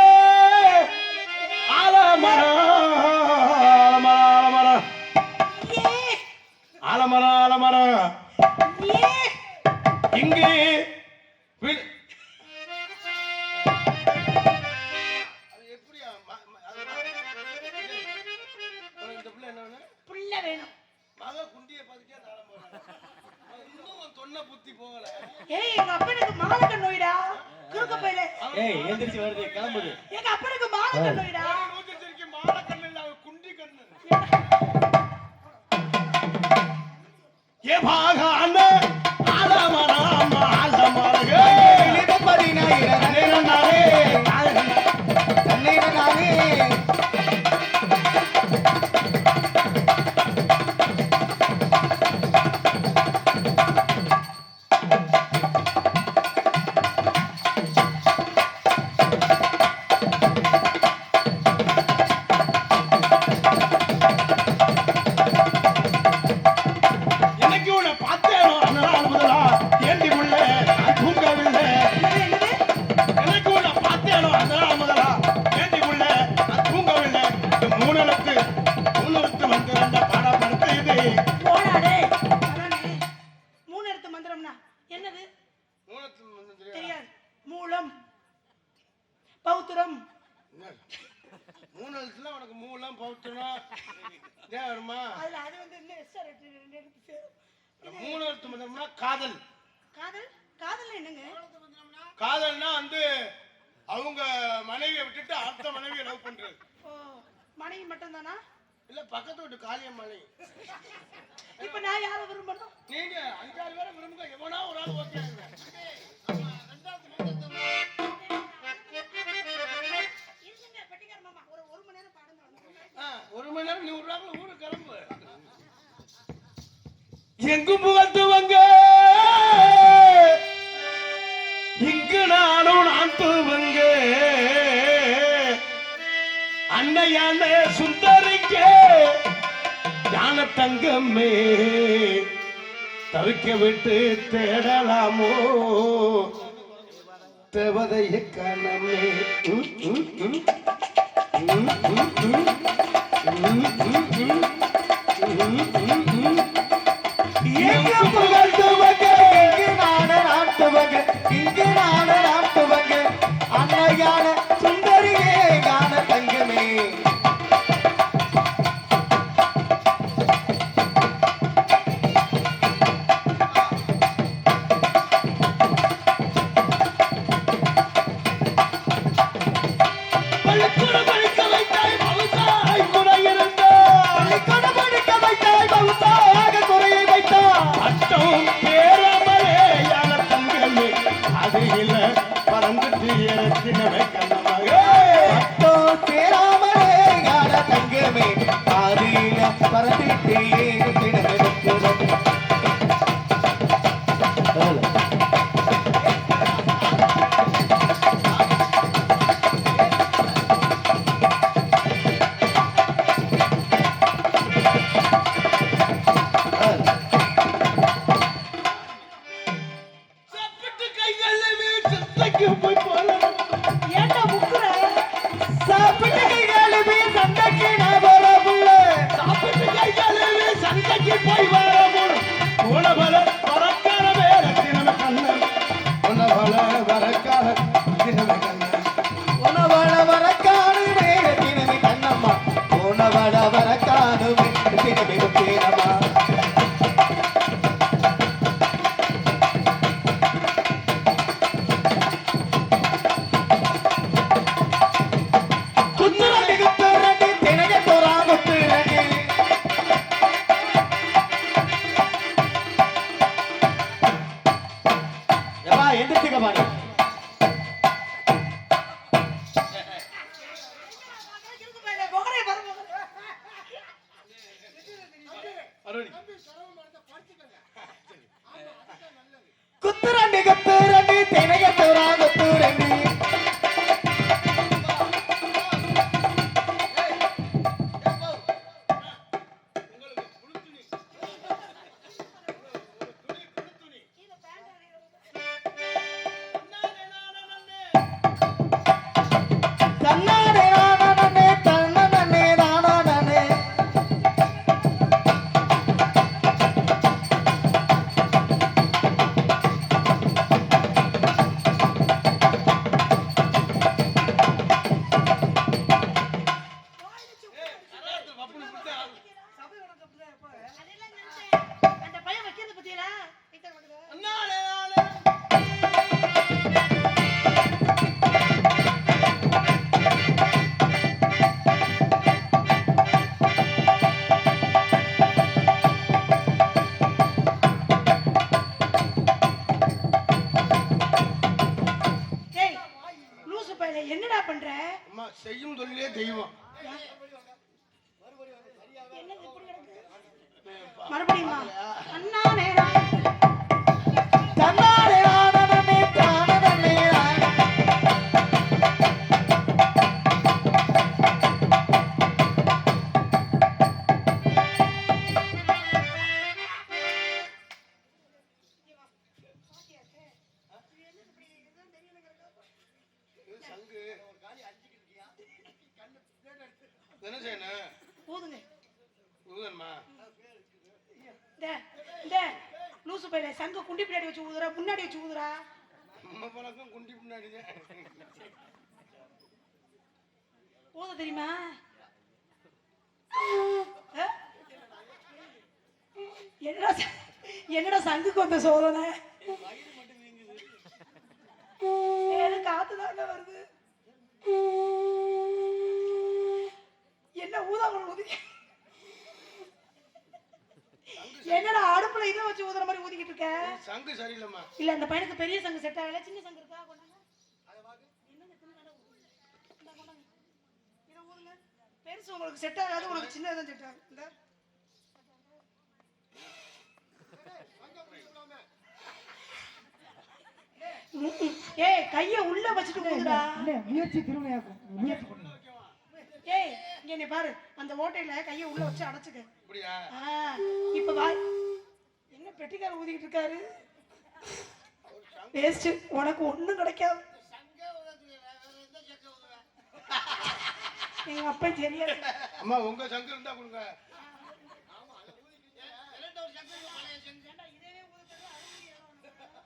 Speaker 1: ஆலமரம் இங்கு எப்படியா இந்த பிள்ளை என்ன
Speaker 4: புள்ள வேணும்
Speaker 1: மக குண்டிய பதுக்கே தாளம் போறாங்க இன்னும் தொன்ன புத்தி போகல
Speaker 4: ஏய் எங்க அப்பனுக்கு மாலக்க நோய்டா குறுக்க போயில
Speaker 2: ஏய் எந்திரிச்சு வருது கிளம்புது
Speaker 4: எங்க அப்பனுக்கு மாலக்க நோய்டா
Speaker 1: நோக்கிச்சிருக்கி மால கண்ணு இல்ல குண்டி கண்ணு ஏ பாகான ஆலமரம் ஆலமரகே
Speaker 4: பௌத்திரம்
Speaker 1: மூணு எழுத்துல உனக்கு மூலம் பௌத்திரம் வருமா
Speaker 4: அதுல அது வந்து இன்னும் எக்ஸ்ட்ரா எடுத்து
Speaker 1: மூணு எழுத்து மந்திரம்னா காதல்
Speaker 4: காதல் காதல் என்னங்க
Speaker 1: காதல்னா வந்து அவங்க மனைவியை விட்டுட்டு அடுத்த மனைவியை லவ் பண்றது
Speaker 4: ஓ மனைவி மட்டும் தானா
Speaker 1: இல்ல பக்கத்து வீட்டு காளியம் மனைவி
Speaker 4: இப்ப நான் யாரை விரும்பணும்
Speaker 1: நீங்க 5-6 பேரை விரும்புங்க எவனா ஒரு ஆள் ஓகே ஒரு மணி நேரம் 100 ரூபாய்க்குள்ள ஊருக்கு கிளம்பு எங்கும் புகழ்த்துவங்க இங்கு நானும் நான் தூவங்க அன்னையான சுந்தரிக்க ஞான தங்கமே தவிக்க விட்டு தேடலாமோ தேவதைய கணமே எங்க புகழ்ந்து மறந்துட்டே
Speaker 2: சாப்பிட்டு கைகளை சந்தைக்கு போய் போலாம்.
Speaker 4: ஏன்டா முக்குற
Speaker 1: சாப்பிட்ட கைகாலுமே சண்டைக்கு நான் வரவுள்ள
Speaker 2: சாப்பிட்டு கைகளை சந்தைக்கு போய் வரமுன் உணவல பறக்கிற வேற தினம கண்ணன்
Speaker 1: உணவள வரக்கார தினமே கண்ணன் உணவள வரக்கானுமே தினமே கண்ணம்மா உணவள வரக்கானுமே தினமே முத்தேனம்மா குத்துரண்டி குத்துரண்டி தினகை தோறா குத்துரண்டி எவா எந்திரிச்சுக்க பாரு
Speaker 4: முகரே பாருங்க
Speaker 1: குத்துரண்டி குத்துரண்டி தினகை தோறா குத்துரண்டி தன்னானே நானே தன்னனே நானே
Speaker 4: அந்த பையன் வைக்கிறது பத்தியலா ஏய் லூசு பையல என்னடா பண்ற
Speaker 2: அம்மா செய்யும் தொழிலே தெய்வம்.
Speaker 4: என்னது இப்படி கிடக்கு மறுபடியுமா அண்ணானே
Speaker 1: தன்னானே நானே தானனே
Speaker 2: என்ன செய்யணும்?
Speaker 4: ஊதுங்க
Speaker 2: ஊதன்மா.
Speaker 4: இந்த லூசு பையல சங்க குண்டி பின்னாடி வச்சு ஊதுறா முன்னாடி வச்சு ஊதுறா
Speaker 2: நம்ம பழக்கம் குண்டி பின்னாடிதான்.
Speaker 4: ஊத தெரியுமா என்னடா சங்குக்கு வந்த சோதனை காத்துதாங்க வருது என்ன ஊதாமல் ஊதி என்னடா அடுப்புல இதை வச்சு ஊதுற மாதிரி ஊதிக்கிட்டு இருக்க
Speaker 2: சங்கு சரியில்லைம்மா.
Speaker 4: இல்ல அந்த பையனுக்கு பெரிய சங்கு செட் ஆகல சின்ன சங்கு இருக்கா கொண்டாங்க இதை ஊதுங்க பெருசு உங்களுக்கு செட் ஆகாது உங்களுக்கு சின்னதான் செட் ஆகும் இந்த ஏய் கைய உள்ள வச்சிட்டு ஊதுடா
Speaker 3: முயற்சி திருவினையாக்கும் முயற்சி பண்ணு
Speaker 4: ஏய் இங்க நீ பாரு அந்த ஓட்டையில கைய உள்ள வச்சு அடைச்சுக்க
Speaker 2: அப்படியா?
Speaker 4: இப்ப வா என்ன பெட்டிக்கார ஊதிக்கிட்டு இருக்காரு வேஸ்ட் உனக்கு ஒண்ணும் கிடைக்காது எங்க அப்பா தெரியாது
Speaker 2: அம்மா உங்க சங்கு இருந்தா கொடுங்க.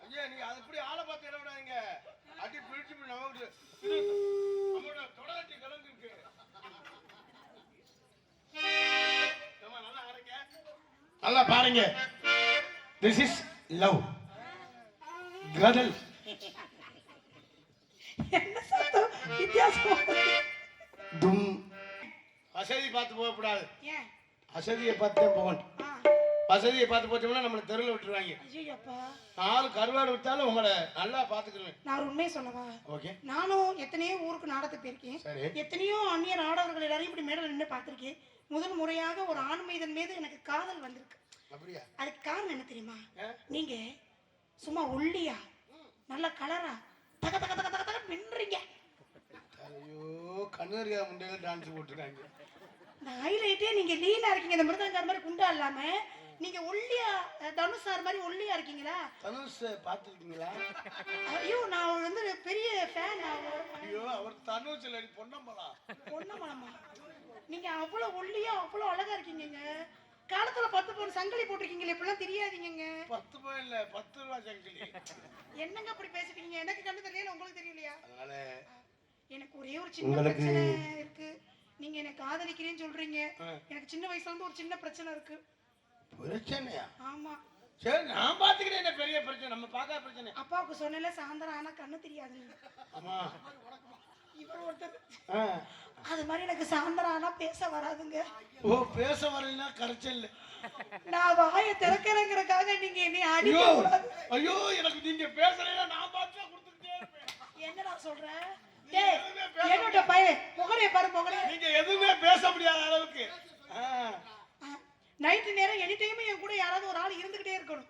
Speaker 2: ஐயா நீ அது இப்படி ஆளை பார்த்து இட விடாதீங்க. அடி பிடிச்சு நமக்கு நம்மளோட தொடர்ச்சி கலந்து இருக்கு. நல்லா பாருங்க. திஸ் இஸ் லவ் காதல்.
Speaker 4: என்ன சத்தம் வித்தியாசம்
Speaker 2: தும் அசதி பார்த்து போகக்கூடாது.
Speaker 4: ஏன்
Speaker 2: அசதியை பார்த்து போகணும்.
Speaker 1: வசதியை பார்த்து போச்சோம்னா நம்மளை தெருவில் விட்டுருவாங்க.
Speaker 4: ஐயோ அப்பா,
Speaker 1: 4 கருவாடு விட்டாலும் உங்களை நல்லா பார்த்துக்கிறேன்.
Speaker 4: நான் ஒரு உண்மையை சொல்லவா?
Speaker 1: ஓகே.
Speaker 4: நானும் எத்தனையோ ஊருக்கு நாடகத்துக்கு போயிருக்கேன்.
Speaker 1: சரி.
Speaker 4: எத்தனையோ அந்நிய நாடகர்கள் எல்லாரையும் இப்படி மேடல நின்று பார்த்திருக்கேன். முதல் முறையாக ஒரு ஆண் மீதன் மீது எனக்கு காதல் வந்திருக்கு.
Speaker 1: அப்படியா?
Speaker 4: அதுக்கு காரணம் என்ன தெரியுமா? நீங்க சும்மா ஒல்லியா நல்ல கலரா தக தக தக தக தக மின்றீங்க.
Speaker 1: ஐயோ, கண்ணூரியா முண்டையில டான்ஸ் போட்டுருக்காங்க.
Speaker 4: இந்த ஹைலைட்டே நீங்க லீனா இருக்கீங்க. இந்த மிருதங்கார மாதிரி குண்டா இல்லாம நீங்க ஒல்லியா தனுஷ் சார் மாதிரி ஒல்லியா இருக்கீங்களா?
Speaker 1: தனுஷ் பார்த்துருக்கீங்களா?
Speaker 4: ஐயோ, நான் வந்து பெரிய ஃபேன்.
Speaker 1: ஐயோ, அவர் தனுஷ் இல்லை, பொன்னம்பலம்.
Speaker 4: பொன்னம்பலமா? நீங்க அவ்வளவு ஒல்லியா அவ்வளவு அழகா இருக்கீங்க. காலத்துல 10 பவுன் சங்கிலி போட்டிருக்கீங்களே, இப்பெல்லாம் தெரியாதீங்க.
Speaker 1: 10 பவுன் இல்ல, 10 ரூபாய் சங்கிலி.
Speaker 4: என்னங்க அப்படி பேசுறீங்க? எனக்கு கண்ணு தெரியல, உங்களுக்கு தெரியலையா?
Speaker 1: அதனால
Speaker 4: எனக்கு ஒரே ஒரு சின்ன பிரச்சனை இருக்கு. நீங்க என்ன காதலிக்கிறேன்னு சொல்றீங்க. எனக்கு சின்ன வயசுல இருந்து ஒரு சின்ன பிரச்சனை இருக்கு.
Speaker 1: பிரச்சனையா?
Speaker 4: ஆமா.
Speaker 1: சரி, நான் பாத்துக்கிறேன். என்ன பெரிய பிரச்சனை? நம்ம பார்க்காத பிரச்சனை.
Speaker 4: அப்பாவுக்கு சொன்னல சாயந்தரம் ஆனா கண்ணு தெரியாது.
Speaker 1: ஆமா.
Speaker 4: இவர் ஒருத்தர் அது மாதிரி எனக்கு சாயந்தரம் ஆனா பேச வராதுங்க.
Speaker 1: ஓ, பேச வரலன்னா கரைச்சல்.
Speaker 4: நான் வாயை திறக்கிறேங்கிறதுக்காக நீங்க என்னை அடிக்க கூடாது.
Speaker 1: ஐயோ, எனக்கு நீங்க பேசலைன்னா நான் பாத்து கொடுத்துட்டே இருப்பேன்.
Speaker 4: என்னடா சொல்ற? டேய், என்னோட பையன் முகரைய பாரு, முகரைய.
Speaker 1: நீங்க எதுவுமே பேச முடியாத அளவுக்கு
Speaker 4: நைட் நேரம் எனி டைம் என் கூட யாராவது ஒரு ஆள் இருந்துகிட்டே இருக்கணும்.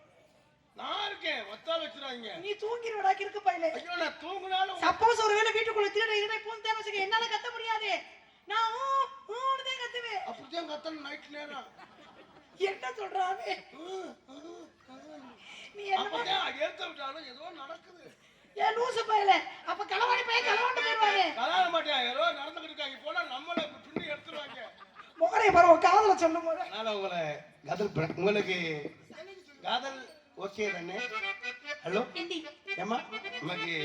Speaker 1: நான் இருக்கேன், வத்தா வச்சிராங்க.
Speaker 4: நீ தூங்கிடுவடா கிறுக்கு பையலே.
Speaker 1: ஐயோ, நான் தூங்குனாலும்
Speaker 4: சப்போஸ் ஒருவேளை வீட்டுக்குள்ள திருட இருந்தே பூந்து வச்சுக்க, என்னால கத்த முடியாது. நான் ஊன்னு கத்துவேன்.
Speaker 1: அப்படிதான் கத்தணும் நைட் நேரம்.
Speaker 4: என்ன சொல்றாவே? நீ
Speaker 1: அப்பதான் எடுத்து விட்டாலும் ஏதோ நடக்குது.
Speaker 4: ஏன் லூசு பையல? அப்ப களவாணி பையன் களவாண்டு போயிருவாங்க.
Speaker 1: கலாட மாட்டேன், ஏதோ நடந்துகிட்டு இருக்காங்க. போனா நம்மள பின்னி எடுத்துருவாங்க.
Speaker 4: முகரைய பாரு, உன் காதல சொல்லும் போது.
Speaker 1: அதனால உங்களை காதல் உங்களுக்கு காதல் ஓகே தானே? ஹலோ
Speaker 4: ஹிந்தி.
Speaker 1: ஏமா நமக்கு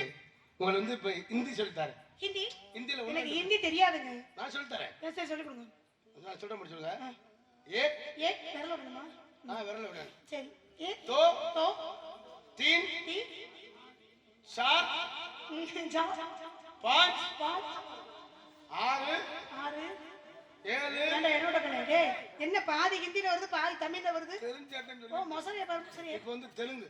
Speaker 1: உங்களை வந்து இப்ப ஹிந்தி சொல்லித்தாரேன்.
Speaker 4: ஹிந்தி?
Speaker 1: ஹிந்தில
Speaker 4: எனக்கு ஹிந்தி தெரியாதுங்க.
Speaker 1: நான் சொல்லித்தரேன்.
Speaker 4: சரி, சொல்லி கொடுங்க.
Speaker 1: நான் சொல்ல முடிச்சுங்க. ஏக்
Speaker 4: விரல விடணுமா?
Speaker 1: விரல விடணும்.
Speaker 4: சரி. ஏக்
Speaker 1: தோ
Speaker 4: தோ
Speaker 1: तीन
Speaker 4: ती
Speaker 1: 4
Speaker 4: जा
Speaker 1: 5
Speaker 4: 5
Speaker 1: 6
Speaker 4: 6
Speaker 1: 7
Speaker 4: ஏண்டா என்னோட கண்ணே? டேய், என்ன பாதி ஹிந்தில வருது பாதி தமிழ்ல வருது?
Speaker 1: தெரிஞ்சேன்னு
Speaker 4: ஓ,
Speaker 1: சொல்லி.
Speaker 4: மொசரியா பாரு, சரி.
Speaker 1: இப்போ வந்து தெலுங்கு.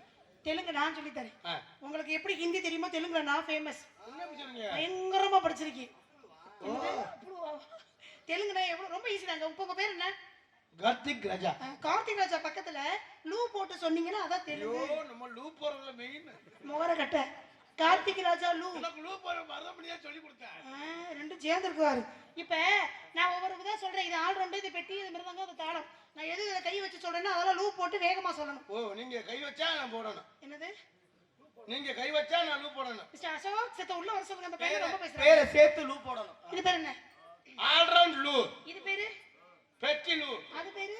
Speaker 4: தெலுங்கு நான் சொல்லி தரேன். உங்களுக்கு எப்படி ஹிந்தி தெரியுமோ தெலுங்குல நான் ஃபேமஸ்.
Speaker 1: என்ன சொல்றீங்க?
Speaker 4: பயங்கரமா படிச்சிருக்கீங்க. தெலுங்குனா எவ்வளவு ரொம்ப ஈஸி தாங்க. உங்க பேர் என்ன?
Speaker 1: கார்த்திக் ராஜா.
Speaker 4: கார்த்திக் ராஜா பக்கத்துல லூ போட்டு சொன்னீங்கன்னா அதான் தெலுங்கு.
Speaker 1: ஐயோ, நம்ம லூ போறதுல மெயின்.
Speaker 4: முகர கட்ட கார்த்திக் ராஜா லூ.
Speaker 1: எனக்கு லூ போற மறந்துபடியா சொல்லி கொடுத்தேன்.
Speaker 4: ரெண்டும் சேர்ந்து இருக்குவாரு. இப்ப நான் ஒவ்வொரு விதா சொல்றேன். இது ஆல் ரவுண்டு, இது பெட்டி, இது மிருதங்கம், இது தாளம். நான் எது இதை கை வச்சு சொல்றேன்னா அதெல்லாம் லூ போட்டு வேகமா சொல்லணும்.
Speaker 1: ஓ, நீங்க கை வச்சா நான் போடணும்.
Speaker 4: என்னது?
Speaker 1: நீங்க கை வச்சா நான் லூ போடணும்.
Speaker 4: மிஸ்டர் அசோக், செத்த உள்ள வர சொல்லுங்க. அந்த பையன் ரொம்ப பேசுறான்.
Speaker 2: பேரை சேர்த்து லூ போடணும்.
Speaker 4: இது பேர் என்ன?
Speaker 1: ஆல் ரவுண்ட் லூ.
Speaker 4: இது பேரு
Speaker 1: பெட்டி லூ.
Speaker 4: அது பேரு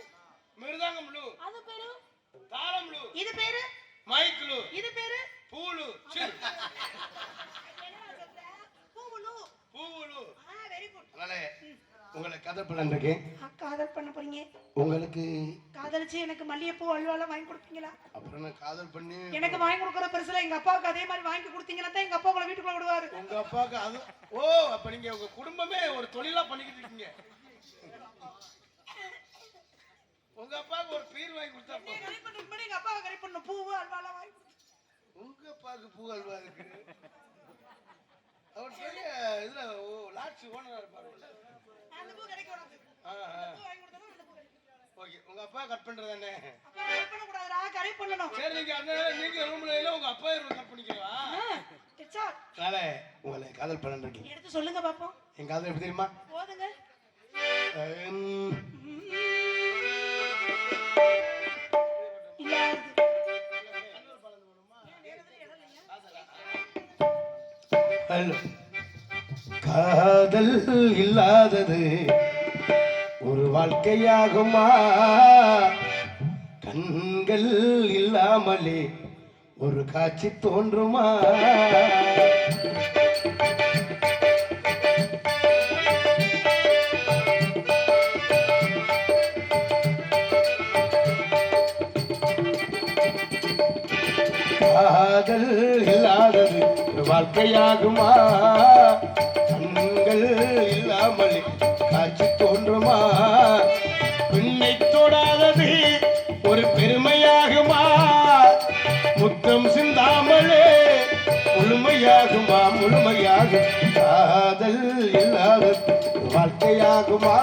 Speaker 1: மிருதங்கம் லூ.
Speaker 4: அது பேரு
Speaker 1: தாளம் லூ.
Speaker 4: இது பேரு
Speaker 1: மைக் லூ.
Speaker 4: இது பேரு
Speaker 1: பூலு. சில்
Speaker 4: என்னடா சொல்ற? பூவுலு.
Speaker 1: பூலு.
Speaker 4: Very good.
Speaker 1: அதனால உங்களை காதல் பண்ண இருக்கேன்.
Speaker 4: காதல் பண்ண போறீங்க?
Speaker 1: உங்களுக்கு
Speaker 4: காதலிச்சு எனக்கு மல்லிகைப்பூ அல்வாலாம் வாங்கி கொடுப்பீங்களா?
Speaker 1: அப்புறம் நான் காதல் பண்ணி
Speaker 4: எனக்கு வாங்கி கொடுக்குற பெருசுல எங்க அப்பாவுக்கு அதே மாதிரி வாங்கி கொடுத்தீங்கன்னா தான் எங்க அப்பா உங்களை வீட்டுக்குள்ள விடுவாரு.
Speaker 1: உங்க அப்பாவுக்கு அது ஓ, அப்ப நீங்க உங்க குடும்பமே ஒரு தொழிலா பண்ணிக்கிட்டு இருக்கீங்க. உங்க அப்பாவுக்கு ஒரு பீர் வாங்கி கொடுத்தா
Speaker 4: எங்க அப்பாவை கரை பண்ண பூவு அல்வாலாம் வாங்கி
Speaker 1: உங்க அப்பாவுக்கு பூ அல்வா இருக்கு. அவர் பெரிய இதுல லாட்சி ஓனரா இருப்பாரு.
Speaker 4: அந்த பூ கிடைக்கும் உனக்கு. பூ வாங்கி கொடுத்தா அந்த பூ கிடைக்கும்.
Speaker 1: ஓகே, உங்க அப்பா கட் பண்றதானே?
Speaker 4: அப்பா கட் பண்ண கூடாதுடா, கரை பண்ணணும்.
Speaker 1: சரி, நீங்க அந்த நீங்க ரூம்ல இல்ல உங்க அப்பா ரூம் கட் பண்ணிக்கவா?
Speaker 4: டிச்சா
Speaker 1: கால உங்களை காதல் பண்ண இருக்கீங்க.
Speaker 4: எடுத்து சொல்லுங்க பாப்போம்.
Speaker 1: என் காதல் எப்படி தெரியுமா?
Speaker 4: போதுங்க.
Speaker 1: காதல் இல்லாதது ஒரு வாழ்க்கையாகுமா? கண்கள் இல்லாமலே ஒரு காட்சி தோன்றுமா? காதல் இல்லாதது ஒரு வாழ்க்கையாகுமா? கண்கள் இல்லாமல் காட்சி தோன்றுமா? பெண்ணை தொடாதது ஒரு இல்லாத காதல் இல்லாத வாழ்க்கையாகுமா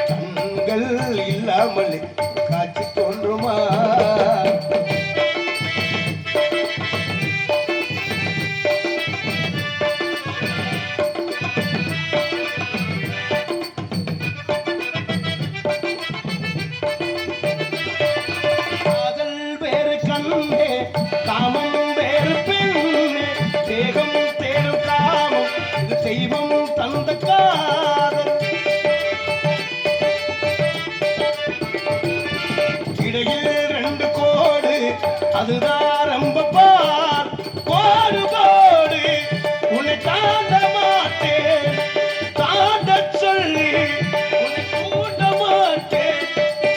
Speaker 1: கண்கள் இல்லாமல் காட்சி தோன்றுமா காதல் வேறு கண்ணே காமம் வேறு பெண்ணே தேகம் தேடும் காமம் இது தெய்வம் தந்த காதல் இடையில் ரெண்டு கோடு அதுதான் ரொம்ப பார் கோடு கோடு உன்னை தாண்ட மாட்டேன் தாண்ட சொல்லி உன்னை தூண்ட மாட்டேன்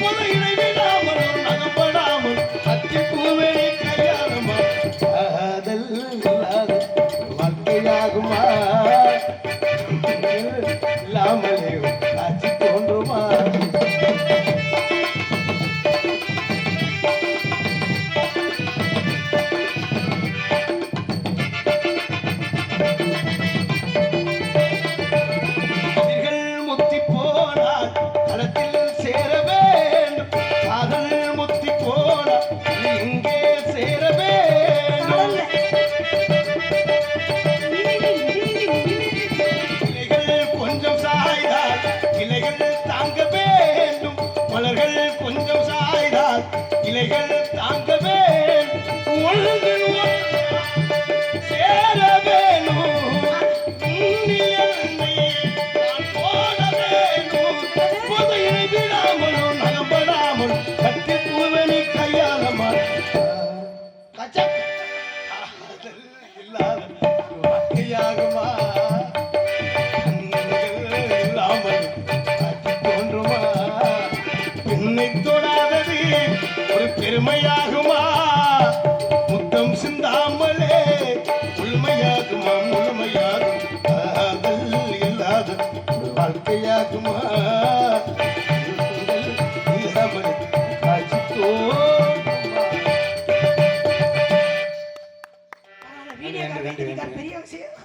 Speaker 1: புதையினை விடாமல் நகப்படாமல் அத்தி பூவே கையாளமா காதல் இல்லாத வாழ்க்கையாகுமா இல்லாமலே காட்சி தோன்றுமா கதிர்கள் முத்தி போனால் களத்தில் சேர வேண்டும் காதல் முத்தி போனால் இங்கே சேர வேண்டும் இலைகள் கொஞ்சம் சாய்ந்தால் இலைகள் தாங்க வேண்டும் மலர்கள் கொஞ்சம் சாய்ந்தால் இலைகள் தாங்க வேண்டும் ஒழுங்கில் சேர வேணும் உன்னில் என்னை நான் போட வேணும் புதையினை விடாமலும் நகப்படாமல் கட்டி பூவனி கையாளமா கச்சக் காதல் இல்லாத வாழ்க்கையாகுமா கண்கள் இல்லாமல் காட்சி தோன்றுமா பெண்ணை தொடாதது ஒரு பெருமையாகுமா முத்தம் சிந்தாமலே முழுமையாகுமா முழுமையாகும் காதல் இல்லாத ஒரு வாழ்க்கையாகுமா இல்லாமல் காட்சி தோன்றுமா
Speaker 4: பெரிய விஷயம்.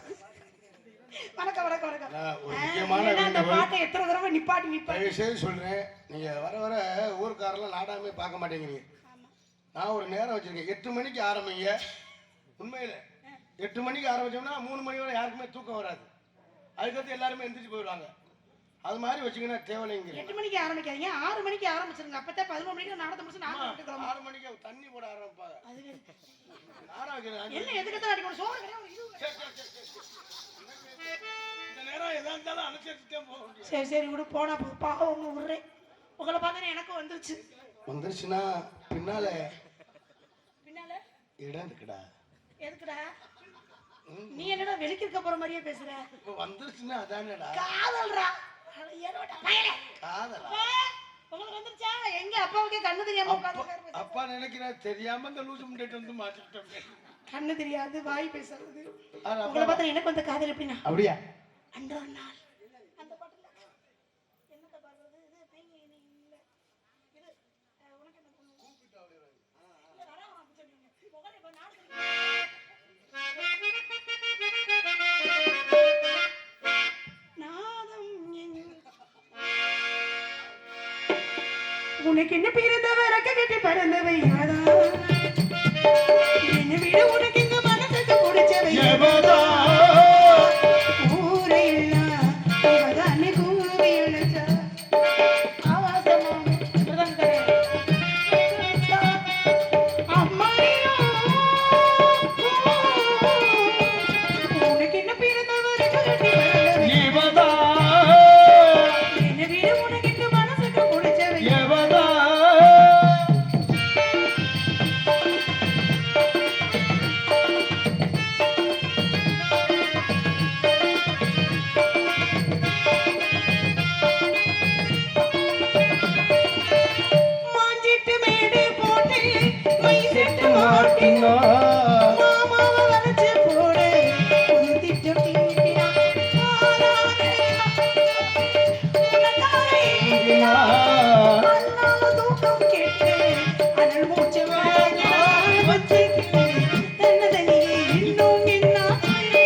Speaker 4: வணக்கம் வணக்கம் வணக்கம்.
Speaker 1: ஒரு முக்கியமான
Speaker 4: ஏன்னா அந்த
Speaker 1: வேண்டுகோள்.
Speaker 4: பாட்டை எத்தனை தடவை நிப்பாட்டி
Speaker 1: தயவு செய்து சொல்றேன், நீங்க வர வர ஊர்க்காரெல்லாம் நாடாமே பார்க்க மாட்டேங்கிறீங்க. நான் ஒரு நேரம் வச்சிருக்கேன், 8 மணிக்கு ஆரம்பிங்க. உண்மையில 8 மணிக்கு ஆரம்பிச்சோம்னா 3 மணி வரை யாருக்குமே தூக்கம் வராது. அதுக்கடுத்து எல்லாருமே எந்திரிச்சு போயிடுவாங்க. அது மாதிரி வச்சுங்கன்னா தேவையில்லைங்க.
Speaker 4: 8 மணிக்கு ஆரம்பிக்காதீங்க, 6 மணிக்கு ஆரம்பிச்சிருங்க. அப்பதான் 11 மணிக்கு நாடகம் முடிச்சு நாங்க வீட்டுக்கு கிளம்புவோம்.
Speaker 1: 6 மணிக்கு தண்ணி போட ஆரம்பிப்பாங்க. நாடகம் வைக்கிறது
Speaker 4: என்ன எதுக்கு தான் அடிக்கணும்? சோறு கிடையாது, இது
Speaker 1: இந்த நேரம் எதா இருந்தாலும் அனுசரிச்சுட்டே போக முடியும்.
Speaker 4: சரி சரி விடு, போனா பாவம் உங்க விடுறேன். உங்களை பார்த்தா எனக்கு வந்துருச்சு.
Speaker 1: வந்துருச்சுன்னா பின்னால
Speaker 4: பின்னால
Speaker 1: இடம் இருக்குடா.
Speaker 4: எதுக்குடா? நீ என்னடா வெளிக்கிருக்க போற மாதிரியே பேசுற?
Speaker 1: இப்போ வந்துருச்சுன்னா அதானடா
Speaker 4: காதல்ரா. ஏனோடா பயலே.
Speaker 1: காதலா?
Speaker 4: உங்களுக்கு வந்துருச்சா? எங்க அப்பாவுக்கே கண்ணு தெரியாம உட்கார்ந்து
Speaker 1: அப்பா நினைக்கிறா தெரியாம இந்த லூசு முண்டேட்டு வந்து மாட்டிக்கிட்டோம்.
Speaker 4: கண்ணு தெரியாது, வாய் பேசுறது.
Speaker 1: அது
Speaker 4: உங்களை பார்த்தா எனக்கு வந்த காதல் எப்படின்னா,
Speaker 1: அப்படியா?
Speaker 4: அன்ற நாள் அந்த பாட்டுல என்னத்த பாடுறது? இது பேங்கி இல்ல. இது உனக்கு என்ன பண்ணுது? இல்ல வரவா அப்படி சொல்லுங்க. புகழே இப்ப நாடு நாதம் உனக்கு என்ன பிறந்தவ ரக்க கட்டி பறந்தவை யாரா? என்ன விட உனக்கு இந்த மனசுக்கு பிடிச்சவை
Speaker 1: எவதா?
Speaker 4: ஊரையெல்லாம் இவதானே கூவி அழைச்சா. ஆவாசமா இப்படிதான் தரேன். அம்மாடியோ உனக்கு என்ன பிறந்தவ ரக்க கட்டி பறந்தவை
Speaker 1: எவதா?
Speaker 4: என்ன விட உனக்கு இந்த மனசுக்கு பிடிச்சவை
Speaker 1: எவதா?
Speaker 4: மாஞ்சிட்டு மேடு போட்டு மை செட்டு மாட்டினா மாமாவ வளைச்சு போடு திட்டு தீட்டினா அண்ணாவ தூக்கம் கெட்டு அனல் மூச்சு வச்சுக்கிட்டு தன்னதனியே இன்னும் என்னாச்சு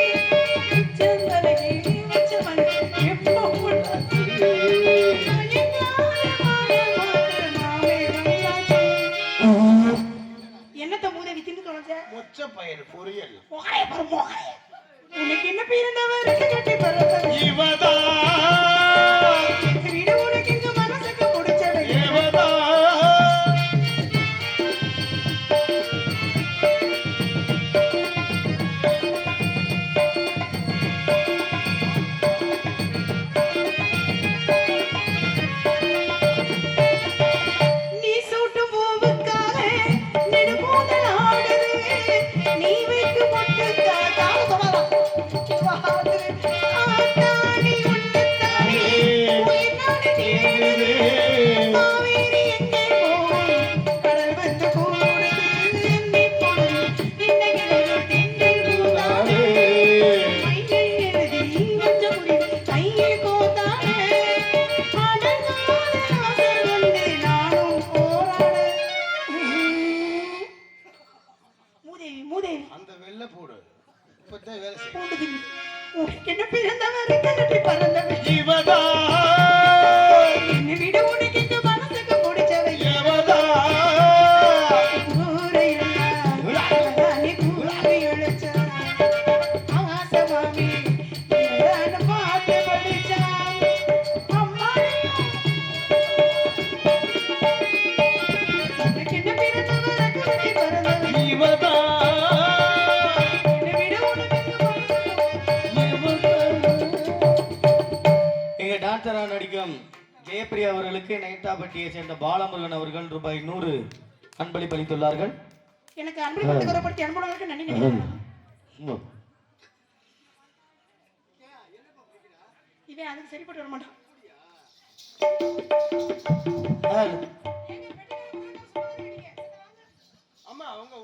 Speaker 4: என்னத்த மூதேவி தின்னு தொலைஞ்ச?
Speaker 1: மொச்ச பயிர் பொரியல்.
Speaker 4: மொகைய பாரு, மொகைய. உனக்கு என்ன பிறந்தவ ரெக்க கட்டி பிறந்தவ?
Speaker 1: இவதான்
Speaker 4: எங்க வீடு உனக்கு எங்க மனசுக்கு பிடிச்சவ?
Speaker 1: இவதான்
Speaker 4: நீ சூட்டும் பூவுக்காக நெடுமூதல் ஆடுது. நீ வைக்கும் பொட்டுக்காக ஆத்தாடி உன்னைத்தானே உயிர்நாடி தேடுது. காவேரி எங்கே போய் கடல் வந்து கூடுது. எண்ணி பொழுது இன்னைக்கு திங்கள் பூத்தானே. மையை எழுதி வச்ச குடி கையில் கோத்தானே. அடங்காத ஆசை கொண்டு நானும் போராட. மூதேவி மூதேவி
Speaker 1: அந்த வெள்ளை போடு இப்பதான் வேலை செய்யும்.
Speaker 4: பூண்டு தின்னி. உனக்கு என்ன பிறந்தவ ரெக்க கட்டி பறந்தவ?
Speaker 1: இவதான்
Speaker 4: என்னை விட உனக்கு இந்த மனசுக்கு பிடிச்சவ?
Speaker 1: இவதான்
Speaker 4: கூரையெல்லாம் அழகானே கூவி இழுச்சா. ஆசை மாமி இவதான பாட்டு படிச்சா. அம்மாடியோ. உனக்கு என்ன பிறந்தவ ரெக்க கட்டி பறந்தவ?
Speaker 1: இவதான்
Speaker 4: என்னை விட உனக்கு இந்த மனசுக்கு
Speaker 2: எங்க டாக்டரா நடிக்கும் ஜெயப்பிரியா அவர்களுக்கு நைட்டாப்பட்டியை சேர்ந்த பாலமுருகன் அவர்கள் ரூபாய் 100 அன்பளிப்பு அளித்துள்ளார்கள்.
Speaker 4: எனக்கு அன்பளிப்பட்டு குறப்படுத்தி அன்புடனுக்கு நன்றி நினைக்கிறேன். இவன் அதுக்கு சரிப்பட்டு வர மாட்டான்.
Speaker 1: அம்மா அவங்க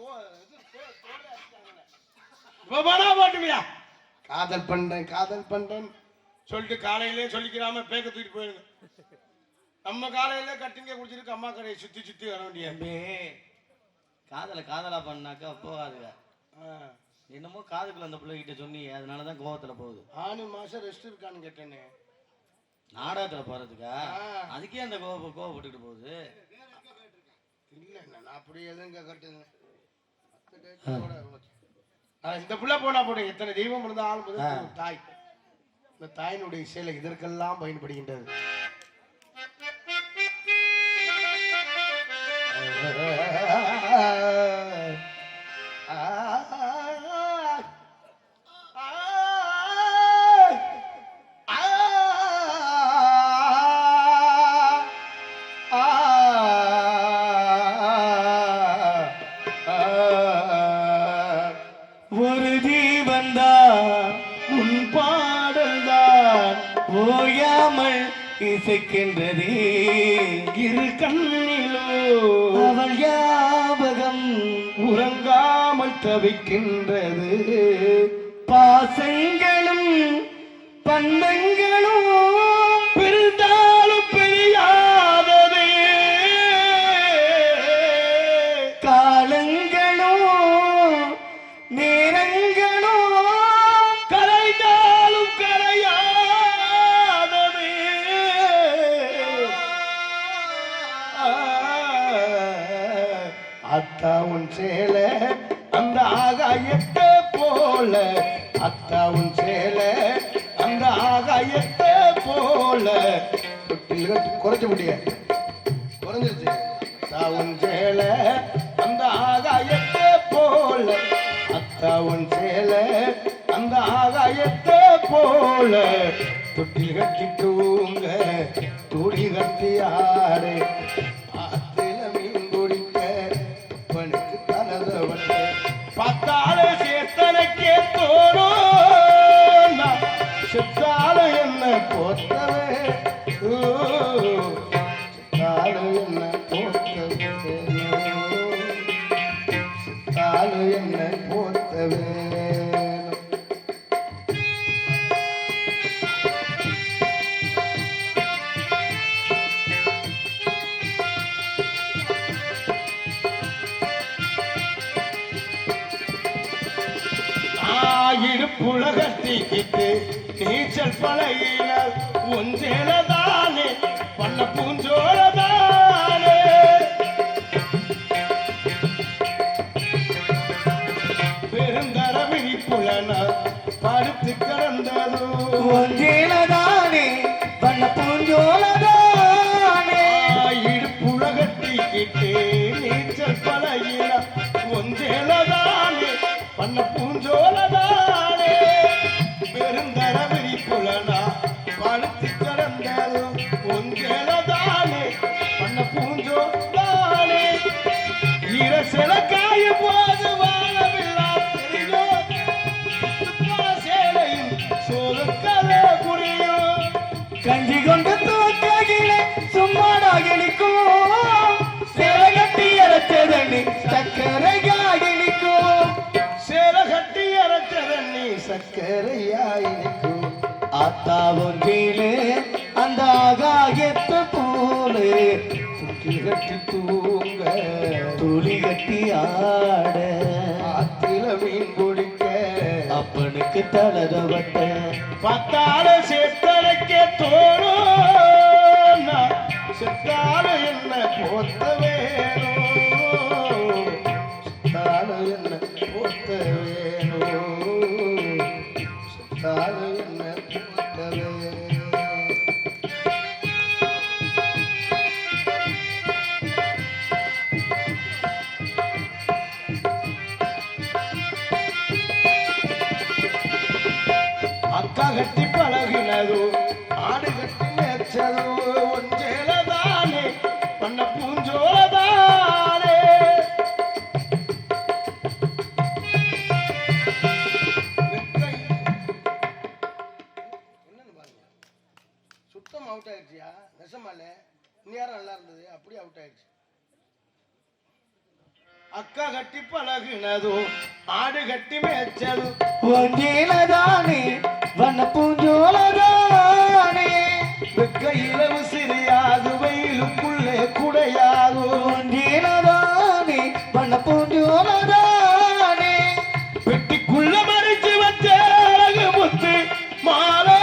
Speaker 1: போட்டுவியா காதல் பண்றேன் சொல்லிட்டு காலையிலே சொல்லிக்கிறாம பேக்க தூக்கிட்டு போயிருங்க. நம்ம காலையில கட்டிங்க குடிச்சிருக்கு அம்மா கடையை சுத்தி சுத்தி வர வேண்டிய
Speaker 2: தம்பி, காதலா பண்ணாக்கா போகாதுங்க. என்னமோ காதுக்குள்ள அந்த பிள்ளைகிட்ட சொன்னீங்க, அதனாலதான் கோவத்துல போகுது.
Speaker 1: 6 மாசம் ரெஸ்ட் இருக்கான்னு கேட்டேனே
Speaker 2: நாடகத்துல போறதுக்கா? அதுக்கே அந்த கோவப்பட்டுக்கிட்டு போகுது.
Speaker 1: இல்ல நான் அப்படி எதுவும் கேட்கட்டுங்க. இந்த புள்ள போனா போடு. எத்தனை தெய்வம் இருந்தாலும் முதல் தாய். இந்த தாயினுடைய செயலை இதற்கெல்லாம் பயன்படுகின்றது.
Speaker 2: ஒரு ஜீவன்தான் உன் பாடல்தான் ஓயாமல் இசைக்கின்றதே.
Speaker 1: இரு கண்ணிலோ
Speaker 2: அவள் ஞாபகம்
Speaker 1: உறங்காமல் தவிக்கின்றது.
Speaker 2: பாசங்களும் பந்தங்களும்
Speaker 1: பிரிந்தாலும் பிரியாததே.
Speaker 2: காலங்களும் நேரங்களும்
Speaker 1: கரைந்தாலும் கரையாததே. அத்தா உன் சேல அந்த ஆகாயத்தை போல. அத்தா உன் சேல அந்த ஆகாயத்தை போல. குறைச்ச முடியாது, குறைஞ்சிருச்சு. அத்தா உன் சேல அந்த ஆகாயத்தை போல. அத்தா உன் சேல அந்த ஆகாயத்தை போல. தொட்டில் கட்டி தூங்க துடி கட்டி ஆடு. ஆத்தில மீன் குடிக்க பணிக்கு தனதவட்டு. பத்தால சேத்தனைக்கே தோறும் செத்தால என்ன போத்தவே. செத்தால என்ன போத்தவே. செத்தால என்ன போத்தவே. இடுப்புலகத்திக்கிட்டு நீச்சல் பழகினால் ஒஞ்சேலதானே பண்ண பூஞ்சோலதானே பெருந்தரவி புலன படுத்து கிடந்ததோ
Speaker 2: ஒஞ்சேலதானே பண்ண பூஞ்சோலதானே
Speaker 1: இடுப்புலகட்டிக்கிட்டே நீச்சல் பழகின ஒஞ்சேலதானே பண்ண பூஞ்சோலதானே பெருந்தரவி புலனா படுத்து கிடந்ததோ ஒஞ்சேலதானே பண்ண பூஞ்சோலதானே இரசல காய போது வாழவில்லா தெரியும் சேலையும் சோதக்கலே புரியும்
Speaker 2: கஞ்சி கொண்டு தூக்ககிலே சும்மாடாக நிற்கும் சேலை கட்டி அரைச்சதண்ணி சக்கரையாக நிற்கும்
Speaker 1: சேலை கட்டி அரைச்சதண்ணி சக்கரையாயிருக்கும்
Speaker 2: ஆத்தாவும் கீழே அந்த ஆகாயத்து போலே
Speaker 1: துக்கி கட்டி தூங்க
Speaker 2: துளி கட்டி ஆட
Speaker 1: ஆத்தில மீன் குடிக்க
Speaker 2: அப்பனுக்கு தளரவட்ட
Speaker 1: பத்தால சேத்தலைக்கே தோணும் செத்தால என்ன போத்த வேணும் செத்தால என்ன போத்த வேணும் செத்தால என்ன போத்த வேணும் அக்கா கட்டி பழகினதோ ஆடு கட்டி மேய்ச்சதோ ஒஞ்சேலதானே பண்ண பூஞ்சோலதானே என்னன்னு பாருங்க சுத்தம் அவுட் ஆயிடுச்சியா நெசமால நேரம் நல்லா இருந்தது அப்படியே அவுட் ஆயிடுச்சு அக்கா கட்டி பழகினதோ ஆடு கட்டி மேய்ச்சதோ
Speaker 2: ஒஞ்சேலதானே வண்ண பூஞ்சோலதானே
Speaker 1: வெக்கையில உசிறியாது வெயிலுக்குள்ளே குடையாது
Speaker 2: ஒஞ்சேலதானே வண்ண பூஞ்சோலதானே
Speaker 1: பெட்டிக்குள்ள மறைச்சு வச்ச அழகு முத்து மாலை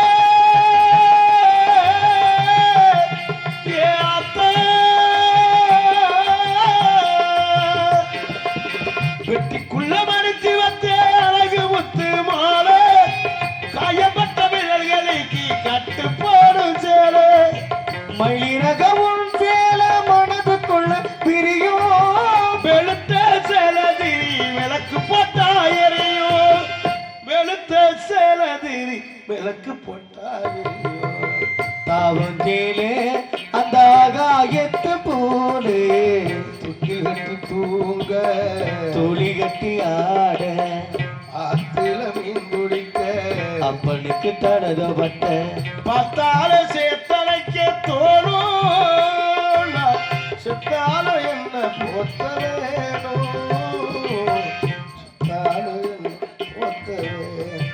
Speaker 1: ஏ அத்தை. பெட்டிக்குள்ள மறைச்சு வச்ச அழகு முத்து மாலை காயப்பட்ட விரல்களுக்கு கட்டு போடும் சேலை
Speaker 2: மயிரகவும் சேல மனதுக்குள்ள பிரியும்
Speaker 1: வெளுத்த சேலதிரி விளக்கு போட்டா எரியும் வெளுத்த சேலதிரி விளக்கு போட்டா எரியும்
Speaker 2: தாவும் சேலே அந்த ஆகாயத்து போலே
Speaker 1: துக்கி கட்டி தூங்க
Speaker 2: துளி கட்டி ஆட
Speaker 1: ஆத்தில மீன் குடிக்க
Speaker 2: அப்பனுக்கு தடதப்பட்ட
Speaker 1: பார்த்தால சேத்தலைக்க தோணும் செத்தால என்ன போத்த வேணும் செத்தால என்ன போத்த வேணும்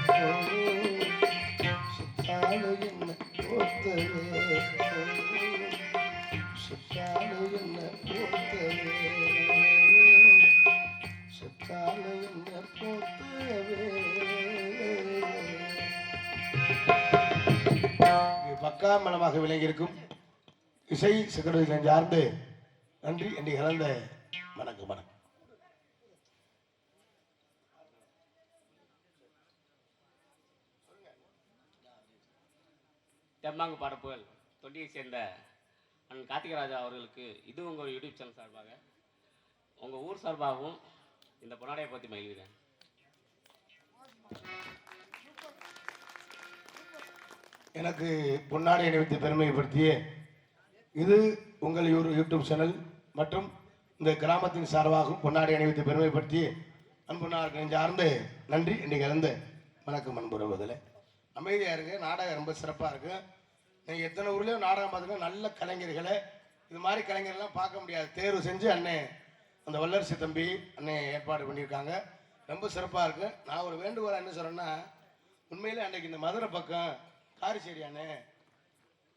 Speaker 1: செத்தால என்ன போத்த வேணும் செத்தால என்ன போத்த வேணும் செத்தால என்ன போத்த பக்காமலமாக விளங்கியிருக்கும் இசை சிக்கனத்தை சார்ந்து நன்றி என்று இழந்த வணக்கம் வணக்கம்.
Speaker 5: தெம்மாங்கு பரப்புகள் தொண்டியை சேர்ந்த அண்ணன் கார்த்திகராஜா அவர்களுக்கு இது உங்கள் யூடியூப் சேனல் சார்பாக உங்கள் ஊர் சார்பாகவும் இந்த பொன்னாடையை பற்றி மகிழ்கிறேன்.
Speaker 1: எனக்கு பொன்னாடை அணிவித்து பெருமைப்படுத்திய இது உங்கள் யூடியூப் சேனல் மற்றும் இந்த கிராமத்தின் சார்பாகவும் பொன்னாடை அணிவித்து பெருமைப்படுத்தி அன்புனாருக்கு சார்ந்த நன்றி இன்றைக்கு இழந்த வணக்கம் அன்புறவுதில் அமைதியாக இருக்கு. நாடகம் ரொம்ப சிறப்பாக இருக்கு. நீங்கள் எத்தனை ஊர்லேயும் நாடகம் பார்த்துக்க நல்ல கலைஞர்களை இது மாதிரி கலைஞர்கள்லாம் பார்க்க முடியாது. தேர்வு செஞ்சு அண்ணே அந்த வல்லரசு தம்பி அண்ணே ஏற்பாடு பண்ணியிருக்காங்க. ரொம்ப சிறப்பாக இருக்கு. நான் ஒரு வேண்டுகோளாக என்ன சொல்கிறேன்னா, உண்மையிலே அன்றைக்கு இந்த மதுரை பக்கம் காரிச்சேரி அண்ணே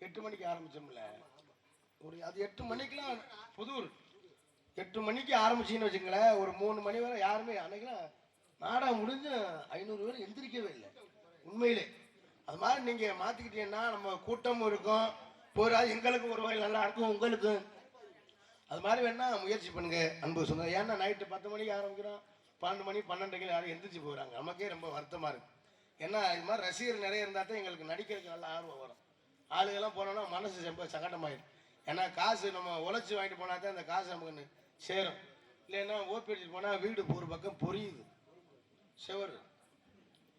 Speaker 1: 8 மணிக்கு ஆரம்பிச்சோம்ல, ஒரு அது 8 மணிக்கெலாம் புதூர் 8 மணிக்கு ஆரம்பிச்சின்னு வச்சுங்களேன், ஒரு 3 மணி வரை யாருமே அன்னைக்கெல்லாம் நாடகம் முடிஞ்சு 500 பேர் எந்திரிக்கவே இல்லை உண்மையிலே. அது மாதிரி நீங்க மாத்திக்கிட்டீங்கன்னா நம்ம கூட்டமும் இருக்கும், போராது எங்களுக்கும் ஒரு வகையில் நல்லா இருக்கும், உங்களுக்கும். அது மாதிரி வேணா முயற்சி பண்ணுங்க அன்பு சொந்தம். ஏன்னா நைட்டு 10 மணிக்கு ஆரம்பிக்கிறோம், 12 மணி 12:30 யாரும் எந்திரிச்சு போகிறாங்க. நமக்கே ரொம்ப வருத்தமா இருக்கு. ஏன்னா இது மாதிரி ரசிகர் நிறைய இருந்தால் தான் எங்களுக்கு நடிக்கிறதுக்கு நல்ல ஆர்வம் வரும். ஆளுகெல்லாம் போனோம்னா மனசு ரொம்ப சங்கடமாயிடும். ஏன்னா காசு நம்ம உழைச்சி வாங்கிட்டு போனா தான் அந்த காசு நமக்கு சேரும். இல்லைன்னா ஓப்பி அடிச்சுட்டு போனால் வீடு ஒரு பக்கம் பொரியுது செவரு.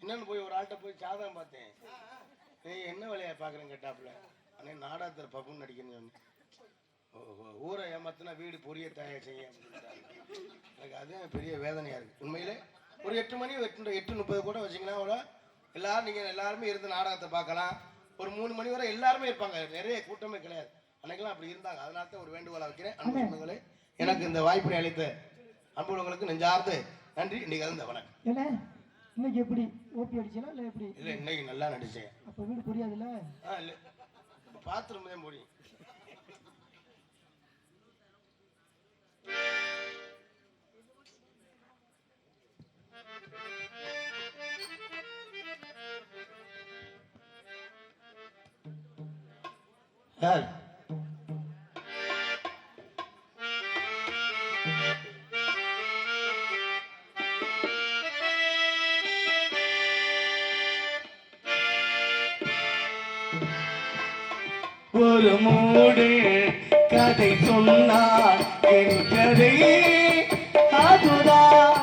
Speaker 1: என்னன்னு போய் ஒரு ஆள்கிட்ட போய் சாதகம் பார்த்தேன். நீ என்ன வேலையை பார்க்குறேன்னு கேட்டாப்புல, அண்ணே நாடாத்தர் பப்புன்னு நடிக்கணும்னு. ஊரை ஏமாத்தினா வீடு பொரிய தயார் செய்ய அப்படின்னு. எனக்கு அதுவும் பெரிய வேதனையாக இருக்குது உண்மையிலே. ஒரு 8 மணி 8:30 கூட வச்சிங்கன்னா கூட எல்லாரும் நீங்கள் எல்லாருமே இருந்து நாடகத்தை பார்க்கலாம். ஒரு 3 மணி வரை எல்லாருமே இருப்பாங்க, நிறைய கூட்டமே கிடையாது. அன்னைக்கெல்லாம் அப்படி இருந்தாங்க. அதனால தான் ஒரு வேண்டுகோளை வைக்கிறேன். அன்பு சொந்தங்களே, எனக்கு இந்த வாய்ப்பினை அளித்த அன்புள்ளவங்களுக்கு நெஞ்சார்ந்து நன்றி. இன்னைக்கு அந்த வணக்கம்.
Speaker 3: என்ன இன்னைக்கு எப்படி ஓபி அடிச்சா இல்லை எப்படி?
Speaker 1: இல்லை இன்னைக்கு நல்லா நடிச்சேன்.
Speaker 3: அப்போ வீடு புரியாதுல்ல?
Speaker 1: இல்லை பாத்ரூம் தான் முடியும்.
Speaker 2: யார் ஒரு மூடு கதை சொன்னார் என் கதை அதுதான்.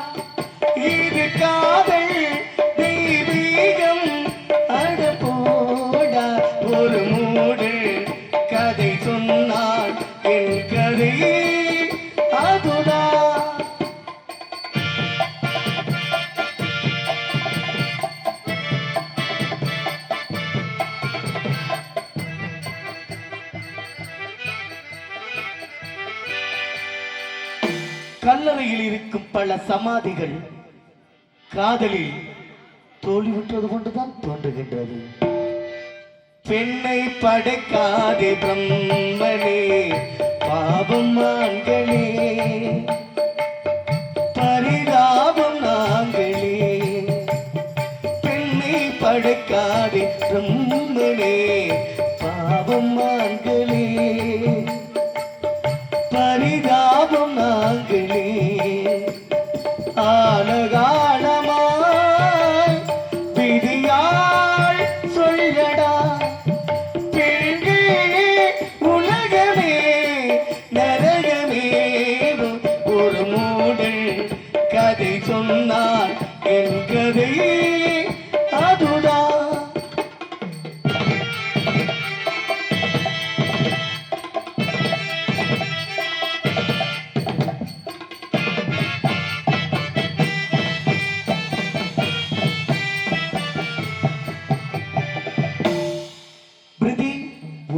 Speaker 2: இது காதல் தெய்வீகம் அட போடா. ஒரு மூடு கதை சொன்னார் என் கதை அதுதான். கல்லறையில் இருக்கும் பல சமாதிகள் காதலில் தோல்வியுற்றது கொண்டுதான் தோன்றுகின்றது. பெண்ணை படைக்காதே பிரம்மனே பாவம் ஆண்களே, பரிதாபம் நாங்களே. பெண்ணை படைக்காதே பிரம்மனே பாவம் ஆண்களே, பரிதாபம் நாங்களே. ஆலகாலமாய் விதியாள் சொல்லடா பெண்ணே உலகமே நரகமே. ஒரு மூடல் கதை சொன்னார் என் கதை அதுதான்.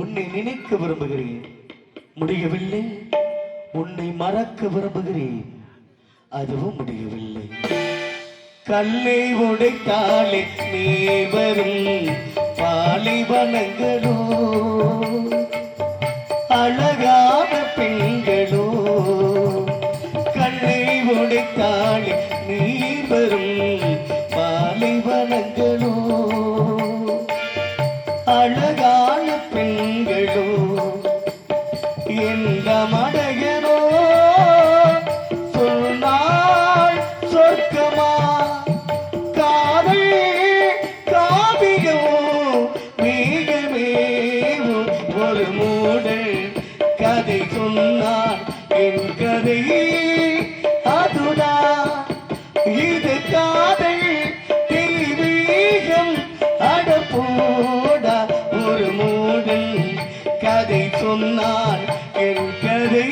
Speaker 2: உன்னை நினைக்க விரும்புகிறேன், முடியவில்லை. உன்னை மறக்க விரும்புகிறேன், அதுவும் முடியவில்லை. கல்லை உடைத்தாலே நீ வரும் பாலைவனங்களோ, அழகான பெண்களோ. கல்லை உடைத்தாலே நீ வரும் பாலைவனங்களோ, அழகான பெண்களோ. எந்த மடையனோ சொன்னால் சொர்க்கமா, காதல் காவியோ மேகமேவோ. ஒரு மூடல் கதை சொன்னார் என் கதை அதுதான். இது காதல் தெய்வீகம் அடப்போடா. ஒரு மூடல் கதை சொன்னார் என் கதை